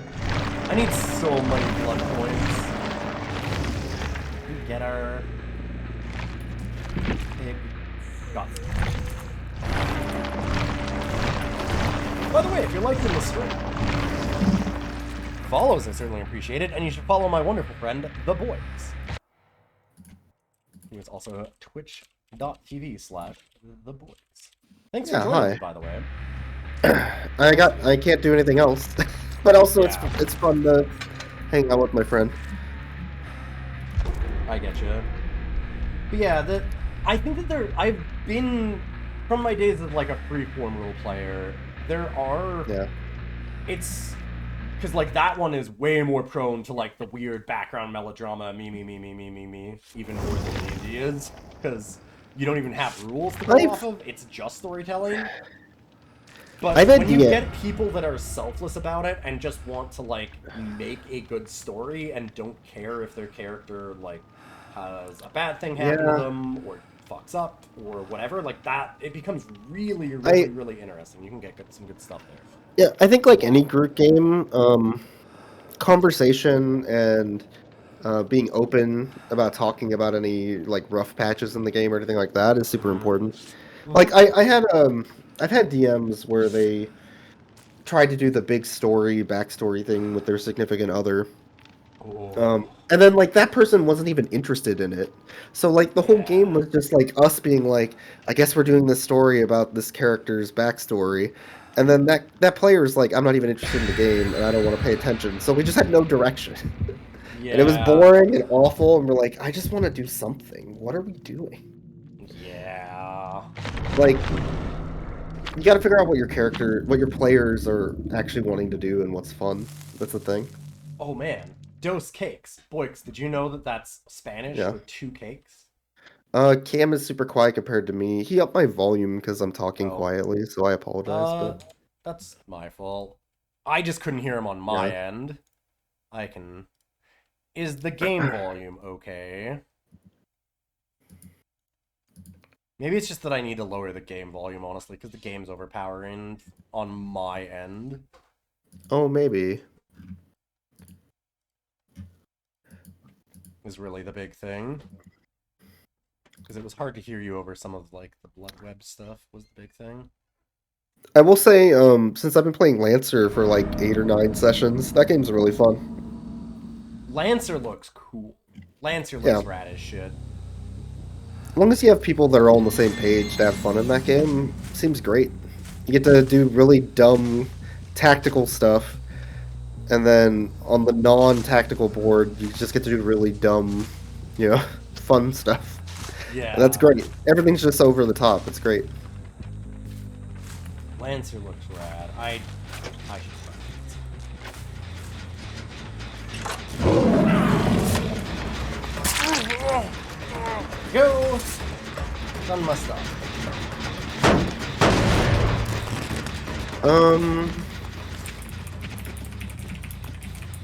I need so many blood points. Get her. Pig. Got it. By the way, if you're liking the stream, follows are certainly appreciated, and you should follow my wonderful friend, The Boys. He is also twitch.tv/The Boys. Thanks for joining, by the way. I can't do anything else, but also it's fun to hang out with my friend. I get you. But yeah, I think that I've been from my days as like a freeform role player, there are Yeah. it's because like that one is way more prone to like the weird background melodrama, me, even more than the indie is, because you don't even have rules to go off of. It's just storytelling. But when you get people that are selfless about it and just want to like make a good story and don't care if their character like has a bad thing happen to them or fucks up or whatever, like that, it becomes really interesting. You can get some good stuff there. Yeah, I think like any group game, conversation and being open about talking about any like rough patches in the game or anything like that is super important. Like I've had DMs where they tried to do the big story backstory thing with their significant other. And then like that person wasn't even interested in it. So like the whole game was just like us being like, I guess we're doing this story about this character's backstory. And then that player's like, I'm not even interested in the game and I don't want to pay attention. So we just had no direction. Yeah. And it was boring and awful and we're like, I just want to do something. What are we doing? Yeah. Like you got to figure out what your players are actually wanting to do and what's fun. That's the thing. Oh man. Dos cakes. Boix, did you know that that's Spanish for two cakes? Cam is super quiet compared to me. He upped my volume because I'm talking quietly, so I apologize. But that's my fault. I just couldn't hear him on my end. I can... Is the game volume okay? Maybe it's just that I need to lower the game volume, honestly, because the game's overpowering on my end. Oh, maybe. Is really the big thing. Because it was hard to hear you over some of, like, the blood web stuff was the big thing. I will say, since I've been playing Lancer for, like, 8 or 9 sessions, that game's really fun. Lancer looks cool. Lancer looks rad as shit. As long as you have people that are all on the same page to have fun in that game, seems great. You get to do really dumb tactical stuff, and then on the non-tactical board, you just get to do really dumb, fun stuff. Yeah. And that's great. Everything's just over the top. It's great. Lancer looks rad. I should try it. Go! Done my stuff.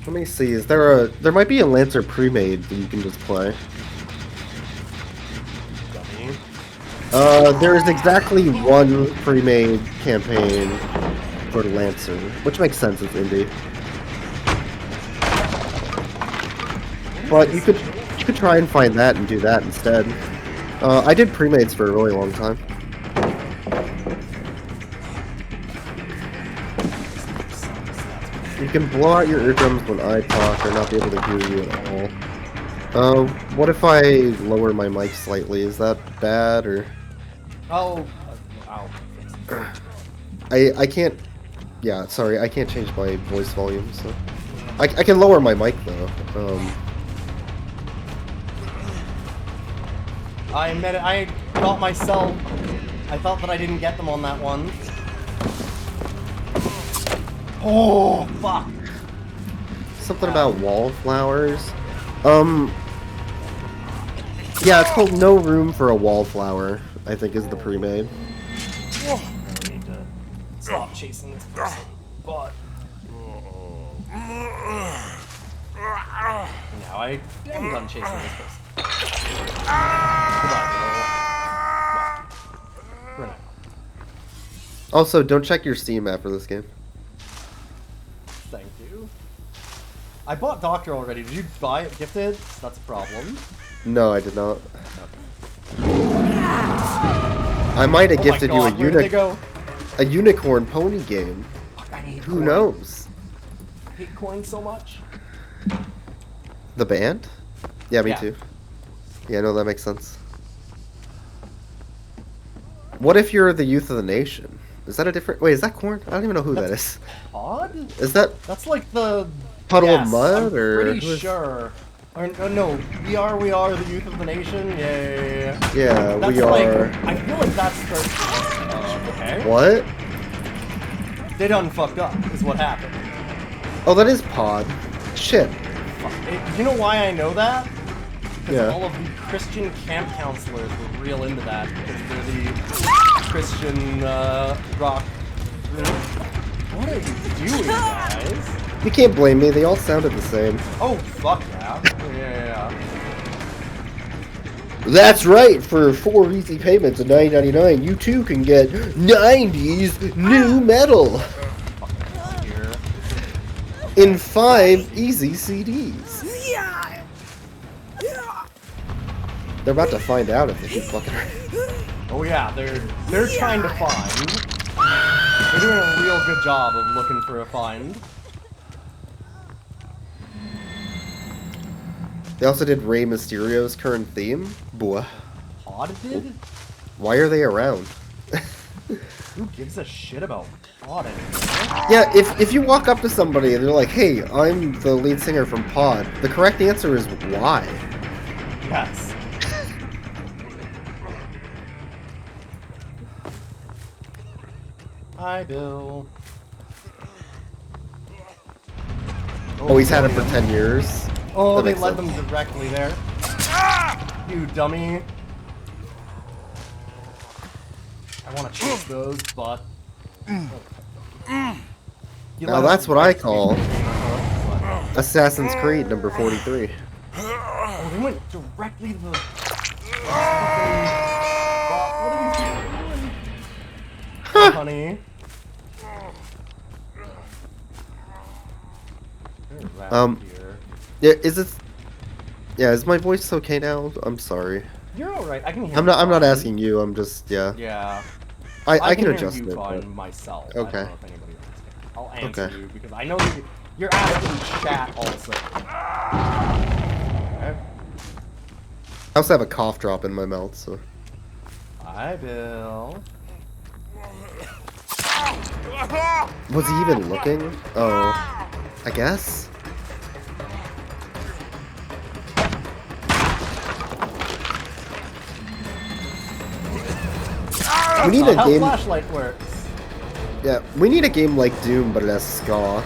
Let me see. There might be a Lancer pre-made that you can just play. There's exactly one pre-made campaign for Lancer, which makes sense, it's indie. But you could try and find that and do that instead. I did pre-mades for a really long time. You can blow out your eardrums when I talk or not be able to hear you at all. What if I lower my mic slightly? Is that bad, or...? Ow. I can't... Yeah, sorry, I can't change my voice volume, so... I can lower my mic, though. I got myself... I thought that I didn't get them on that one. Oh, fuck! Something about wallflowers? Yeah, it's called No Room for a Wallflower, I think is the pre-made. I need to stop chasing this person, but... Now I am done chasing this person. Goodbye, Also, don't check your Steam after this game. Thank you. I bought Doctor already. Did you buy it gifted? That's a problem. No, I did not. I might have gifted you a unicorn pony game. Who knows? I hate coins so much. The band? Yeah, me too. Yeah, no, that makes sense. What if you're the youth of the nation? Is that a different... Wait, is that corn? I don't even know who that is. Pod? Is that... That's like the... Puddle of Mud, I'm or... pretty sure. Or, no, we are the youth of the nation? Yeah. Yeah, That's we are... I feel like that's the Okay. What? They done fucked up, is what happened. Oh, that is Pod. Shit. Fuck. You know why I know that? Because Yeah. all of the Christian camp counselors were real into that, because they're the Christian rock group. What are you doing, guys? You can't blame me, they all sounded the same. Oh, fuck yeah. Yeah. That's right, for 4 easy payments of $9.99, you too can get 90s new metal Here. in 5 easy CDs. They're about to find out if they keep fucking around. Oh yeah, they're trying to find. They're doing a real good job of looking for a find. They also did Rey Mysterio's current theme. Boah. Pod did? Why are they around? Who gives a shit about Pod anymore? Yeah, if you walk up to somebody and they're like, hey, I'm the lead singer from Pod, the correct answer is why? Yes. Hi, Bill. Oh, he's had it for 10 years. Oh, That they makes led sense. them directly there. You dummy. I want to chase those, but... You Now let that's them what I directly call between the hooks, but- Assassin's Creed number 43. Oh, they went directly to the... What are these people doing? Oh, honey. They're around here. Yeah, is it? Yeah, is my voice okay now? I'm sorry. You're alright, I can hear I'm you not fine. asking you. I'm just yeah. Yeah. I can hear adjust you it. fine But... myself. I Okay. don't know if anybody else can. I'll answer Okay. you because I know you're asking chat also. Okay. I also have a cough drop in my mouth, so. Hi, Bill. Was he even looking? Oh, I guess. We need a How game. flashlight works. Yeah, we need a game like Doom, but it has ska.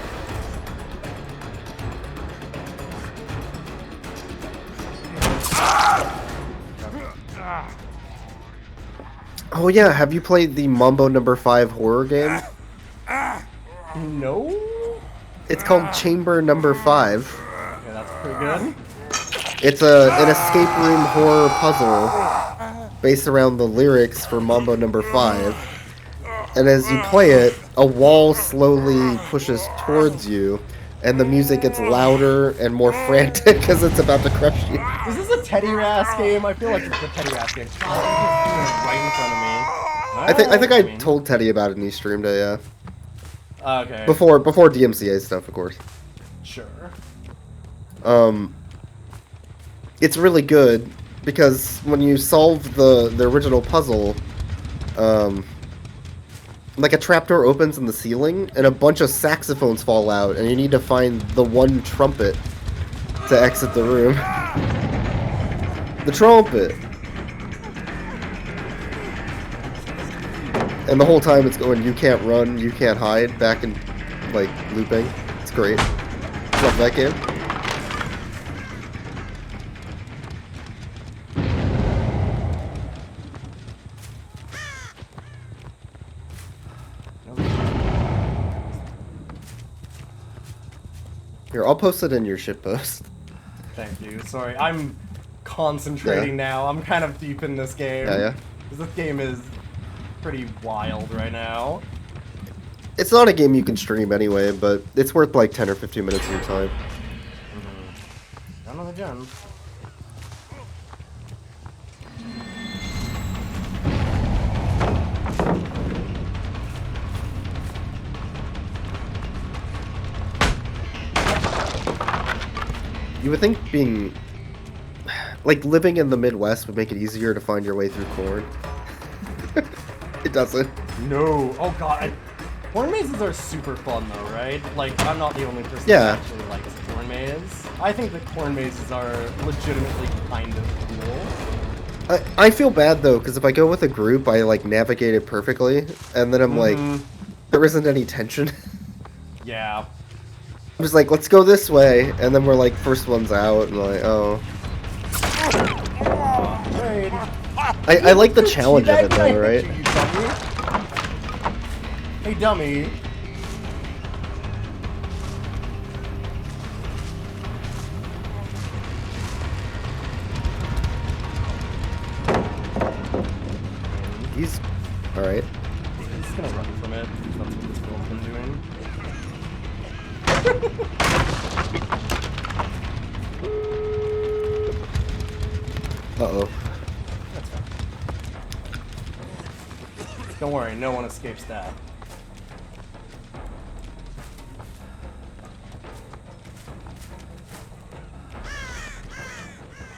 Oh yeah, have you played the Mambo Number 5 horror game? No? It's called Chamber Number 5. Okay, that's pretty good. It's an escape room horror puzzle based around the lyrics for Mambo Number 5. And as you play it, a wall slowly pushes towards you, and the music gets louder and more frantic because it's about to crush you. Is this a Teddy Ras game? I feel like it's a Teddy Ras game. God, he's doing it right in front of me. I think I mean, told Teddy about it and he streamed it, yeah. Okay. Before DMCA stuff, of course. Sure. It's really good because when you solve the original puzzle, like a trapdoor opens in the ceiling and a bunch of saxophones fall out and you need to find the one trumpet to exit the room. The trumpet. And the whole time it's going, you can't run, you can't hide, back and, like, looping. It's great. Love that game. Here, I'll post it in your shitpost. Thank you. Sorry, I'm concentrating now. I'm kind of deep in this game. Yeah. Because this game is pretty wild right now. It's not a game you can stream anyway, but it's worth like 10 or 15 minutes of your time. Another gun. You would think being, like, living in the Midwest would make it easier to find your way through corn. It doesn't. No. Oh god. Corn mazes are super fun though, right? Like, I'm not the only person Yeah. who actually likes corn maze. I think the corn mazes are legitimately kind of cool. I feel bad though, because if I go with a group, I like navigate it perfectly, and then I'm like, there isn't any tension. Yeah. I'm just like, let's go this way, and then we're like, first one's out, and like, oh. Wait. I like the challenge of it Teabag, though, I right? hate you, dummy. Hey, dummy. He's alright. He's just gonna run from it. That's what this girl's been doing. Uh-oh. That's fine. Don't worry, no one escapes that.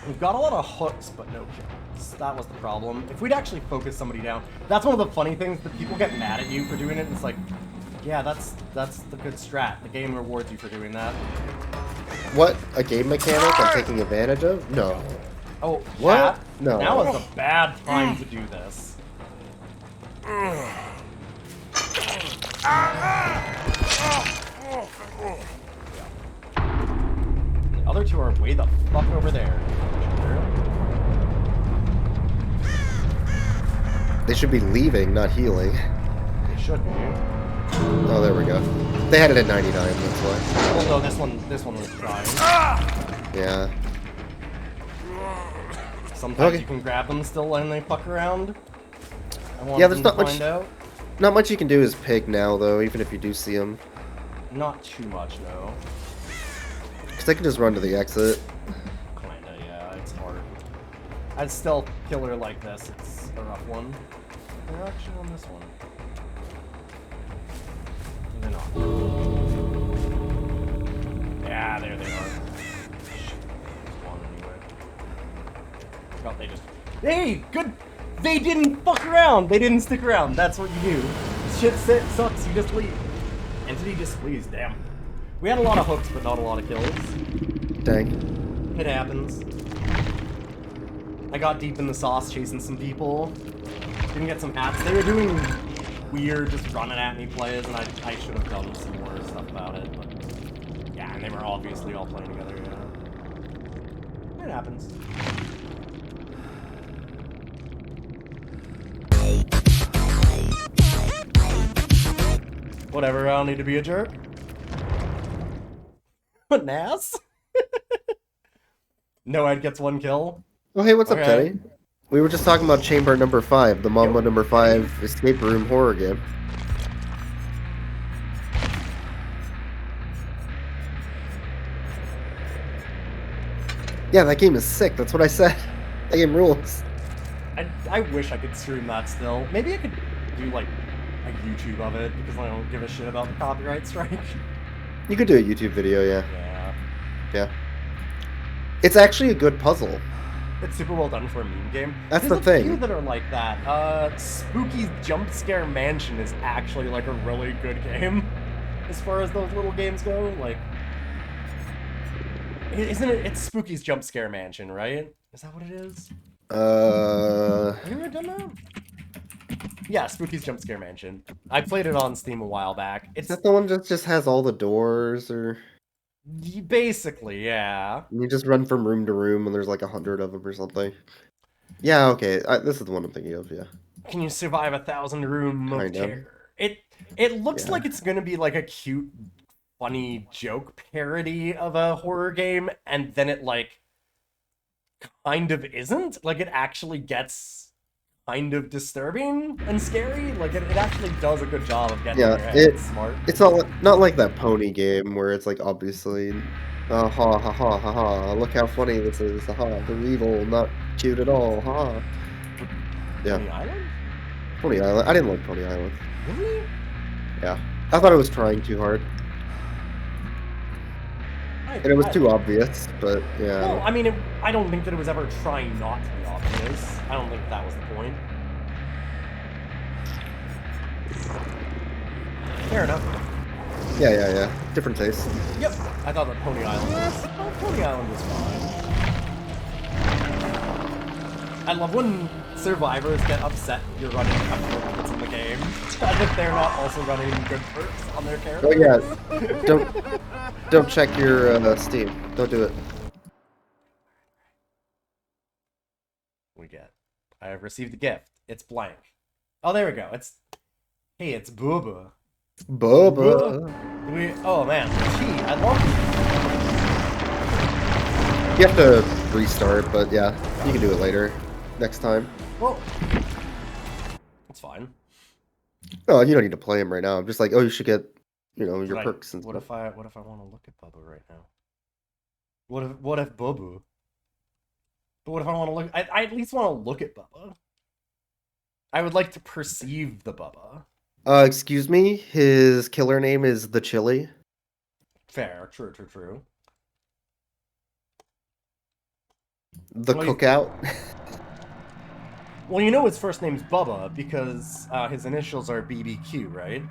We've got a lot of hooks, but no kills. That was the problem. If we'd actually focus somebody down, that's one of the funny things that people get mad at you for doing it. It's like, yeah, that's the good strat. The game rewards you for doing that. What? A game mechanic I'm taking advantage of? No. Oh, What? chat? No. Now is a bad time to do this. The other two are way the fuck over there. They should be leaving, not healing. They should be. Oh, there we go. They had it at 99, that's why. Well, no, this one was trying. Yeah. Sometimes Okay. you can grab them still when they fuck around. I want Yeah, them there's to not find much- out. Not much you can do as pig now, though, even if you do see them. Not too much, no. Because they can just run to the exit. Kinda, yeah, it's hard. As stealth killer like this, it's a rough one. They're actually on this one. They're not. Yeah, there they are. Shit, there's one anyway. God, they just. Hey, good. They didn't fuck around. They didn't stick around. That's what you do. Shit sucks. You just leave. Entity displeased. Damn. We had a lot of hooks, but not a lot of kills. Dang. It happens. I got deep in the sauce chasing some people. Didn't get some hats. They were doing weird, just running at me plays, and I should have done some more stuff about it. But yeah, and they were obviously all playing together. Yeah, it happens. Whatever. I don't need to be a jerk. What Nas? No Ed gets one kill. Oh, hey, what's up, Okay. Teddy? We were just talking about Chamber number 5, the Mambo number 5 escape room horror game. Yeah, that game is sick. That's what I said. That game rules. I wish I could stream that still. Maybe I could do like a YouTube of it because I don't give a shit about the copyright strike. You could do a YouTube video, yeah. Yeah. Yeah. It's actually a good puzzle. It's super well done for a meme game. That's There's the a thing. few that are like that. Spooky's Jump Scare Mansion is actually like a really good game. As far as those little games go, like... Isn't it? It's Spooky's Jump Scare Mansion, right? Is that what it is? Have you ever done that? Yeah, Spooky's Jump Scare Mansion. I played it on Steam a while back. Is It's that the one that just has all the doors, or basically, yeah. you just run from room to room and there's like 100 of them or something? Yeah, okay. This is the one I'm thinking of, yeah. Can you survive 1,000 room of Kind of. terror? It looks Yeah. like it's gonna be like a cute, funny joke parody of a horror game, and then it like kind of isn't. Like it actually gets kind of disturbing and scary. Like it actually does a good job of getting Yeah, in your head. It's smart. It's not like that pony game where it's like obviously, ha ha ha ha ha, look how funny this is, ha, they're evil, not cute at all, ha. Yeah, Pony Island? Pony Island. I didn't like Pony Island. Really? Yeah, I thought it was trying too hard, and it was too obvious. But yeah, Well, I mean, I don't think that it was ever trying not to be obvious. I don't think that was the point. Fair enough. yeah. Different taste. Yep. I thought that Pony Island was fine. I love when survivors get upset you're running perks in the game, as if they're not also running good perks on their character. Oh yeah, don't check your Steam. Don't do it. We get. I have received a gift. It's blank. Oh, there we go. Hey, it's Booba. Bubba. Oh man, tea. I love You have to restart, but yeah, you can do it later, next time. Well, it's fine. Oh, you don't need to play him right now. I'm just like, oh, you should get, your perks and what stuff. What if I want to look at Bubba right now? What if Bubba? But what if I want to look? I at least want to look at Bubba. I would like to perceive the Bubba. Excuse me. His killer name is the Chili. Fair, true. The Well, Cookout. Well, you know his first name's Bubba because his initials are BBQ, right?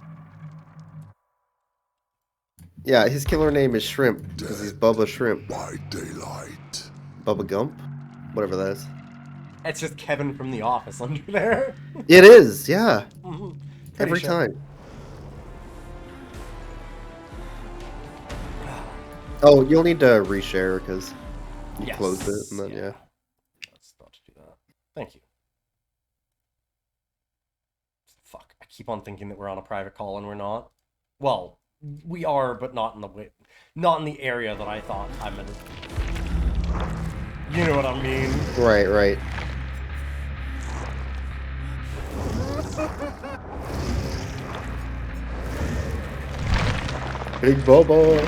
Yeah, his killer name is Shrimp because he's Bubba Shrimp. By daylight. Bubba Gump, whatever that is. It's just Kevin from The Office under there. It is, yeah. Every sure. time. Oh, you'll need to reshare because you closed it, and then yeah. Let's not do that. Thank you. Fuck! I keep on thinking that we're on a private call and we're not. Well, we are, but not in the area that I thought I'm in. You know what I mean? Right. Big Bubba.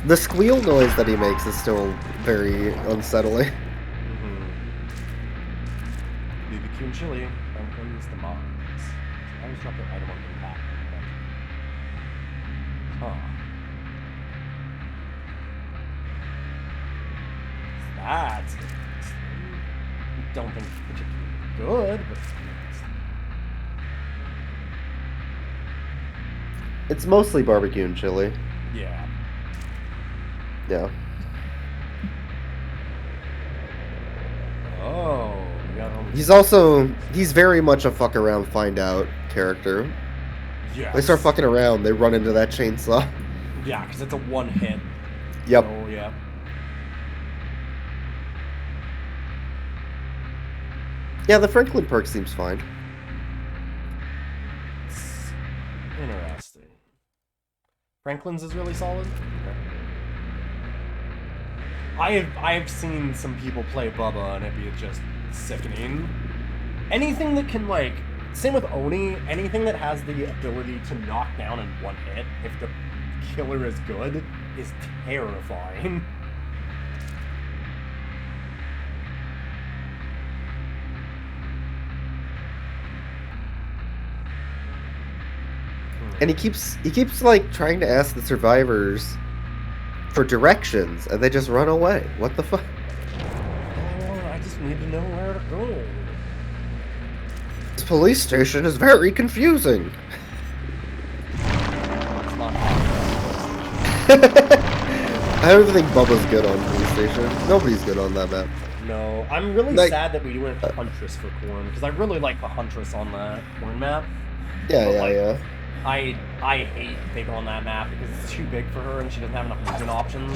The squeal noise that he makes is still very unsettling. BBQ and chili. Franklin's the mods. I was not the item on impact. Huh. That's interesting. Don't think it's particularly good, but It's mostly barbecue and chili. yeah. Yeah. Oh, we got home. He's very much a fuck around, find out character. Yeah. They start fucking around, they run into that chainsaw. Yeah, because it's a one hit. Yep. Oh, yeah. Yeah, the Franklin perk seems fine. It's interesting. Franklin's is really solid. Okay. I've seen some people play Bubba and it be just sickening. Anything that can same with Oni, anything that has the ability to knock down in one hit, if the killer is good, is terrifying. And he keeps trying to ask the survivors for directions, and they just run away. What the fuck? Oh, I just need to know where to go. This police station is very confusing. It's not I don't think Bubba's good on police station. Nobody's good on that map. No, I'm really sad that we went Huntress for Corn, because I really like the Huntress on the Corn map. Yeah. I hate Big on that map because it's too big for her and she doesn't have enough movement options.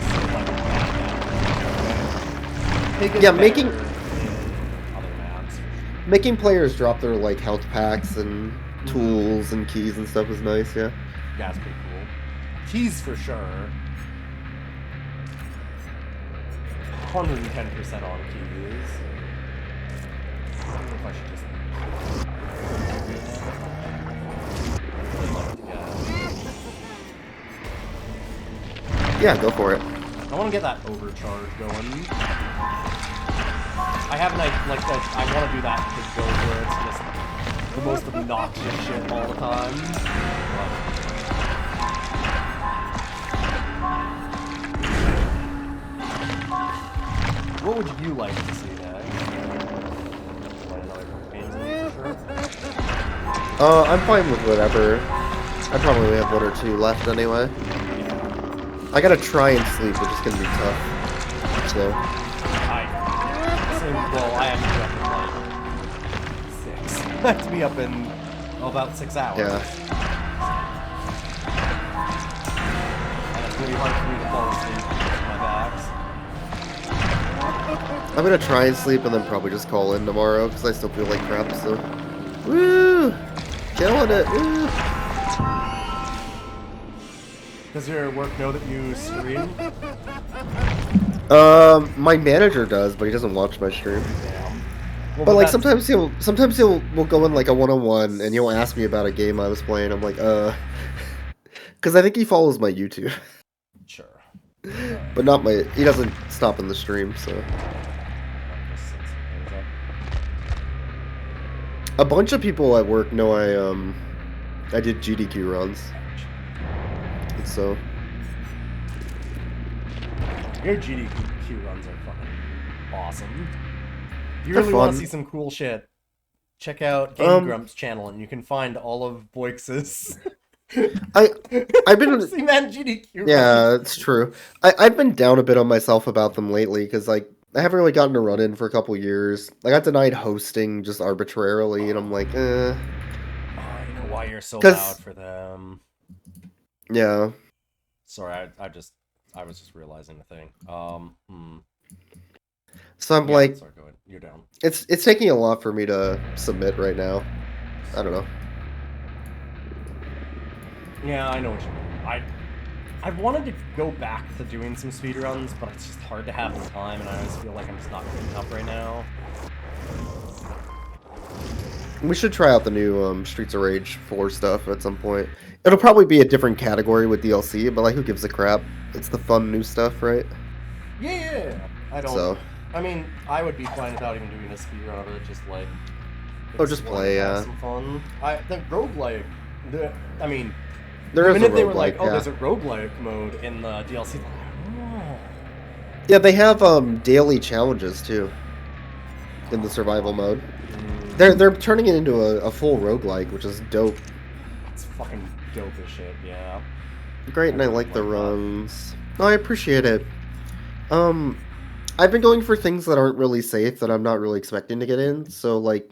Yeah, making other maps. Making players drop their health packs and tools and keys and stuff is nice, yeah. Yeah, it's pretty cool. Keys for sure. 110% on keys. I don't know if I should just... Yeah, go for it. I want to get that overcharge going. I have I want to do that big build where it's just the most obnoxious shit all the time. What would you like to see next? Play another campaign for sure. I'm fine with whatever. I probably have one or two left anyway. I gotta try and sleep, which is gonna be tough. So. Well, I have to be up in like 6. I have to be up in about 6 hours. Yeah. And it's really hard for me to fall asleep because of my backs. I'm gonna try and sleep and then probably just call in tomorrow because I still feel like crap. So, woo, killing it. Woo. Does your work know that you stream? My manager does, but he doesn't watch my stream. Damn. Well, But like that's- sometimes we'll go in like a one-on-one and he'll ask me about a game I was playing. I'm like, because I think he follows my YouTube, Sure. but not my. He doesn't stop in the stream. So a bunch of people at work know I did GDQ runs. And so Your GDQ runs are fucking awesome. If you They're really want to fun. see some cool shit, check out Game Grumps channel and you can find all of Boix's I've been see man GDQ yeah, it's true. I've been down a bit on myself about them lately because like I haven't really gotten to run in for a couple years. I got denied hosting just arbitrarily, and I'm like, Oh, I know why you're so 'Cause- loud for them. yeah. Sorry, I was just realizing the thing. So I'm Yeah, like, sorry, go ahead. You're down. it's taking a lot for me to submit right now. I don't know. Yeah, I know what you mean. I've wanted to go back to doing some speedruns, but it's just hard to have the time, and I always feel like I'm just not good enough right now. We should try out the new Streets of Rage 4 stuff at some point. It'll probably be a different category with DLC, but like, who gives a crap? It's the fun new stuff, right? Yeah, I don't. So, I mean, I would be fine without even doing a speedrun of it, just like. Oh, just play, have yeah. some fun. The roguelike. I mean, there the is a minute they were like, roguelike, "Oh, yeah. there's a roguelike mode in the DLC," like, oh. Yeah, they have daily challenges too in the survival mode. They're turning it into a full roguelike, which is dope. It's fucking dope as shit, yeah. Great, and I like the runs. No, I appreciate it. I've been going for things that aren't really safe that I'm not really expecting to get in, so like,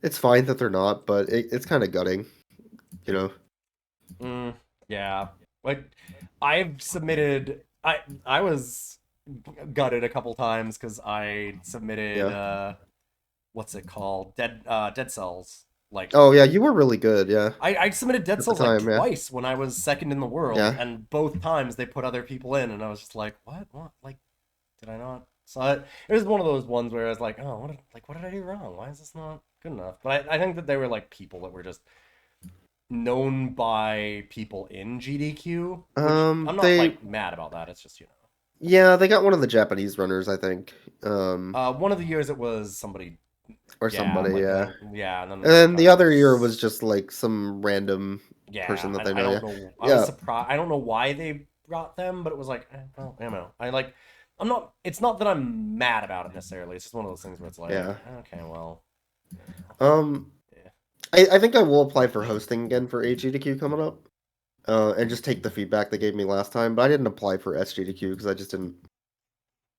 it's fine that they're not, but it's kind of gutting, you know. Yeah. Like, I've submitted. I was gutted a couple times because I submitted. What's it called? Dead Cells. Like. Oh yeah, you were really good, yeah. I submitted Dead the Cells time, like yeah. twice when I was second in the world, Yeah. and both times they put other people in, and I was just like, what? Like, did I not? So it was one of those ones where I was like, oh, what did I do wrong? Why is this not good enough? But I think that they were like people that were just known by people in GDQ. Which I'm not like mad about that. It's just, you know. Yeah, they got one of the Japanese runners, I think. One of the years it was somebody. Or somebody, like, yeah. yeah, And then the other year was just like some random person that they I know. don't know. I Yeah. was surprised. I don't know why they brought them, but it was like, well, I don't know. I'm not. It's not that I'm mad about it necessarily. It's just one of those things where it's like, Yeah. okay, well. I think I will apply for hosting again for HGDQ coming up. And just take the feedback they gave me last time, but I didn't apply for SGDQ because I just didn't.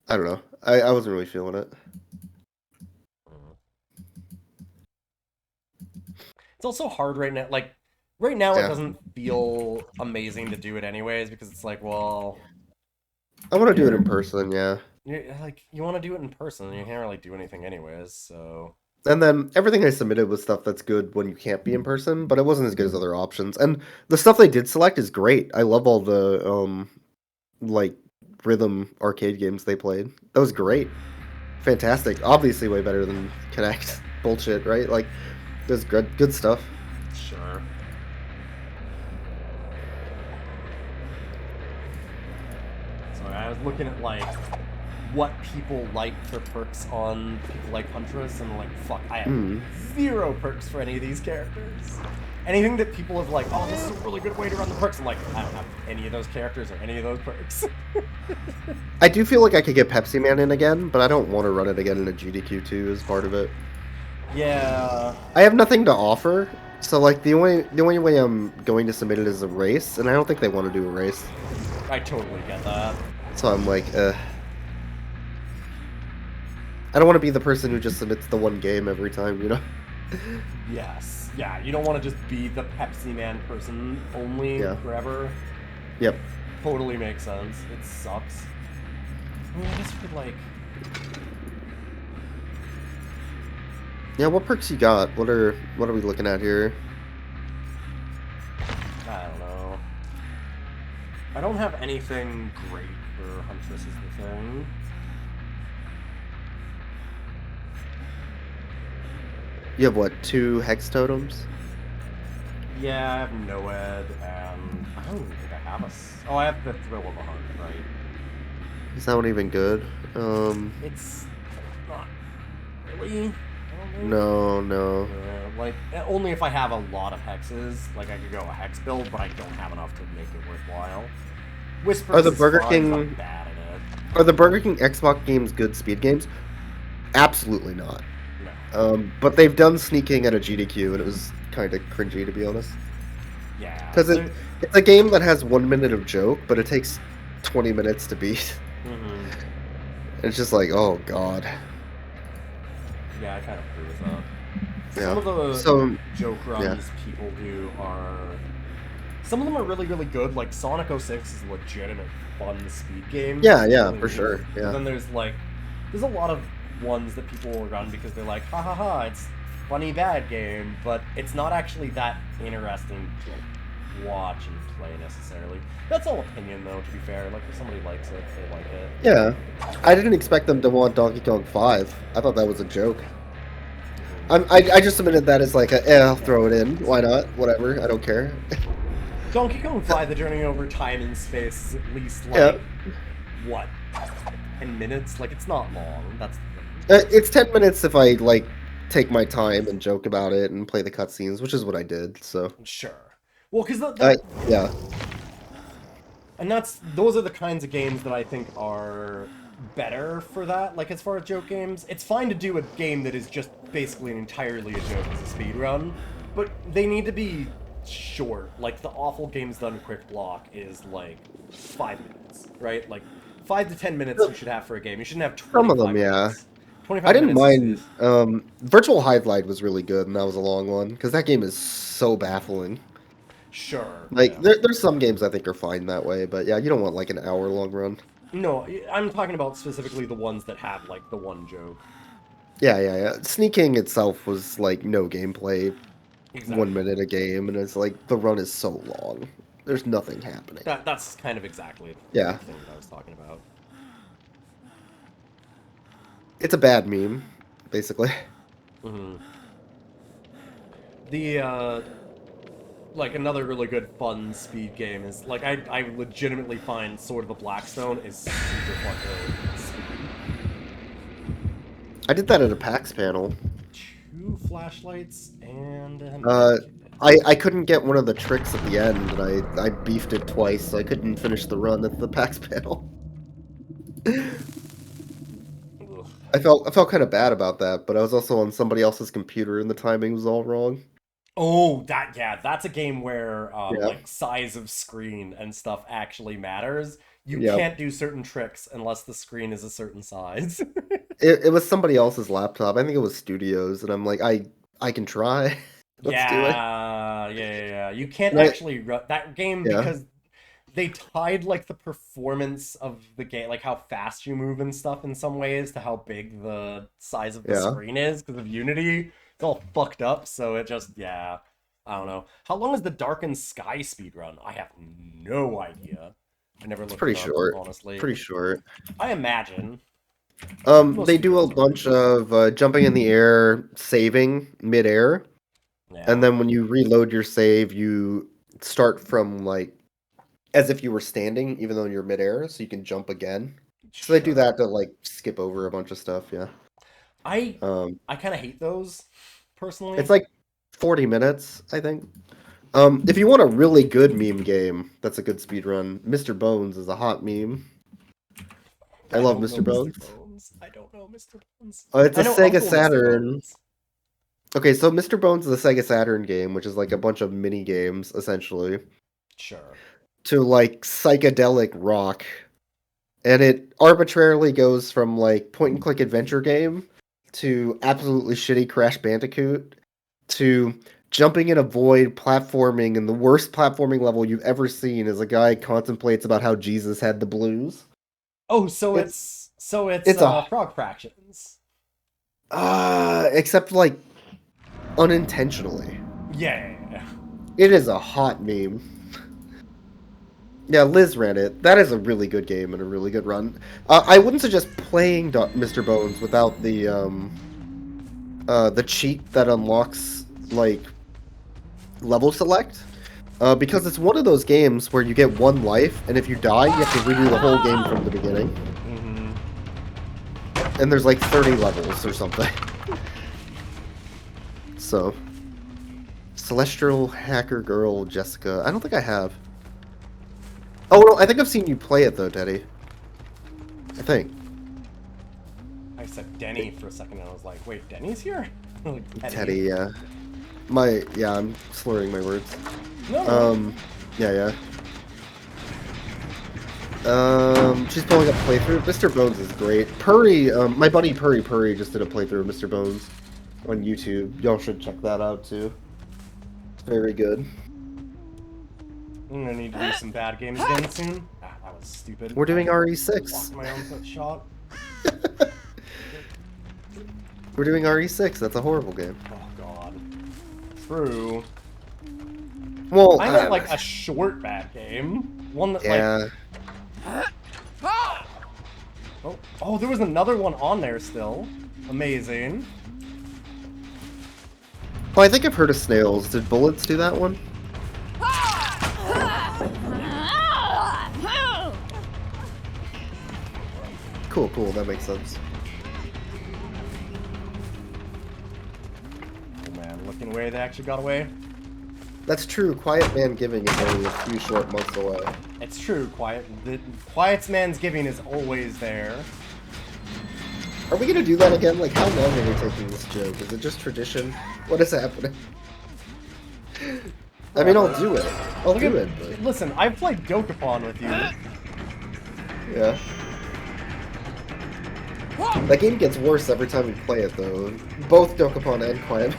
I don't know. I wasn't really feeling it. It's also hard right now. Like right now, it Yeah. doesn't feel amazing to do it anyways because it's like, well, I want to do it in person, yeah. you want to do it in person, and you can't really do anything anyways. So And then everything I submitted was stuff that's good when you can't be in person, but it wasn't as good as other options. And the stuff they did select is great. I love all the like rhythm arcade games they played. That was great. Fantastic. Obviously way better than Connect bullshit, right? Like there's good stuff. sure. Sorry, I was looking at like what people like for perks on people like Huntress, and like, fuck, I have 0 perks for any of these characters. Anything that people have like, oh, this is a really good way to run the perks, I'm like, I don't have any of those characters or any of those perks. I do feel like I could get Pepsi Man in again, but I don't want to run it again in a GDQ2 as part of it. Yeah. I have nothing to offer, so like the only way I'm going to submit it is a race, and I don't think they want to do a race. I totally get that. So I'm like, I don't want to be the person who just submits the one game every time, you know? Yes. Yeah, you don't want to just be the Pepsi Man person only Yeah. forever. Yep. Totally makes sense. It sucks. I mean, I guess we could, like... Yeah, what perks you got? What are we looking at here? I don't know. I don't have anything great for Huntress is the thing. You have what, 2 hex totems? Yeah, I have Noed, and I don't even think I have Oh, I have the Thrill of a Hunt, right? Is that one even good? It's not really. I don't think. No. Yeah, like, only if I have a lot of hexes. Like, I could go a hex build, but I don't have enough to make it worthwhile. Whispers Are the is Burger fine, King- I'm bad at it. Are the Burger King Xbox games good speed games? Absolutely not. No. But they've done sneaking at a GDQ, and it was kind of cringy, to be honest. Yeah. Because it's a game that has 1 minute of joke, but it takes 20 minutes to beat. Mm-hmm. It's just like, oh god. Yeah, I kind of agree with that. Yeah. Some of the So, joke runs people do are... Some of them are really, really good. Like, Sonic 06 is a legitimate fun speed game. yeah, Really for neat. sure. But Yeah. then there's, like... There's a lot of ones that people will run because they're like, ha ha ha, it's funny bad game, but it's not actually that interesting to watch and play necessarily. That's all opinion, though, to be fair. Like, if somebody likes it, they like it. Yeah. I didn't expect them to want Donkey Kong 5. I thought that was a joke. I just submitted that as like I'll throw it in. Why not? Whatever. I don't care. Donkey Kong 5, the journey over time and space is at least, like, what, 10 minutes? Like, it's not long. That's the thing. It's 10 minutes if I, like, take my time and joke about it and play the cutscenes, which is what I did, so... Sure. Well, because yeah. And those are the kinds of games that I think are better for that. Like, as far as joke games, it's fine to do a game that is just basically entirely a joke as a speedrun, but they need to be short. Like, the awful games done quick block is, like, 5 minutes, right? Like, 5 to 10 minutes you should have for a game. You shouldn't have 25 Some of them, yeah. minutes. 25 I didn't minutes mind... Virtual Highlight was really good, and that was a long one, because that game is so baffling. Sure. Like, yeah. there's some games I think are fine that way, but yeah, you don't want, like, an hour-long run. No, I'm talking about specifically the ones that have, like, the one joke. Yeah. Sneaking itself was, like, no gameplay. Exactly. 1 minute a game, and it's like, the run is so long. There's nothing happening. That's kind of exactly Yeah. the thing that I was talking about. It's a bad meme, basically. Mm-hmm. The, like, another really good fun speed game is, like, I legitimately find Sword of the Blackstone is super fun to speed. I did that at a PAX panel. 2 flashlights and... I couldn't get one of the tricks at the end, and I beefed it twice, so I couldn't finish the run at the PAX panel. I felt kind of bad about that, but I was also on somebody else's computer, and the timing was all wrong. Oh, that's a game where, Yeah. like, size of screen and stuff actually matters. You Yep. can't do certain tricks unless the screen is a certain size. It was somebody else's laptop. I think it was Studios, and I'm like, I can try. Let's do it. Yeah. You can't Right. actually run that game Yeah. because they tied, like, the performance of the game, like, how fast you move and stuff in some ways to how big the size of the Yeah. screen is because of Unity. It's all fucked up, so it just, yeah. I don't know. How long is the Darkened Sky speedrun? I have no idea. I never looked Pretty it up, short. honestly. Pretty short. I imagine. They do a speedruns are bunch of jumping in the air, saving midair, Yeah. and then when you reload your save, you start from like as if you were standing, even though you're midair, so you can jump again. So they do Sure. that to like skip over a bunch of stuff. Yeah. I Um, kind of hate those, personally. it's like 40 minutes, I think. If you want a really good meme game, that's a good speed run. Mr. Bones is a hot meme. I love don't Mr. know Bones. I don't know Mr. Bones. Oh, it's a I know Sega Uncle Mr. Saturn. Bones. Okay, so Mr. Bones is a Sega Saturn game, which is like a bunch of mini games, essentially, Sure. to like psychedelic rock And it arbitrarily goes from like point and click adventure game to absolutely shitty Crash Bandicoot to jumping in a void, platforming, and the worst platforming level you've ever seen as a guy contemplates about how Jesus had the blues. Oh, so it's a frog fractions. Except like unintentionally. Yeah. It is a hot meme. Yeah, Liz ran it. That is a really good game and a really good run. I wouldn't suggest playing Mr. Bones without the cheat that unlocks like level select. Because it's one of those games where you get one life, and if you die, you have to redo the whole game from the beginning. Mm-hmm. And there's like 30 levels or something. So, Celestial Hacker Girl Jessica. I don't think I have. Oh no, I think I've seen you play it though, Teddy. I think. I said Denny for a second, and I was like, "Wait, Denny's here?" Like, Teddy, yeah. I'm slurring my words. No. Yeah. She's pulling up a playthrough. Mr. Bones is great. Purry, my buddy Purry just did a playthrough of Mr. Bones on YouTube. Y'all should check that out too. It's very good. I'm gonna need to do some bad games again soon. Ah, that was stupid. We're doing RE6. Blocked my own foot shot. We're doing RE6. That's a horrible game. Oh god. True. Well, I meant like a short bad game. One that yeah. like. Oh, there was another one on there still. Amazing. Oh, I think I've heard of Snails. Did Bullets do that one? Cool. That makes sense. Oh man, looking away, they actually got away. That's true. Quiet Man Giving is only a few short months away. It's true, Quiet's Man's Giving is always there. Are we gonna do that again? Like, how long are we taking this joke? Is it just tradition? What is happening? I mean, I'll do it. I'll do it. But... Listen, I've played Dokapon with you. Yeah. That game gets worse every time we play it, though. Both Dokapon and Quiet.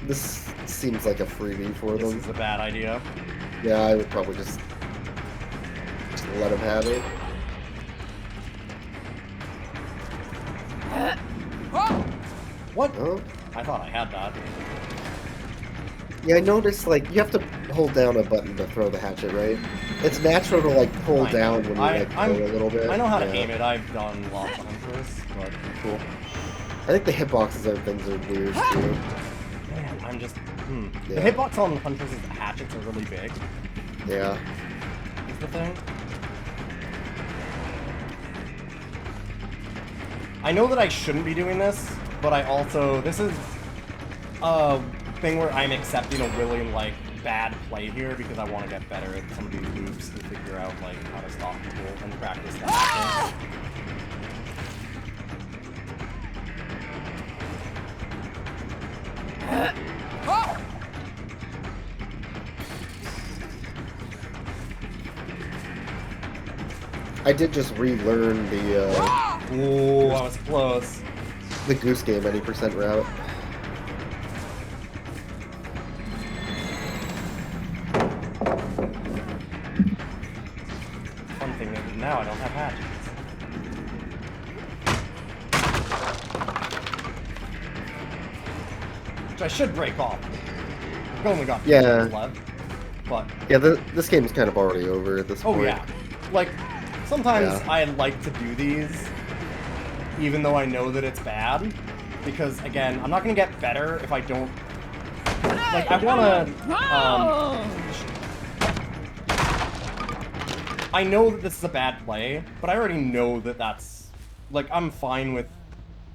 This seems like a freebie for them. This is a bad idea. Yeah, I would probably just let him have it. What? Oh. I thought I had that. Yeah, I noticed, like, you have to hold down a button to throw the hatchet, right? It's natural to, like, pull down when you, like, throw a little bit. I know how to aim it. I've done lots of hunters, but... Cool. I think the hitboxes and things are weird, too. Man, I'm just... Yeah. The hitbox on hunters is the hatchets are really big. Yeah. Is the thing. I know that I shouldn't be doing this, but I also... This is a thing where I'm accepting a willing, like, bad play here because I want to get better at some of these moves and figure out, like, how to stop people and practice that. I did just relearn the, Ooh, I was close. the Goose Game 80% route. One thing is now I don't have hatchets. Which I should break off. I've only got 2 minutes left. But Yeah, this game's kind of already over at this point. oh yeah. Like sometimes I like to do these even though I know that it's bad. Because again, I'm not gonna get better if I don't like I wanna I know that this is a bad play, but I already know that that's like I'm fine with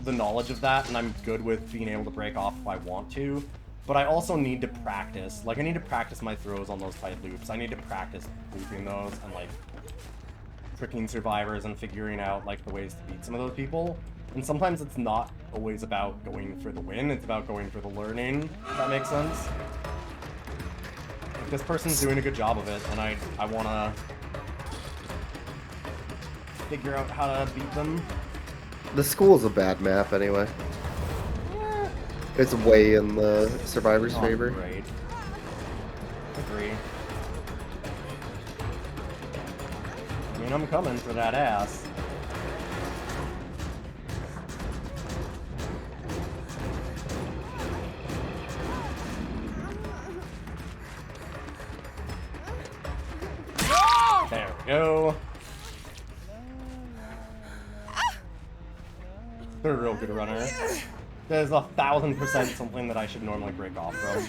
the knowledge of that and I'm good with being able to break off if I want to. But I also need to practice. Like I need to practice my throws on those tight loops. I need to practice looping those and like tricking survivors and figuring out like the ways to beat some of those people. And sometimes it's not always about going for the win, it's about going for the learning, if that makes sense. This person's doing a good job of it, and I wanna figure out how to beat them. The school's a bad map anyway. Yeah. It's way in the survivor's Oh, favor. great. Agree. I mean, I'm coming for that ass. There we go. They're a real good runner. That is 1000% something that I should normally break off from.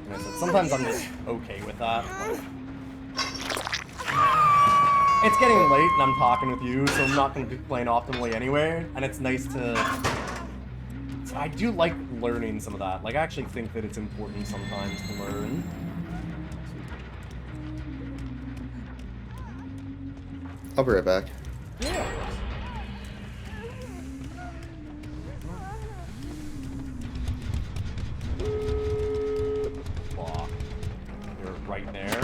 Like I said, sometimes I'm just okay with that. Like, it's getting late and I'm talking with you, so I'm not going to be playing optimally anyway. And it's nice to... I do like learning some of that. Like, I actually think that it's important sometimes to learn. I'll be right back. Yeah. Block. You're right there.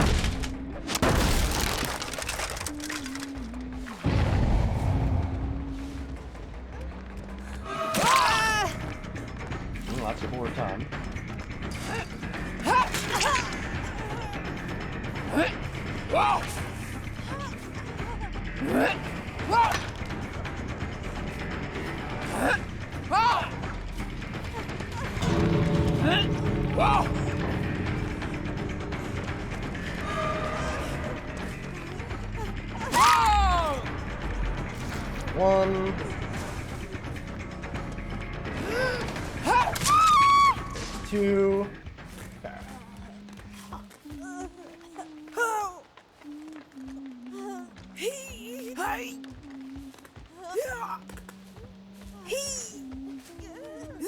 Well, that's your board time. Wow! One. Two. Okay.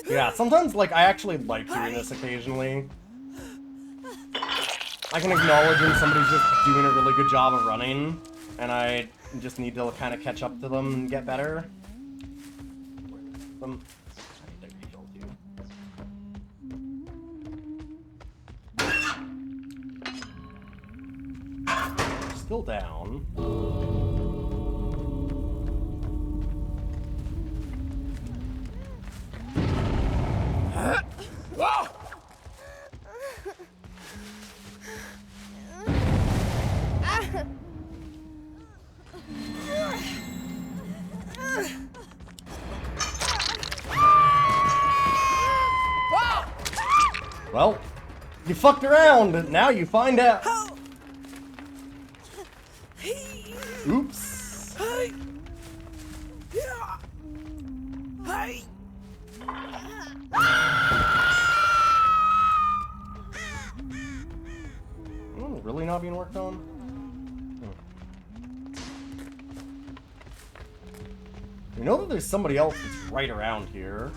Yeah, sometimes, like, I actually like doing this occasionally. I can acknowledge when somebody's just doing a really good job of running, and I just need to kind of catch up to them and get better. I need to reheal too. Still down. Well, you fucked around, now you find out. Oops. Really not being worked on? You know that there's somebody else that's right around here.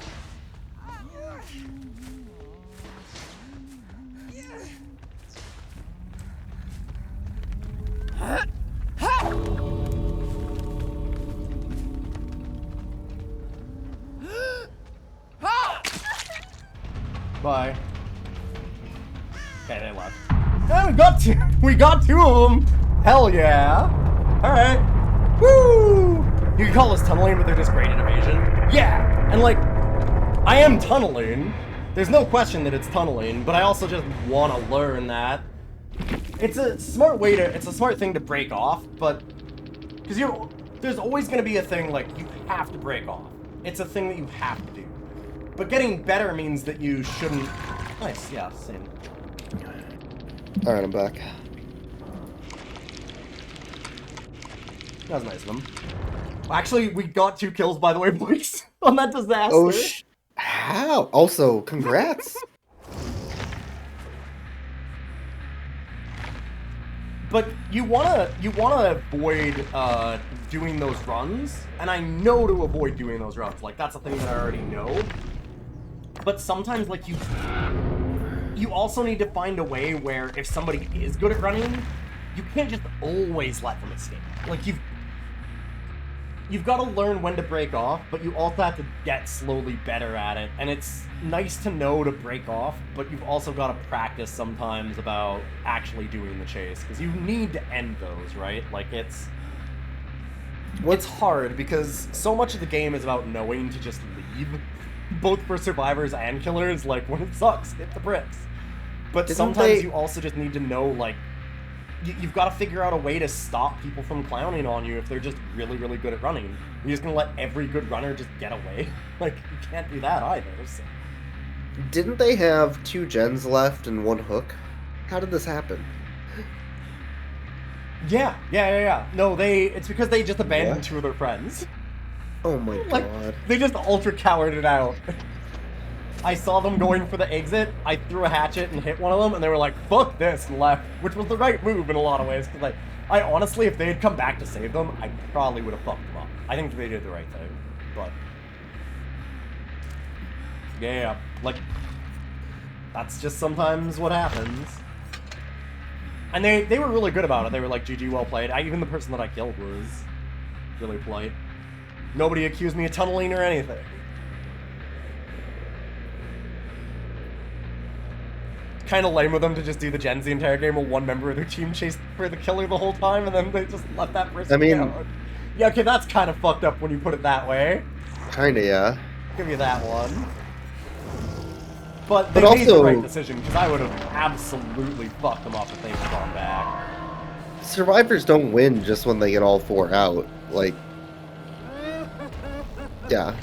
Bye. Okay, they left. Oh, we got two of them! Hell yeah! Alright. Woo! You can call this tunneling, but they're just great at evasion. Yeah! And like, I am tunneling. There's no question that it's tunneling, but I also just want to learn that. It's a smart way to, it's a smart thing to break off, but, because there's always going to be a thing, like, you have to break off. It's a thing that you have to do. But getting better means that you shouldn't... Nice, yeah, same. Alright, I'm back. That was nice of them. Actually, we got 2 kills, by the way, boys, on that disaster. Oh, how? Also, congrats. But you wanna avoid doing those runs, and I know to avoid doing those runs. Like, that's a thing that I already know. But sometimes, like, you also need to find a way where if somebody is good at running, you can't just always let them escape. Like, you've got to learn when to break off, but you also have to get slowly better at it. And it's nice to know to break off, but you've also got to practice sometimes about actually doing the chase, because you need to end those, right? Like, it's hard, because so much of the game is about knowing to just leave, both for survivors and killers. Like, when it sucks, hit the bricks. But sometimes you also just need to know, like, you've got to figure out a way to stop people from clowning on you if they're just really, really good at running. You're just going to let every good runner just get away? Like, you can't do that either. So. Didn't they have 2 gens left and 1 hook? How did this happen? Yeah. No, it's because they just abandoned 2 of their friends. Oh my Like, god. they just ultra-cowered it out. I saw them going for the exit, I threw a hatchet and hit one of them, and they were like, fuck this, and left, which was the right move in a lot of ways, because I honestly, if they had come back to save them, I probably would have fucked them up. I think they did the right thing, but... Yeah, like, that's just sometimes what happens. And they were really good about it. They were like, GG, well played. Even the person that I killed was really polite. Nobody accused me of tunneling or anything. Kind of lame of them to just do the gens the entire game while one member of their team chased for the killer the whole time, and then they just let that person go. Yeah, okay, that's kind of fucked up when you put it that way. Kinda, yeah. Give you that one. But they made the right decision, because I would have absolutely fucked them up if they had gone back. Survivors don't win just when they get all 4 out. Like, yeah.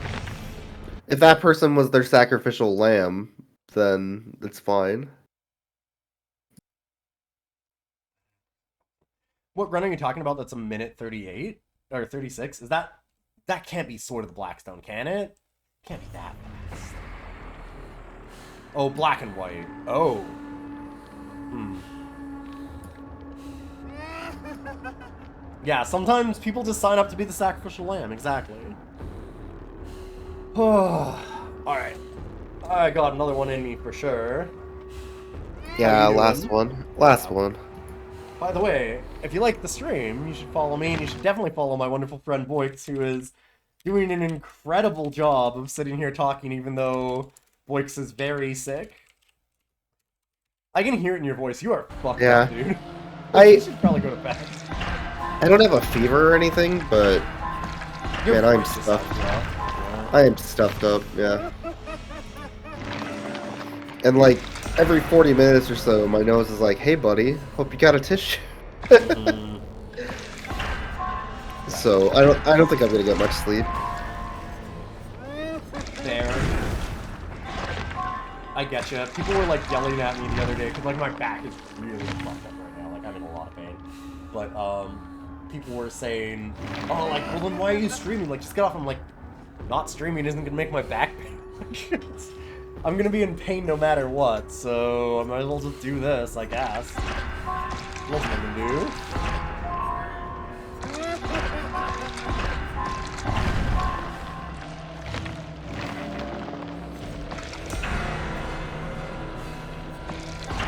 If that person was their sacrificial lamb, then it's fine. What run are you talking about that's a minute 38? Or 36? Is that... That can't be Sword of the Blackstone, can it? Can't be that fast. Oh, black and white. Oh. Yeah, sometimes people just sign up to be the sacrificial lamb, exactly. Alright. I got another one in me for sure. Yeah, last one. Last one. By the way, if you like the stream, you should follow me, and you should definitely follow my wonderful friend Boix, who is doing an incredible job of sitting here talking, even though Boix is very sick. I can hear it in your voice. You are fucked up, dude. You should probably go to bed. I don't have a fever or anything, but man, I'm stuffed. I am stuffed up, yeah. And like every 40 minutes or so, my nose is like, "Hey, buddy, hope you got a tissue." So I don't think I'm gonna get much sleep. There. I getcha. People were like yelling at me the other day because like my back is really fucked up right now. Like I'm in a lot of pain. But people were saying, "Oh, like, well then why are you streaming? Like, just get off." I'm like, not streaming isn't gonna make my back pain. I'm gonna be in pain no matter what, so I might as well just do this, I guess. What's I gonna do?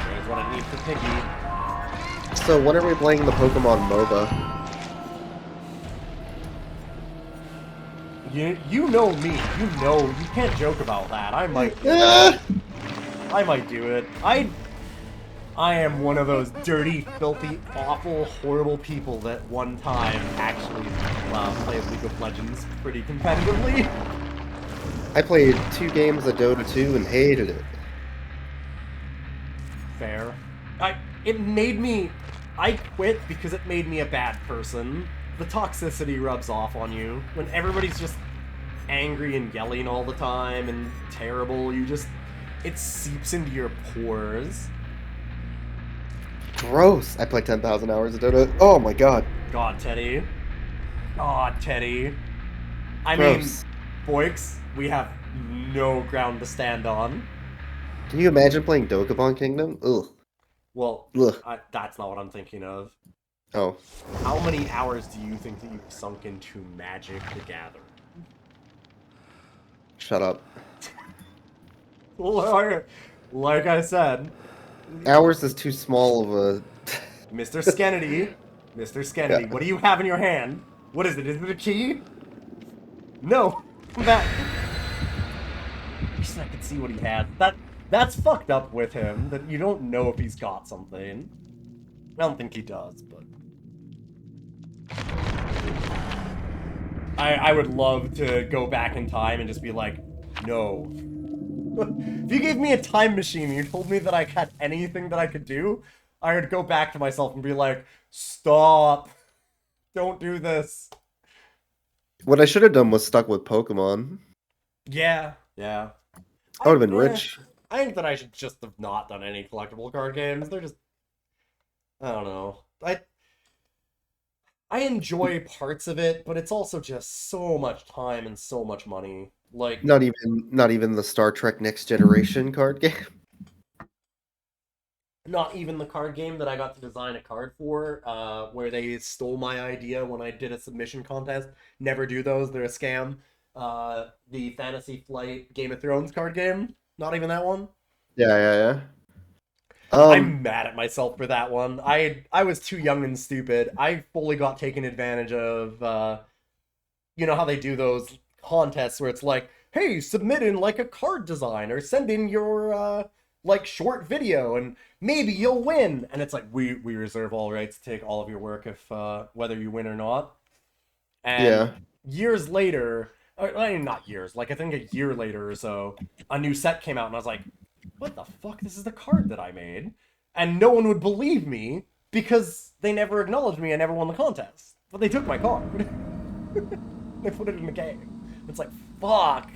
Here's what I need for Piggy. So when are we playing the Pokemon MOBA? You know me. You know you can't joke about that. I might do it. I might do it. I am one of those dirty, filthy, awful, horrible people that one time actually played League of Legends pretty competitively. I played 2 games of Dota 2 and hated it. Fair. I quit because it made me a bad person. The toxicity rubs off on you. When everybody's just angry and yelling all the time and terrible, it seeps into your pores. Gross. I played 10,000 hours of Dota. Oh my god. God, Teddy. God, Teddy. I Gross. mean, Boix, we have no ground to stand on. Can you imagine playing Dokapon Kingdom? Ugh. Well, Ugh. that's not what I'm thinking of. Oh. How many hours do you think that you've sunk into Magic the Gathering? Shut up. Like I said, Hours is too small of a... Mr. Skennedy, Mr. Skennedy, Yeah. what do you have in your hand? What is it? Is it a key? No, come back. I wish I could see what he had. That's fucked up with him, that you don't know if he's got something. I don't think he does, but... I would love to go back in time and just be like, no. If you gave me a time machine and you told me that I had anything that I could do, I would go back to myself and be like, stop. Don't do this. What I should have done was stuck with Pokemon. Yeah, yeah. I would have been rich. I think that I should just have not done any collectible card games. They're just... I don't know. I enjoy parts of it, but it's also just so much time and so much money. Like, Not even the Star Trek Next Generation card game. not even the card game that I got to design a card for, where they stole my idea when I did a submission contest. Never do those, they're a scam. The Fantasy Flight Game of Thrones card game. Not even that one. Yeah. I'm mad at myself for that one. I was too young and stupid. I fully got taken advantage of. You know how they do those contests where it's like, hey, submit in like a card design or send in your like short video and maybe you'll win. And it's like, we reserve all rights to take all of your work if whether you win or not. And Yeah. years later, I mean, not years, like I think a year later or so, a new set came out and I was like, what the fuck? This is the card that I made. And no one would believe me because they never acknowledged me. I never won the contest. But they took my card. They put it in the game. It's like, fuck.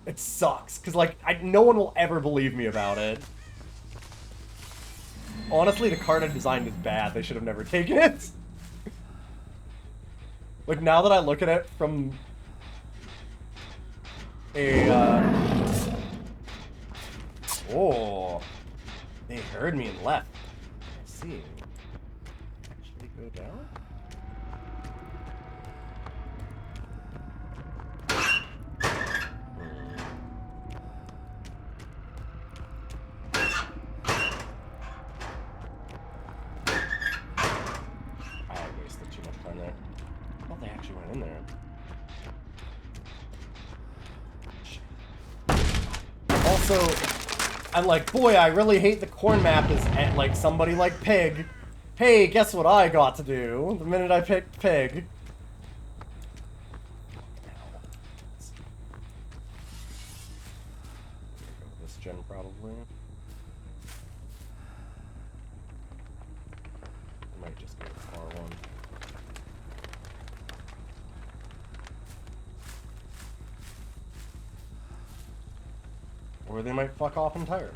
It sucks. Because, like, no one will ever believe me about it. Honestly, the card I designed is bad. They should have never taken it. Like, now that I look at it from a, Oh, they heard me and left. I see. Actually go down? I wasted too much time there. I thought they actually went in there. Also, I'm like, boy, I really hate the corn map is at, like, somebody like Pig. Hey, guess what I got to do the minute I picked Pig? This gen, probably. I might just go with R1. Or they might fuck off entirely.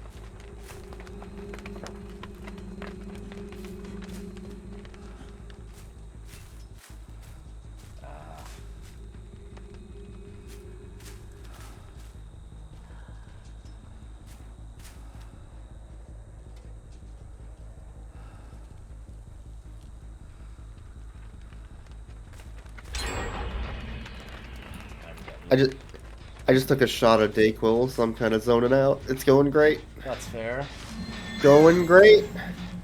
I just took a shot of Dayquil, so I'm kind of zoning out. It's going great. That's fair. Going great.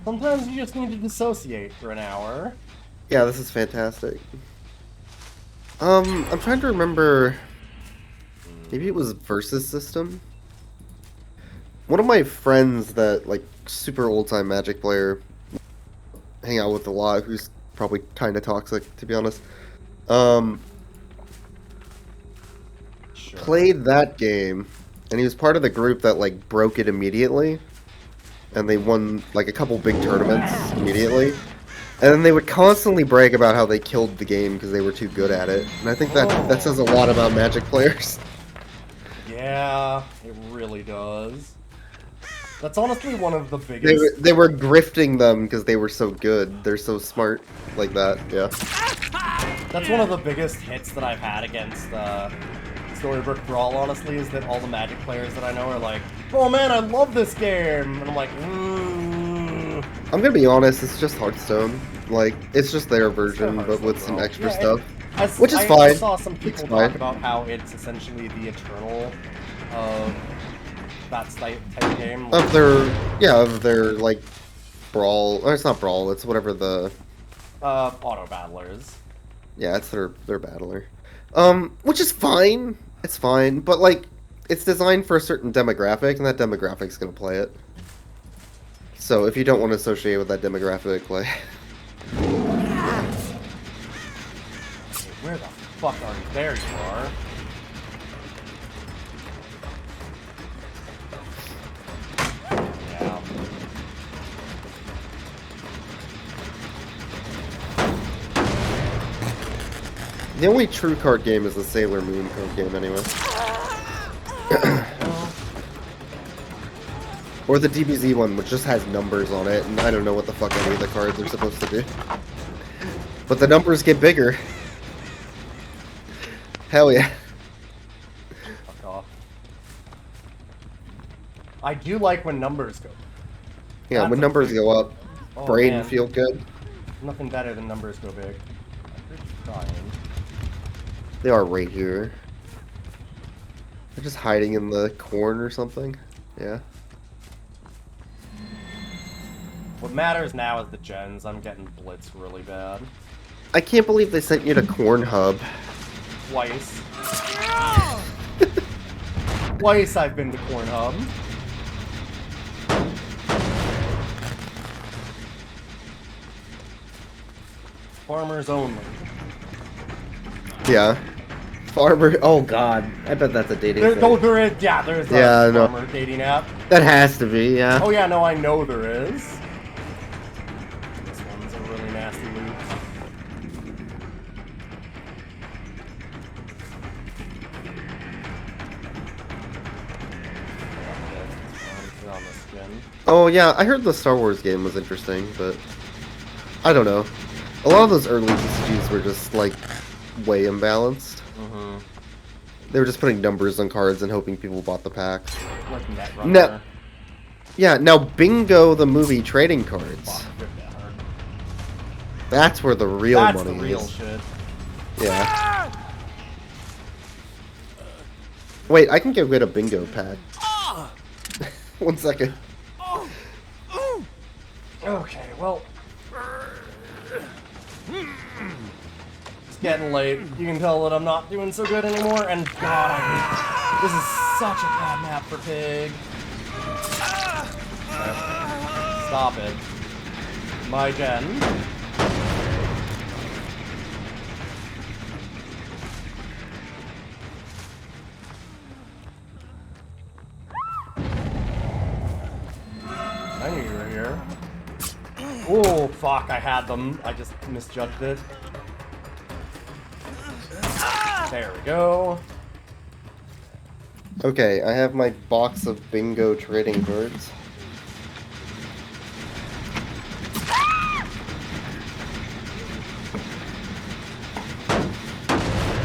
Sometimes you just need to dissociate for an hour. Yeah, this is fantastic. I'm trying to remember. Maybe it was Versus System. One of my friends that, like, super old-time Magic player, hang out with a lot, who's probably kind of toxic, to be honest, Sure. played that game, and he was part of the group that, like, broke it immediately, and they won, like, a couple big tournaments immediately, and then they would constantly brag about how they killed the game because they were too good at it, and I think that says a lot about Magic players. Yeah, it really does. That's honestly one of the biggest... They were grifting them because they were so good. They're so smart like that, yeah. That's one of the biggest hits that I've had against Storybook Brawl, honestly, is that all the Magic players that I know are like, oh man, I love this game! And I'm like, I'm gonna be honest, it's just Hearthstone. Like, it's just their version, but with some extra stuff. Which is fine. I saw some people talk about how it's essentially the Eternal of that type of game. Of their, like, Brawl. Or it's not Brawl, it's whatever the... Auto battlers. Yeah, it's their battler. Which is fine. It's fine, but like, it's designed for a certain demographic, and that demographic's gonna play it. So if you don't want to associate with that demographic, like, Where the fuck are you? There you are. Yeah. the only true card game is the Sailor Moon card game, anyway. Or the DBZ one, which just has numbers on it, and I don't know what the fuck any of the cards are supposed to do. But the numbers get bigger. Hell yeah. Fuck off. I do like when numbers go. Yeah, That's when a numbers big- go up, Oh, brain man. feel good. Nothing better than numbers go big. I'm trying. They are right here. They're just hiding in the corn or something. Yeah. What matters now is the gens. I'm getting blitzed really bad. I can't believe they sent you to Corn Hub. Twice. Twice I've been to Corn Hub. Farmers only. Yeah. Farmer. Oh god. I bet that's a dating There, thing. no, there is. Yeah, there is Yeah, a no. farmer dating app. That has to be, yeah. Oh yeah, no, I know there is. This one's a really nasty loot. On the skin. Oh yeah, I heard the Star Wars game was interesting, but I don't know. A lot of those early TCGs were just like way imbalanced. Mm-hmm. They were just putting numbers on cards and hoping people bought the packs. Like Netrunner. No. Yeah, now Bingo the movie trading cards. Fuck, rip that hard. That's where the real That's money the real is. shit. Yeah. Wait, I can get rid of Bingo pack. 1 second. Okay, well. It's getting late. You can tell that I'm not doing so good anymore, and God, I hate this. Is such a bad map for Pig. Stop it. My gen. I knew you were here. Oh, fuck, I had them. I just misjudged it. There we go. Okay, I have my box of Bingo trading cards.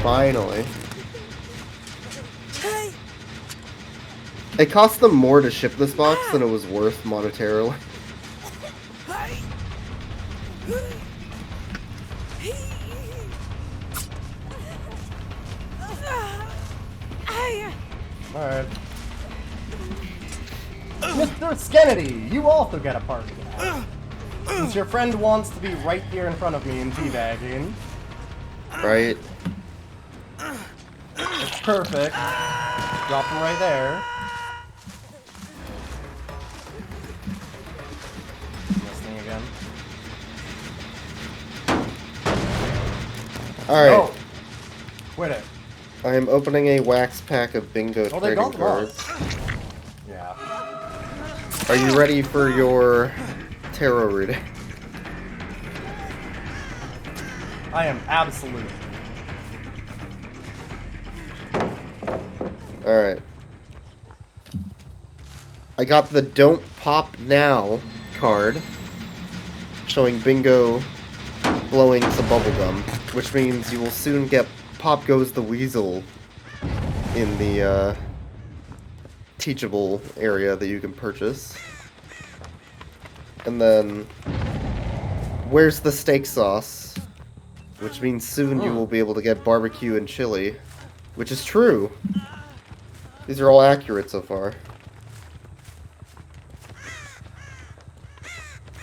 Finally. It cost them more to ship this box than it was worth monetarily. Alright. Mr. Skennedy, you also get a party now. Since your friend wants to be right here in front of me in teabagging, Right? it's perfect. Drop him right there. This thing again. Alright. Oh! Quit it. I am opening a wax pack of Bingo Oh, they trading got them all. cards. Yeah. Are you ready for your tarot reading? I am absolute. Alright. I got the Don't Pop Now card, showing Bingo blowing some bubblegum, which means you will soon get Pop Goes the Weasel in the teachable area that you can purchase. And then, Where's the Steak Sauce? Which means soon you will be able to get barbecue and chili, which is true. These are all accurate so far.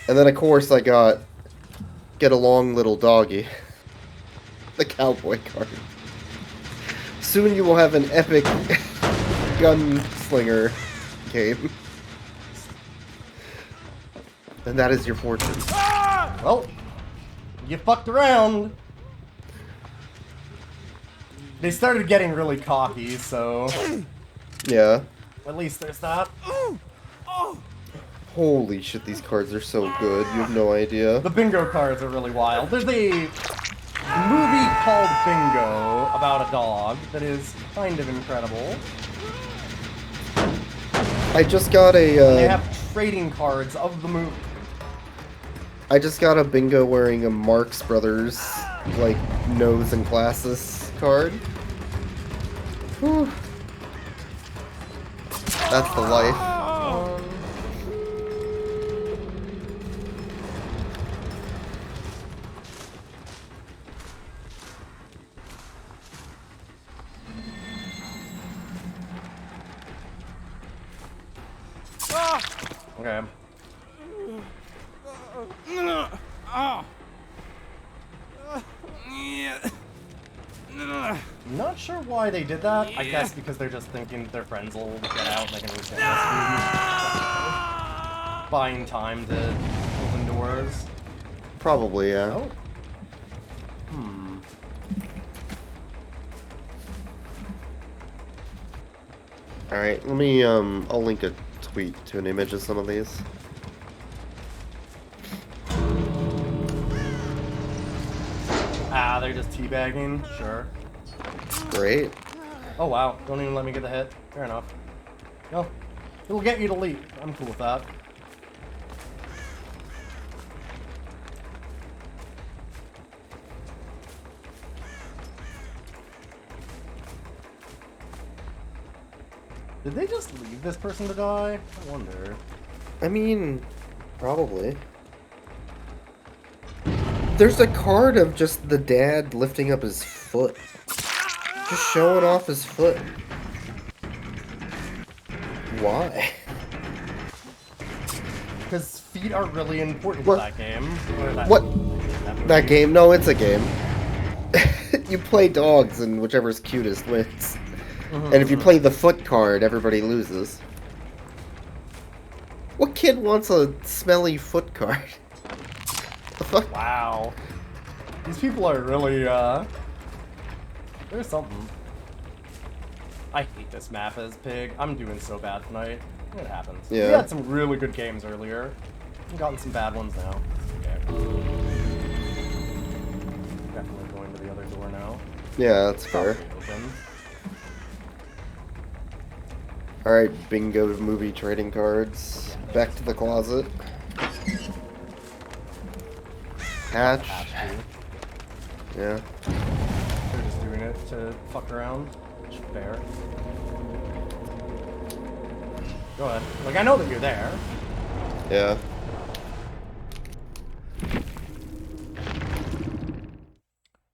And then, of course, I got Get Along Little Doggy. The cowboy card. Soon you will have an epic gunslinger game. And that is your fortune. Well, you fucked around. They started getting really cocky, so Yeah. at least there's that. Holy shit, these cards are so good. You have no idea. The bingo cards are really wild. There's a movie called Bingo about a dog that is kind of incredible. I just got a, They have trading cards of the movie. I just got a bingo wearing a Marx Brothers, like, nose and glasses card. Whew. That's the life. Okay. Not sure why they did that. I guess because they're just thinking their friends will get out and they can reset this buying time to open doors. Probably, yeah. Oh. Alright, let me, I'll link a tweet to an image of some of these. Ah, they're just teabagging? Sure. Great. Oh wow, don't even let me get the hit. Fair enough. No, it'll get you to leap. I'm cool with that. Did they just leave this person to die? I wonder. I mean, probably. There's a card of just the dad lifting up his foot. Just showing off his foot. Why? Because feet are really important What? to that game. Or that, What? movie. That game? No, it's a game. You play dogs and whichever's cutest wins. And if you play the foot card, everybody loses. What kid wants a smelly foot card? The fuck? Wow. These people are really, there's something. I hate this map as Pig. I'm doing so bad tonight. It happens. Yeah. We had some really good games earlier. We've gotten some bad ones now. Okay. Definitely going to the other door now. Yeah, that's fair. Open. Alright, bingo movie trading cards. Back to the closet. Hatch. Have to. Yeah. They're just doing it to fuck around. Which is fair. Go ahead. Like, I know that you're there. Yeah.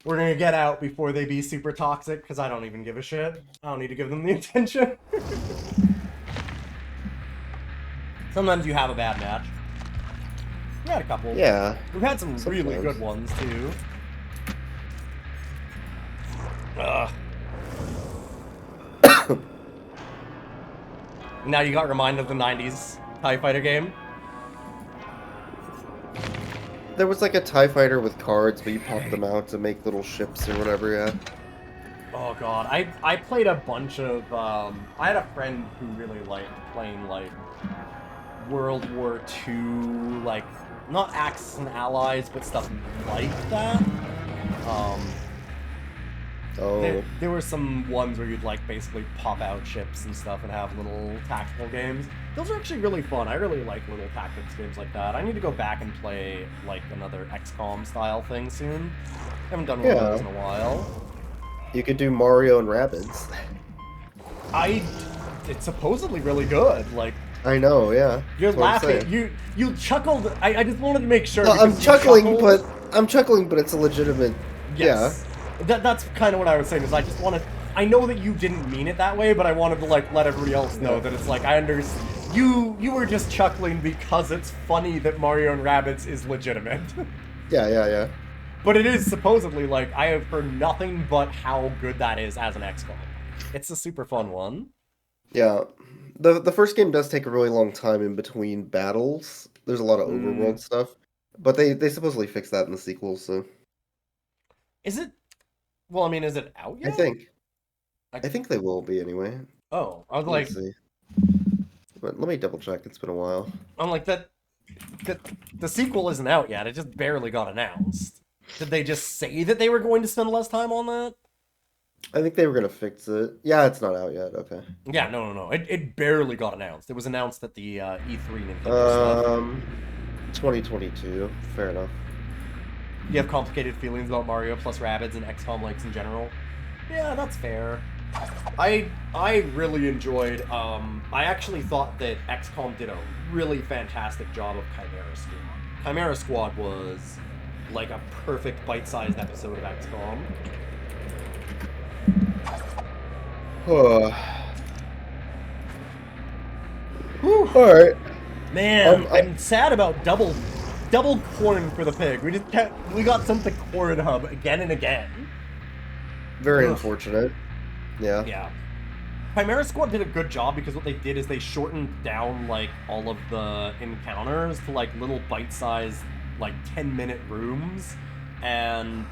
We're gonna get out before they be super toxic, because I don't even give a shit. I don't need to give them the attention. Sometimes you have a bad match. We had a couple. Yeah. We've had some really Sometimes. good ones, too. Ugh. Now you got reminded of the 90s TIE Fighter game? There was like a TIE fighter with cards, but you pop them out to make little ships or whatever, yeah. Oh god, I played a bunch of, I had a friend who really liked playing, like, World War II, like, not Axis and Allies, but stuff like that. Oh. There were some ones where you'd, like, basically pop out ships and stuff and have little tactical games. Those are actually really fun. I really like little tactics games like that. I need to go back and play, like, another XCOM style thing soon. Haven't done one of those in a while. You could do Mario and Rabbids. It's supposedly really good. Like, I know, yeah. you're That's what I'm laughing. saying. You chuckled. I just wanted to make sure. No, because I'm you chuckling, chuckled. but it's a legitimate. Yes. That's kind of what I was saying. Is I just wanted. I know that you didn't mean it that way, but I wanted to like let everybody else know that it's like I understand. You were just chuckling because it's funny that Mario and Rabbids is legitimate. Yeah. But it is supposedly like I have heard nothing but how good that is as an XCOM. It's a super fun one. Yeah. The first game does take a really long time in between battles. There's a lot of overworld Mm, stuff. But they supposedly fixed that in the sequels, so is it? Well, I mean, is it out I yet? think. I, I think they will be anyway. oh, I was Let me like, see. But let me double check. It's been a while. I'm like that. The sequel isn't out yet. It just barely got announced. Did they just say that they were going to spend less time on that? I think they were gonna fix it. Yeah, it's not out yet. Okay. Yeah, no. It barely got announced. It was announced at the E3 Nintendo stuff. 2022. Fair enough. You have complicated feelings about Mario plus Rabbids and XCOM likes in general. Yeah, that's fair. I really enjoyed. I actually thought that XCOM did a really fantastic job of Chimera Squad. Chimera Squad was like a perfect bite-sized episode of XCOM. Whew. Whew. All right. Man, I- I'm sad about double corn for the pig. We got sent the corn hub again and again. Very Ugh. unfortunate. Yeah. Yeah. Chimera Squad did a good job because what they did is they shortened down like all of the encounters to like little bite-sized like 10-minute rooms and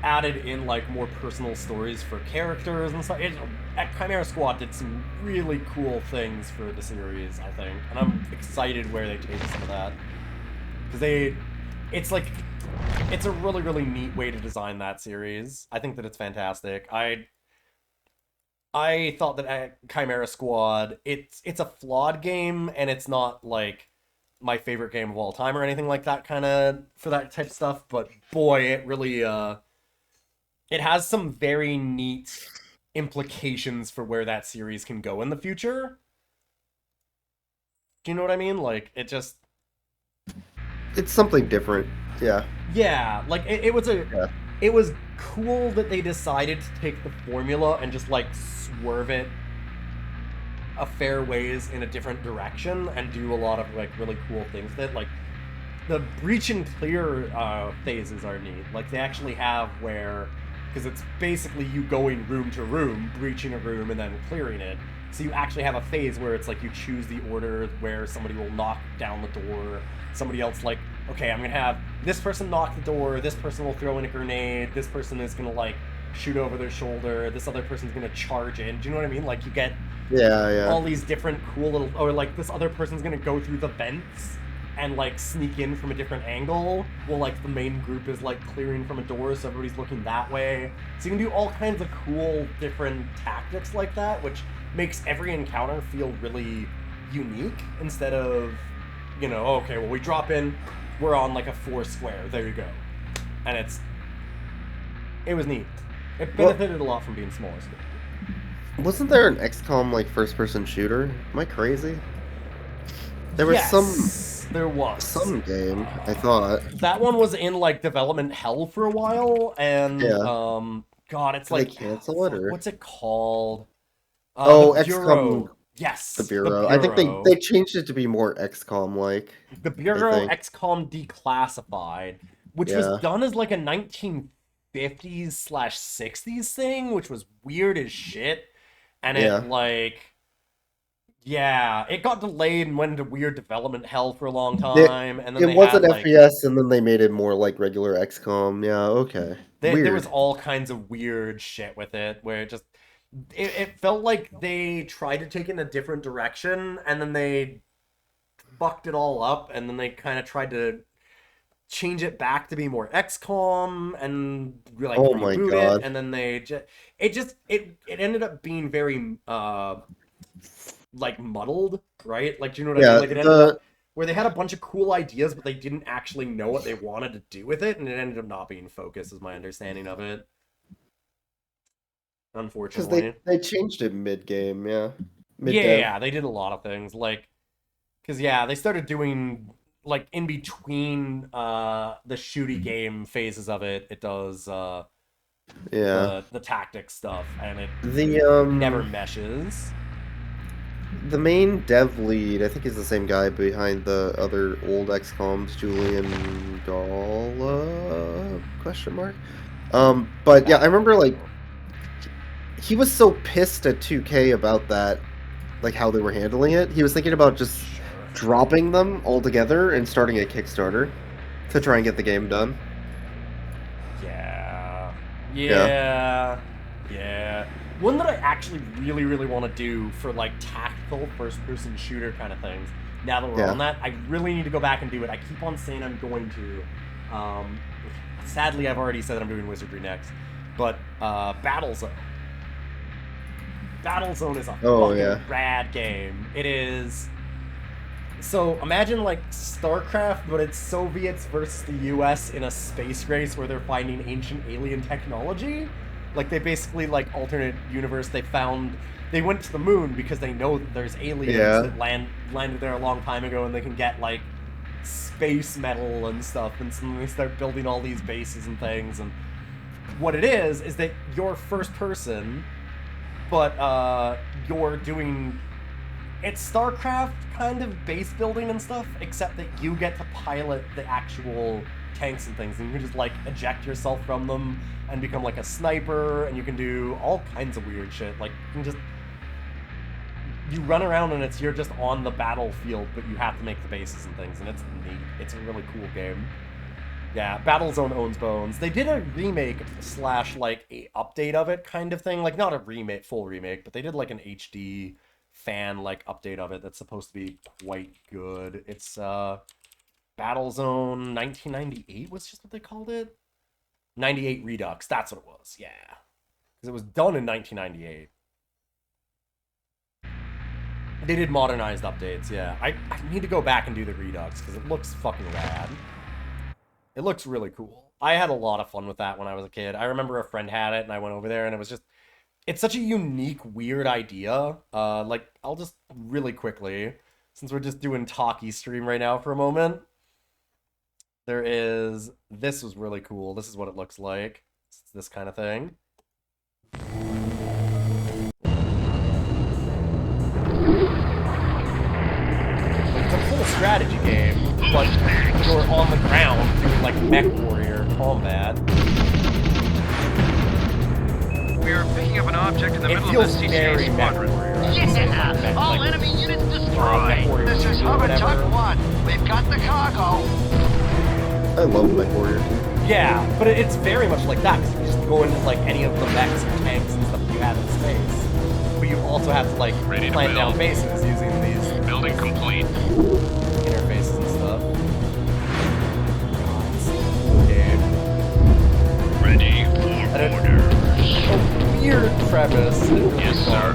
added in like more personal stories for characters and stuff. Chimera Squad did some really cool things for the series, I think, and I'm excited where they take some of that because it's a really really neat way to design that series. I think that it's fantastic. I thought that Chimera Squad, it's a flawed game, and it's not like my favorite game of all time or anything like that kind of for that type of stuff, but boy, it really it has some very neat implications for where that series can go in the future. Do you know what I mean? Like it just It's something different. Yeah. yeah, like it was Yeah. it was cool that they decided to take the formula and just like swerve it a fair ways in a different direction and do a lot of like really cool things that like the breach and clear phases are neat. Like they actually have where because it's basically you going room to room, breaching a room and then clearing it. So you actually have a phase where it's like you choose the order where somebody will knock down the door. Somebody else like, okay, I'm gonna have this person knock the door, this person will throw in a grenade, this person is gonna like shoot over their shoulder, this other person's gonna charge in. Do you know what I mean? Like you get Yeah. all these different cool little, or like this other person's gonna go through the vents and like sneak in from a different angle while like the main group is like clearing from a door so everybody's looking that way. So you can do all kinds of cool different tactics like that, which makes every encounter feel really unique instead of, you know, okay, well we drop in, we're on like a 4 square, there you go. And it was neat. It benefited a lot from being smaller scale. Wasn't there an XCOM like first-person shooter? Am I crazy? There was There was some game, I thought. that one was in like development hell for a while, and Yeah. God, it's Did like they cancel it, or? what's it called? Oh, The XCOM. Bureau. Yes, The Bureau. I think Bureau. they changed it to be more XCOM-like. The Bureau think. XCOM Declassified, which Yeah. was done as like a 1950s/60s thing, which was weird as shit, and Yeah. it like. Yeah, it got delayed and went into weird development hell for a long time, and then It they was had an like FPS, and then they made it more like regular XCOM. Yeah, okay. there was Weird. all kinds of weird shit with it, where it felt like they tried to take it in a different direction, and then they fucked it all up, and then they kind of tried to change it back to be more XCOM and like Oh my reboot God. it, and then it ended up being very like muddled, right? Like, do you know what I Yeah, mean? Like, it ended up where they had a bunch of cool ideas, but they didn't actually know what they wanted to do with it, and it ended up not being focused, is my understanding of it. because Unfortunately. they changed it mid-game. Yeah. Yeah, they did a lot of things. Like, because, yeah, they started doing, like, in between the shooty game phases of it, it does Yeah. the tactics stuff, and it The never meshes. The main dev lead, I think, is the same guy behind the other old XComs, Julian Gala? Question mark. But yeah, I remember like he was so pissed at 2K about that, like how they were handling it. He was thinking about just dropping them altogether and starting a Kickstarter to try and get the game done. Yeah. One that I actually really want to do for like tactical first-person shooter kind of things. Now that we're on that, I really need to go back and do it. I keep on saying I'm going to. Sadly, I've already said I'm doing Wizardry next, but Battlezone. Battlezone is a fucking rad game. It is. So imagine like StarCraft, but it's Soviets versus the US in a space race where they're finding ancient alien technology. Like they basically like alternate universe. They went to the moon because they know that there's aliens that landed there a long time ago, and they can get like space metal and stuff, and so they start building all these bases and things. And what it is that you're first person, but you're doing. It's StarCraft kind of base building and stuff, except that you get to pilot the actual tanks and things, and you can just like eject yourself from them and become like a sniper, and you can do all kinds of weird shit. Like you run around and you're just on the battlefield, but you have to make the bases and things, and it's neat. It's a really cool game. Yeah, Battlezone owns bones. They did a remake / like a update of it kind of thing, like not a full remake, but they did like an HD fan like update of it that's supposed to be quite good. It's Battlezone 1998 was just what they called it. 98 Redux, that's what it was. Yeah, because it was done in 1998. They did modernized updates. Yeah, I need to go back and do the Redux because it looks fucking rad. It looks really cool. I had a lot of fun with that when I was a kid. I remember a friend had it and I went over there, and it was just, it's such a unique, weird idea. Like, I'll just really quickly, since we're just doing talkie stream right now for a moment, this was really cool. This is what it looks like. It's this kind of thing. It's a full strategy game, but you're on the ground doing like mech warrior combat. We are picking up an object in the middle of the CCA squadron. Yeah! All enemy units destroyed! This is Hovertuck 1. We've got the cargo! I love Mech Warrior. Yeah, but it's very much like that, because you just go into like any of the mechs and tanks and stuff you have in space. But you also have to like plant down bases using these Building complete. interfaces and stuff. It's a cool game. Ready for orders. A weird premise. Yes, sir.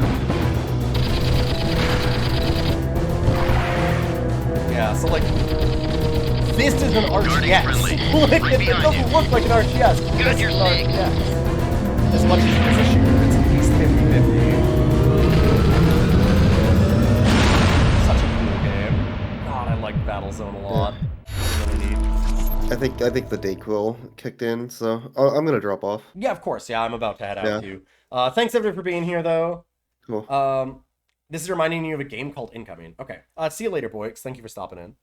Yeah, so like, this is an RTS. friendly. Like, Right it behind doesn't you. look like an RTS. Got This your is an stakes. RTS. As much as it is a shooter, it's at least 50-50. Such a cool game. God, I like Battlezone a lot. It's really neat. I think the Dayquil kicked in, so I'm gonna drop off. Yeah, of course. Yeah, I'm about to head out Yeah. too. Thanks everyone for being here, though. Cool. This is reminding you of a game called Incoming. Okay. See you later, boys. Thank you for stopping in.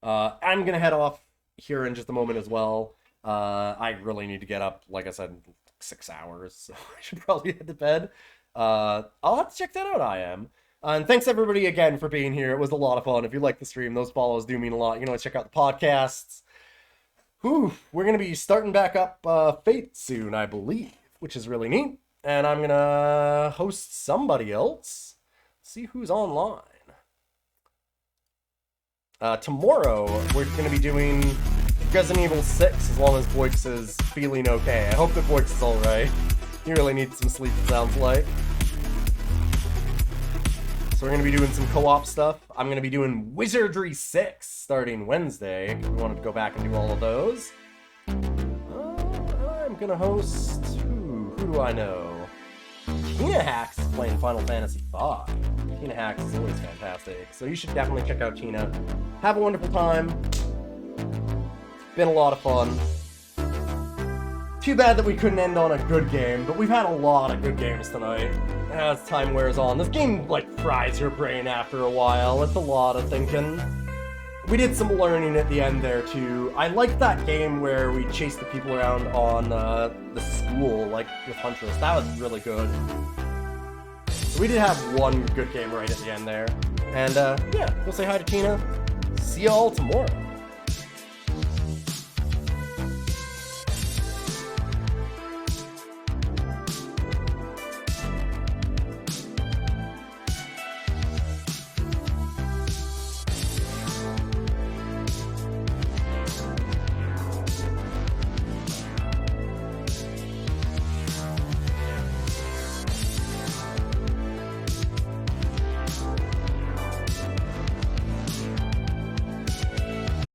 I'm gonna head off here in just a moment as well. I really need to get up, like I said, 6 hours, so I should probably head to bed. I'll have to check that out, I am. And thanks everybody again for being here. It was a lot of fun. If you like the stream, those follows do mean a lot. You know, check out the podcasts. Whew, we're gonna be starting back up Fate soon, I believe, which is really neat. And I'm gonna host somebody else. See who's online. Tomorrow, we're going to be doing Resident Evil 6 as long as Boix is feeling okay. I hope that Boix is alright. He really needs some sleep, it sounds like. So we're going to be doing some co-op stuff. I'm going to be doing Wizardry 6 starting Wednesday. If you wanted to go back and do all of those. I'm going to host... Who do I know? Tina Hacks is playing Final Fantasy V. Tina Hacks is always fantastic. So you should definitely check out Tina. Have a wonderful time. Been a lot of fun. Too bad that we couldn't end on a good game, but we've had a lot of good games tonight. As time wears on, this game like fries your brain after a while. It's a lot of thinking. we did some learning at the end there too. I liked that game where we chased the people around on the school, like with Huntress. That was really good. So we did have one good game right at the end there. And yeah, go say hi to Tina. See y'all tomorrow.